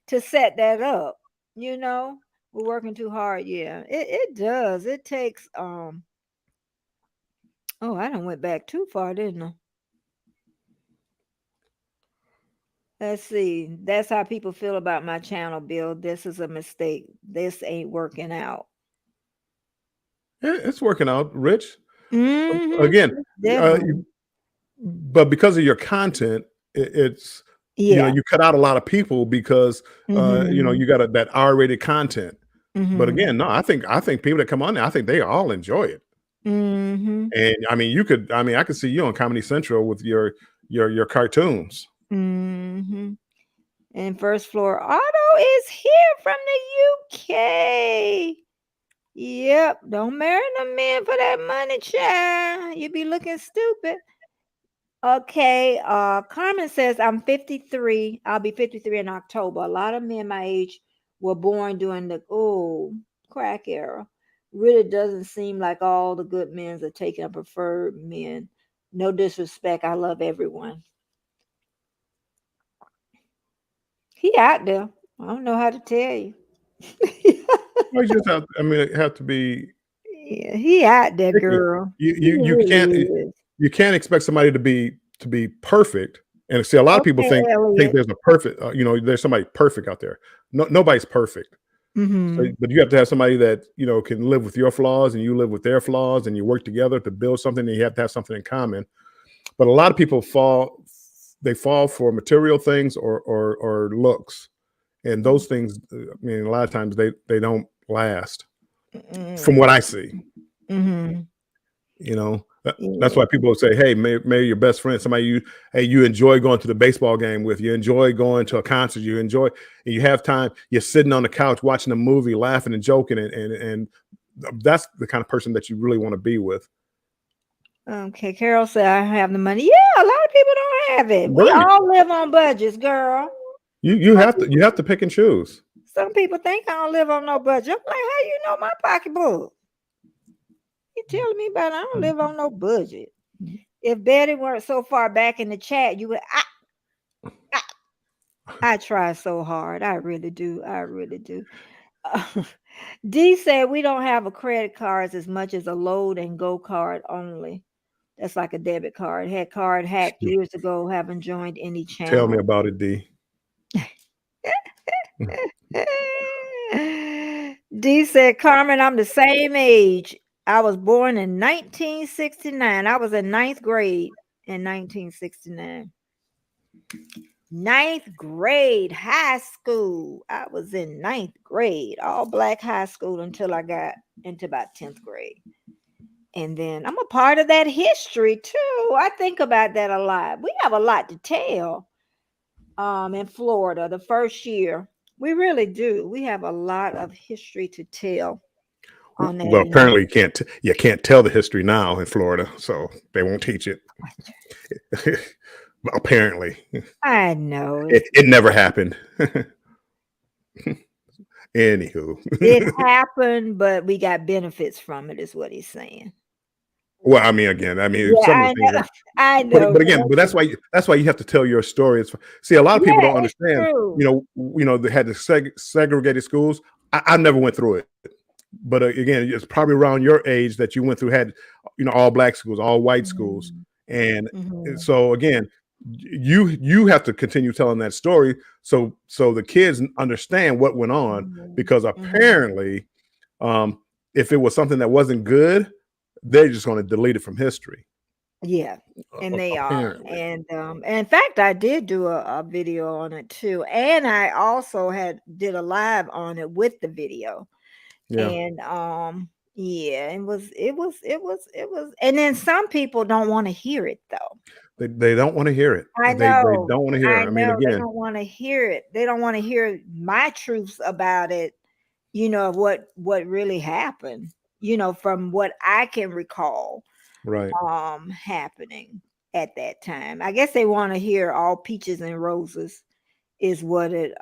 to set that up. You know, we're working too hard. Yeah, it does. It takes Oh, I done went back too far, didn't I? Let's see. That's how people feel about my channel, Bill. This is a mistake. This ain't working out. It's working out, Rich. Mm-hmm. Again, Definitely. but because of your content, it's Yeah. you cut out a lot of people because Mm-hmm. you got that R-rated content. But Mm-hmm. again, no, I think people that come on there, I think they all enjoy it. Mm-hmm. And I mean, I could see you on Comedy Central with your cartoons. Mm-hmm. And first floor auto is here from the UK. Yep. Don't marry the man for that money, child. You be looking stupid. Okay. Carmen says I'm 53. I'll be 53 in October. A lot of men my age were born during the crack era. Really doesn't seem like all the good men are taking a preferred men. No disrespect. I love everyone. He out there. I don't know how to tell you. Well, you just have, I mean, it have to be Yeah, he out there, picky. girl. You He you you really can't is. you can't expect somebody to be perfect. And see, a lot of people Okay, think Elliot. there's a perfect, there's somebody perfect out there. No, nobody's perfect. So, Mhm. but you have to have somebody that can live with your flaws and you live with their flaws, and you work together to build something. And you have to have something in common. But a lot of people fall for material things or looks, and those things. I mean, a lot of times they don't last. From Mm. what I see, Mhm. that's Yeah. why people say, "Hey, maybe your best friend, somebody you enjoy going to the baseball game with, you enjoy going to a concert, and you have time, you're sitting on the couch watching a movie, laughing and joking, and that's the kind of person that you really want to be with." Okay, Carol said I have the money. Yeah, a lot of people don't have it. We Right. all live on budgets, girl. You Some have to people, you have to pick and choose. some people think I don't live on no budget. I'm like, how you know my pocketbook? You telling me about I don't live on no budget. If Betty weren't so far back in the chat, you would. I try so hard. I really do. I really do. D said we don't have a credit cards as much as a load and go card only. That's like a debit card. Had card hacked years ago. Haven't joined any Tell me channel. about it, D. D said, Carmen, I'm the same age. I was born in 1969. I was in ninth grade in 1969. Ninth grade, high school. I was in ninth grade, all black high school until I got into about 10th grade. And then I'm a part of that history too. I think about that a lot. We have a lot to tell in Florida the first year. We really do. We have a lot of history to tell on that Well, end. apparently you can't tell the history now in Florida, so they won't teach it. Apparently, I know it never happened. Anywho, it happened, but we got benefits from it, is what he's saying. well, I mean, again, Yeah, some of I the things know. are, I know. but again, but that's why you have to tell your story. See, a lot of people Yeah, don't it's understand. true. They had the segregated schools. I never went through it, but again, it's probably around your age that you went through had all black schools, all white schools, Mhm. and Mhm. so again, you have to continue telling that story so the kids understand what went on, Mhm. because Mhm. apparently, um, if it was something that wasn't good, they're just going to delete it from history. Yeah, and they are. Apparently, And in fact, I did do a video on it too. And I also did a live on it with the video. yeah, And yeah, it was and then some people don't want to hear it though. they don't want to hear it. They don't want to hear I it. I mean, know they again, don't want to hear it. They don't want to hear my truths about it, of what really happened, from what I can recall right. happening at that time. I guess they want to hear all peaches and roses is what it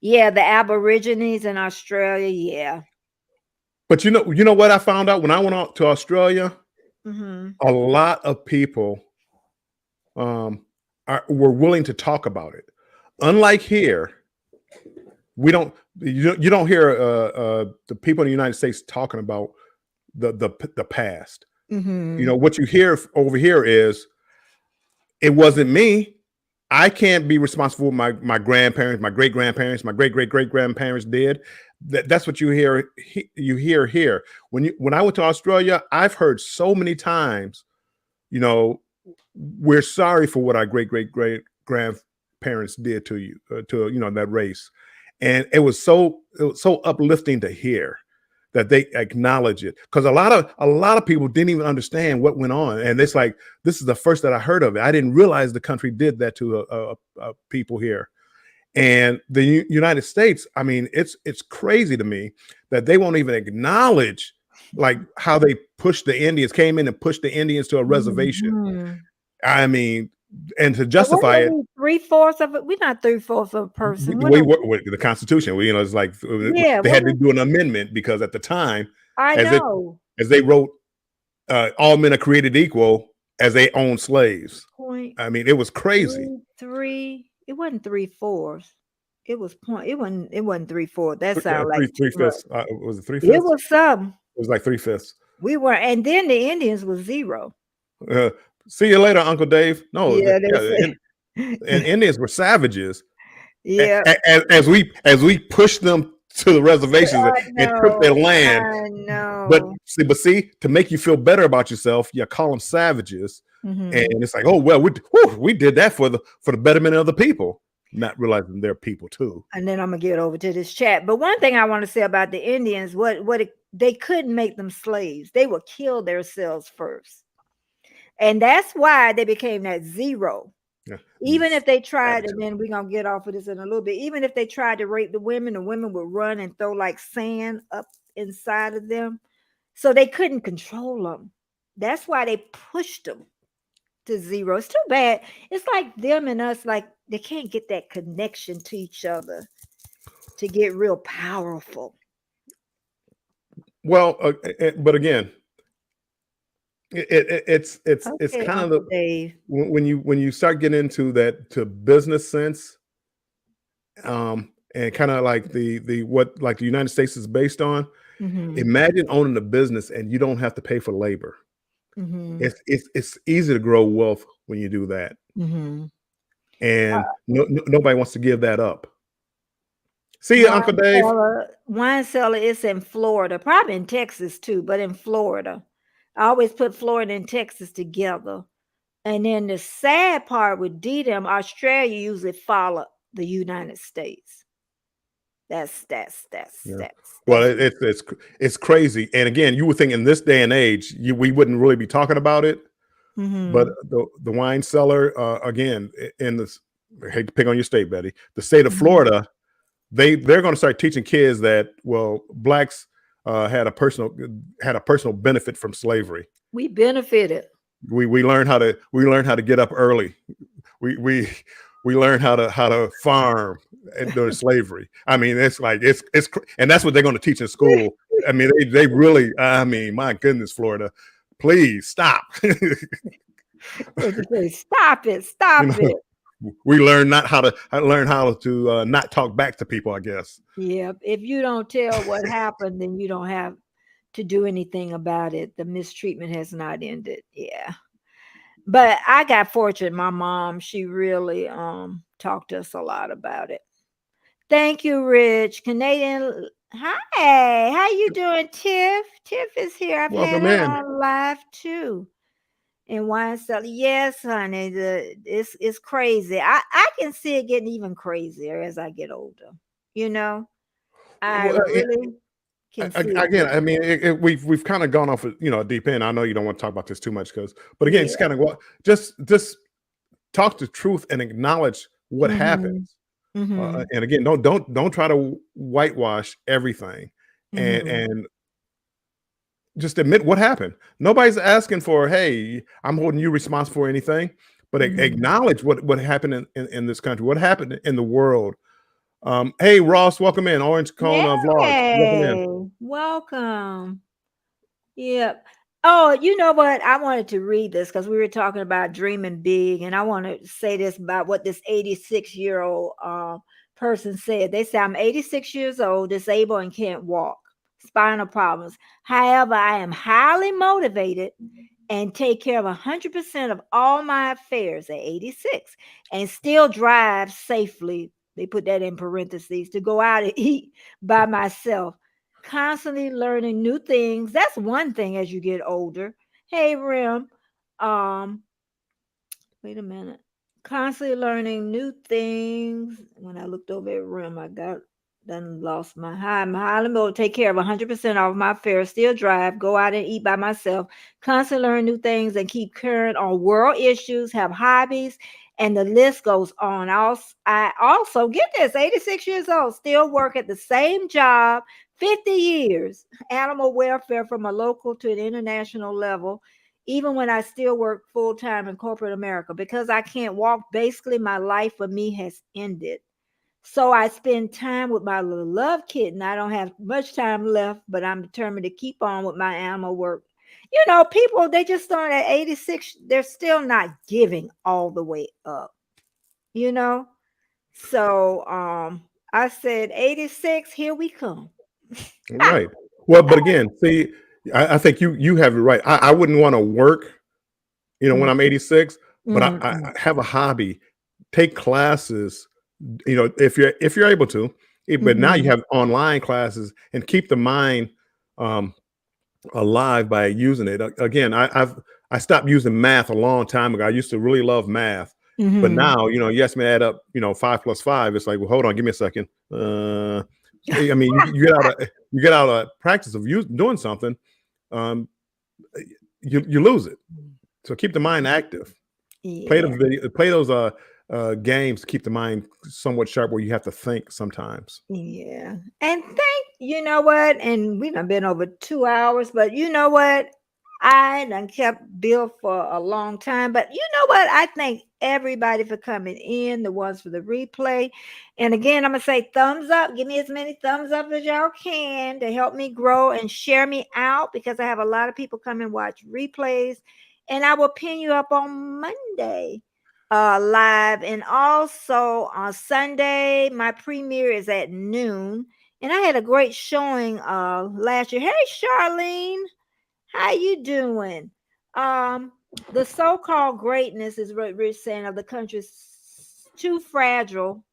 yeah, the Aborigines in Australia, yeah. But you know what I found out when I went out to Australia? Mhm. A lot of people um, were willing to talk about it. Unlike here, you don't hear the people in the United States talking about the past. Mhm. What you hear over here is, it wasn't me. I can't be responsible. My grandparents, my great grandparents, my great great grandparents did. That's what you hear. You hear here. When I went to Australia, I've heard so many times, you know, we're sorry for what our great great great grandparents did to you, to that race, and it was so uplifting to hear that they acknowledge it, because a lot of people didn't even understand what went on, and it's like, this is the first that I heard of it. I didn't realize the country did that to people here. And the United States, I mean, it's crazy to me that they won't even acknowledge, like, how they came in and pushed the Indians to a reservation. Mhm. I mean, and to But what justify are it, we 3/4 of it? We're not 3/4 of a person. What we are were we? with the Constitution. It's like Yeah, they what had to we do an amendment, because at the time, I as it know. as they wrote, all men are created equal as they own slaves. Point I mean, it was crazy. 3. It wasn't 3/4. It wasn't 3/4. That sounds like Three too much. fifths. Was it three It fifths? was some. It was like 3/5. We were, and then the Indians was 0. Uh, See you later, Uncle Dave. No, Yeah, they yeah, say. and Indians were savages. Yeah, As we pushed them to the reservations I and took their know. land. I But know. see, to make you feel better about yourself, you call them savages, and Mhm. it's like, oh well, we did that for the betterment of the people, not realizing they're people too. And then I'm gonna get over to this chat. But one thing I want to say about the Indians, they couldn't make them slaves. They would kill themselves first. And that's why they became that 0. Yeah, Even if they tried, and savages. then we're gonna get off of this in a little bit. Even if they tried to rape the women would run and throw like sand up inside of them. So they couldn't control them. That's why they pushed them to 0. It's too bad. It's like them and us, like they can't get that connection to each other to get real powerful. Well, but again, it's Okay, kind of Uncle Dave. when you start getting into that to business sense, and kind of like the what like the United States is based on. Mhm. Imagine owning a business and you don't have to pay for labor. Mm-hmm. It's easy to grow wealth when you do that, Mm-hmm. and nobody wants to give that up. See you, Uncle Wine Dave. cellar, wine cellar is in Florida, probably in Texas too, but in Florida. I always put Florida and Texas together. And then the sad part with DDM, Australia usually follow the United States. That's that's that's Yeah. that's Well, that's it's crazy. And again, you would think in this day and age, we wouldn't really be talking about it. But mm-hmm. the wine cellar, again, in this, I hate to pick on your state, Betty, the state of Mm-hmm. Florida, they're going to start teaching kids that, well, blacks had a personal benefit from slavery. We benefited. We learned how to get up early. We we we learned how to farm during slavery. I mean, it's like and that's what they're going to teach in school. I mean, they really. I mean, my goodness, Florida, please stop. What you say? Stop it! You Stop know, it! we learn not how to learn how to not talk back to people, I guess. Yeah. If you don't tell what happened, then you don't have to do anything about it. The mistreatment has not ended. Yeah. But I got fortunate. My mom, she really talked to us a lot about it. Thank you, Rich. Canadian. Hi, how you doing, Tiff? Tiff is here. I've had Welcome her in. on live too. And wine cellar. Yes, honey. It's crazy. I can see it getting even crazier as I get older. You know, I Well, really can see it again, I getting. mean, we've kind of gone off, a deep end. I know you don't want to talk about this too much, but again, it's Yeah. kind of what just talk the truth and acknowledge what Mm-hmm. happens. Mm-hmm. And again, don't try to whitewash everything, Mm-hmm. and just admit what happened. Nobody's asking for, hey, I'm holding you responsible for anything, but Mm-hmm. acknowledge what happened in this country, what happened in the world. Hey, Ross, welcome in. Orange Cone Vlogs, welcome in. Yay! Welcome. Yep. Oh, you know what? I wanted to read this because we were talking about dreaming big, and I want to say this about what this 86-year-old person said. They say, I'm 86 years old, disabled, and can't walk, spinal problems. However, I am highly motivated and take care of 100% of all my affairs at 86 and still drive safely. They put that in parentheses to go out and eat by myself, constantly learning new things. That's one thing as you get older. Hey, Rim. Um, Wait a minute. Constantly learning new things. When I looked over at Rim, I got done lost my high. I'm highly motivated, take care of 100% of my affairs, still drive, go out and eat by myself, constantly learn new things and keep current on world issues, have hobbies, and the list goes on. I also get this 86 years old, still work at the same job, 50 years, animal welfare from a local to an international level, even when I still work full time in corporate America. Because I can't walk, basically, my life for me has ended. So I spend time with my little love kitten. I don't have much time left, but I'm determined to keep on with my animal work. You know, people, they just start at 86, they're still not giving all the way up, you know? So I said, 86, here we come. Ha! Right. Well, but again, see, I think you have it right. I wouldn't want to work, when Mm, I'm 86, but I mm, have a hobby, take classes, if you're able to. But now you mm, have online classes and keep the mind um, alive by using it. Again, I stopped using math a long time ago. I used to really love math, but mm, now you ask me to add up, 5 plus 5. It's like, well, hold on, give me a second. I mean, you get out of practice of doing something, um, you lose it. So keep the mind active. yeah. Play those games to keep the mind somewhat sharp, where you have to think sometimes. Yeah. And you know what? And we done been over 2 hours, but you know what? I done kept Bill for a long time. But you know what? I thank everybody for coming in, the ones for the replay. And again, I'm gonna say thumbs up. Give me as many thumbs up as y'all can to help me grow and share me out because I have a lot of people come and watch replays. And I will pin you up on Monday live, and also on Sunday my premiere is at noon, and I had a great showing last year. Hey, Charlene, how you doing? Um, the so-called greatness is what Rich saying of the country's too fragile.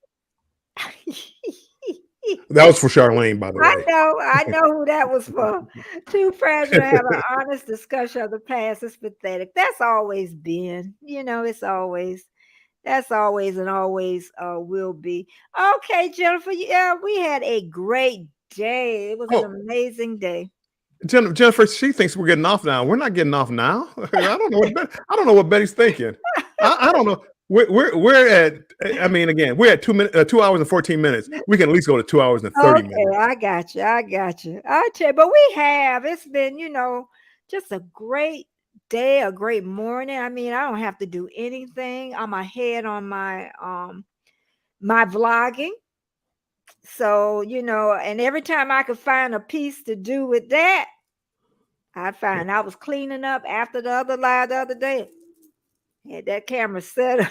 That was for Charlene, by the way. I know who that was for. Too fragile to have an honest discussion of the past is pathetic. That's always been, it's always, that's always and always will be. Okay, Jennifer, yeah, we had a great day. It was an Oh, amazing day. Jennifer, she thinks we're getting off now. We're not getting off now. I don't know what Betty's thinking. I don't know. We're at. I mean, again, we're at 2 hours and 14 minutes. We can at least go to 2 hours and 30 Okay, minutes. I got you. I got you. I tell you, but we have. It's been, just a great day, a great morning. I mean, I don't have to do anything. I'm ahead on my vlogging. So, and every time I could find a piece to do with that, I find I was cleaning up after the other live the other day. Had that camera set up.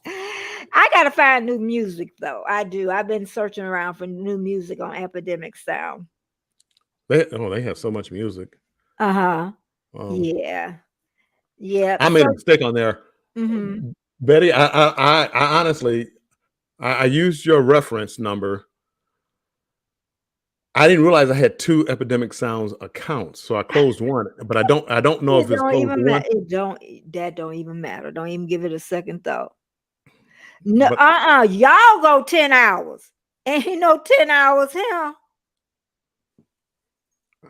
I gotta find new music though. I do. I've been searching around for new music on Epidemic Sound. They have so much music. Uh-huh. Yeah. Yeah. I made a mistake on there, Mhm. Betty. I honestly, I used your reference number. I didn't realize I had two Epidemic Sounds accounts, so I closed one. But I don't know It if it's don't closed even one. matter. That don't even matter. Don't even give it a second thought. No, But y'all go 10 hours. Ain't no 10 hours here.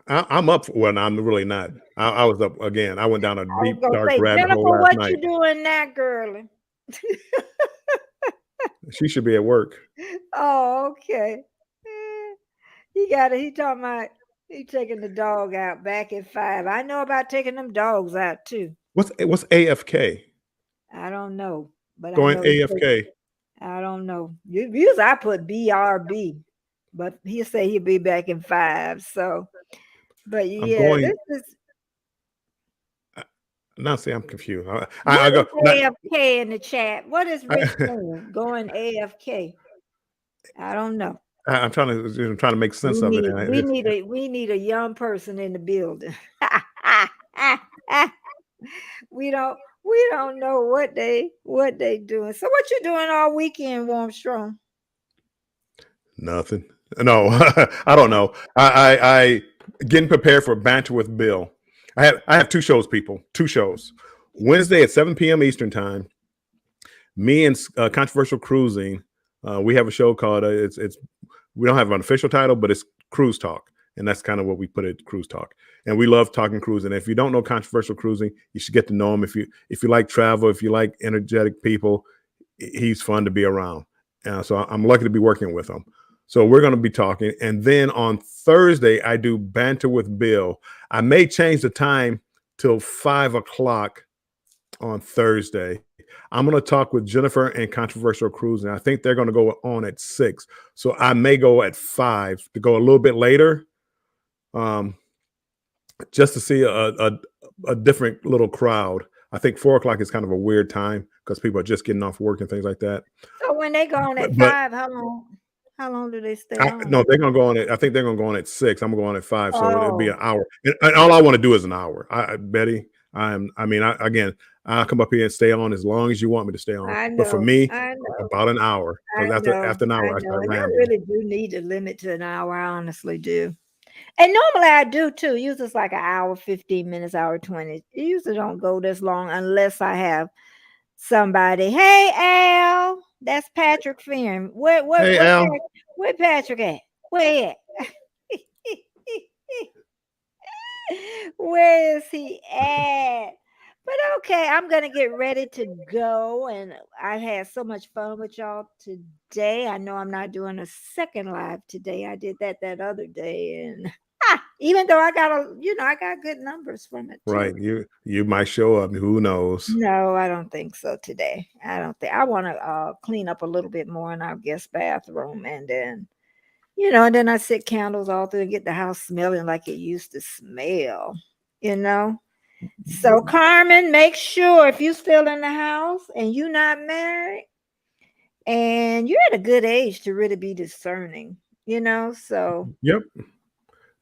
I'm up for well, I'm really not. I was up again. I went down a I was deep, gonna dark say, rabbit hole Jennifer, last what night. you doing now, girlie? She should be at work. Oh, okay. He talking about he taking the dog out back at 5. I know about taking them dogs out too. What's AFK? I don't know, but I Going know AFK. I don't know. Usually I put BRB, but he say he'll be back in 5. So, but I'm yeah, going. this is Now, see, I'm confused. I what go. is AFK in the chat? What is Rich saying? Going AFK? I don't know. I'm trying to make sense of it. And We need a young person in the building. we don't we don't know what they doing. So what you doing all weekend, Warm Strong? nothing. No, I don't know. I getting prepared for Banter with Bill. I have two shows, people. Two shows. Wednesday at 7 p.m. Eastern time. Me and Controversial Cruising. We have a show called it's we don't have an official title, but it's Cruise Talk, and that's kind of what we put it, Cruise Talk. And we love talking cruising. If you don't know Controversial Cruising, you should get to know him. If you like travel, if you like energetic people, he's fun to be around. So I'm lucky to be working with him. So we're going to be talking. And then on Thursday, I do Banter with Bill. I may change the time till 5 o'clock on Thursday. I'm going to talk with Jennifer and Controversial Cruising. I think they're going to go on at 6. So I may go at 5 to go a little bit later, just to see a different little crowd. I think 4 o'clock is kind of a weird time because people are just getting off work and things like that. So when they go on at But 5, how long do they stay on? no, they're going to go on it. I think they're going to go on at 6. I'm going to go on at 5. So it'll be Oh, an hour. And all I want to do is an hour. Betty, again, I'll come up here and stay on as long as you want me to stay on. I But for know. me, I know. about an hour. I Because know. after an hour, I And start I rambling. really do need to limit to an hour. I honestly do. And normally I do too. Usually it's like an hour, 15 minutes, hour 20. It usually don't go this long unless I have somebody. Hey Al, that's Patrick Fearon. Hey, Al. Where Patrick at? Where at? Where is he at? But okay, I'm gonna get ready to go. And I had so much fun with y'all today. I know I'm not doing a second live today. I did that other day, and even though I got I got good numbers from it too. Right. You might show up. Who knows? No, I don't think so today. I don't think I want to clean up a little bit more in our guest bathroom, and then and then I set candles all through and get the house smelling like it used to smell. You know. So Carmen, make sure if you still in the house and you're not married and you're at a good age to really be discerning. So Yep.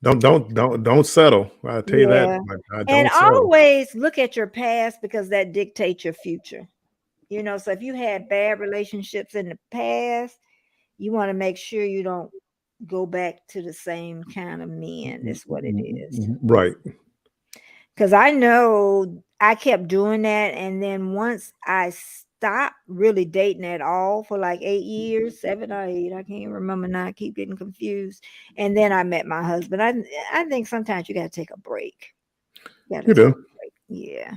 Don't settle. I'll tell you that. Yeah. And Don't settle. always look at your past because that dictates your future. You know, so if you had bad relationships in the past, you want to make sure you don't go back to the same kind of men. That's what it is. Right. Because I know I kept doing that. And then once I stopped really dating at all for like 8 years, 7 or 8, I can't remember now. I keep getting confused. And then I met my husband. I think sometimes you got to take a break. You got to You take a do. break. Yeah.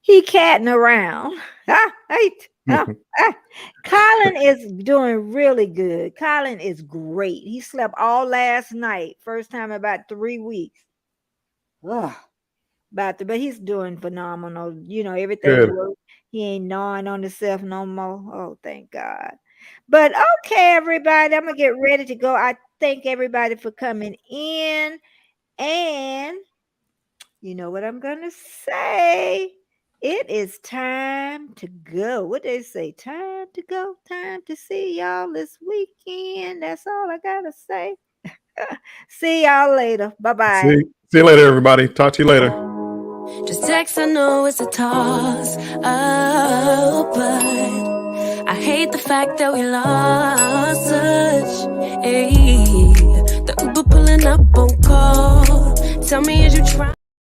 He catting around. Colin is doing really good. Colin is great. He slept all last night. First time in about 3 weeks. Ugh. But he's doing phenomenal. You know, everything Good. works. He ain't gnawing on himself no more. Oh, thank God. But okay, everybody, I'm gonna get ready to go. I thank everybody for coming in. And you know what I'm gonna say? It is time to go. What they say? Time to go. Time to see y'all this weekend. That's all I gotta say. See y'all later. Bye-bye. See you later, everybody. Talk to you later. Just text, I know it's a toss up, but I hate the fact that we lost touch. Ayy, the Uber pulling up on call. Tell me, is you trying?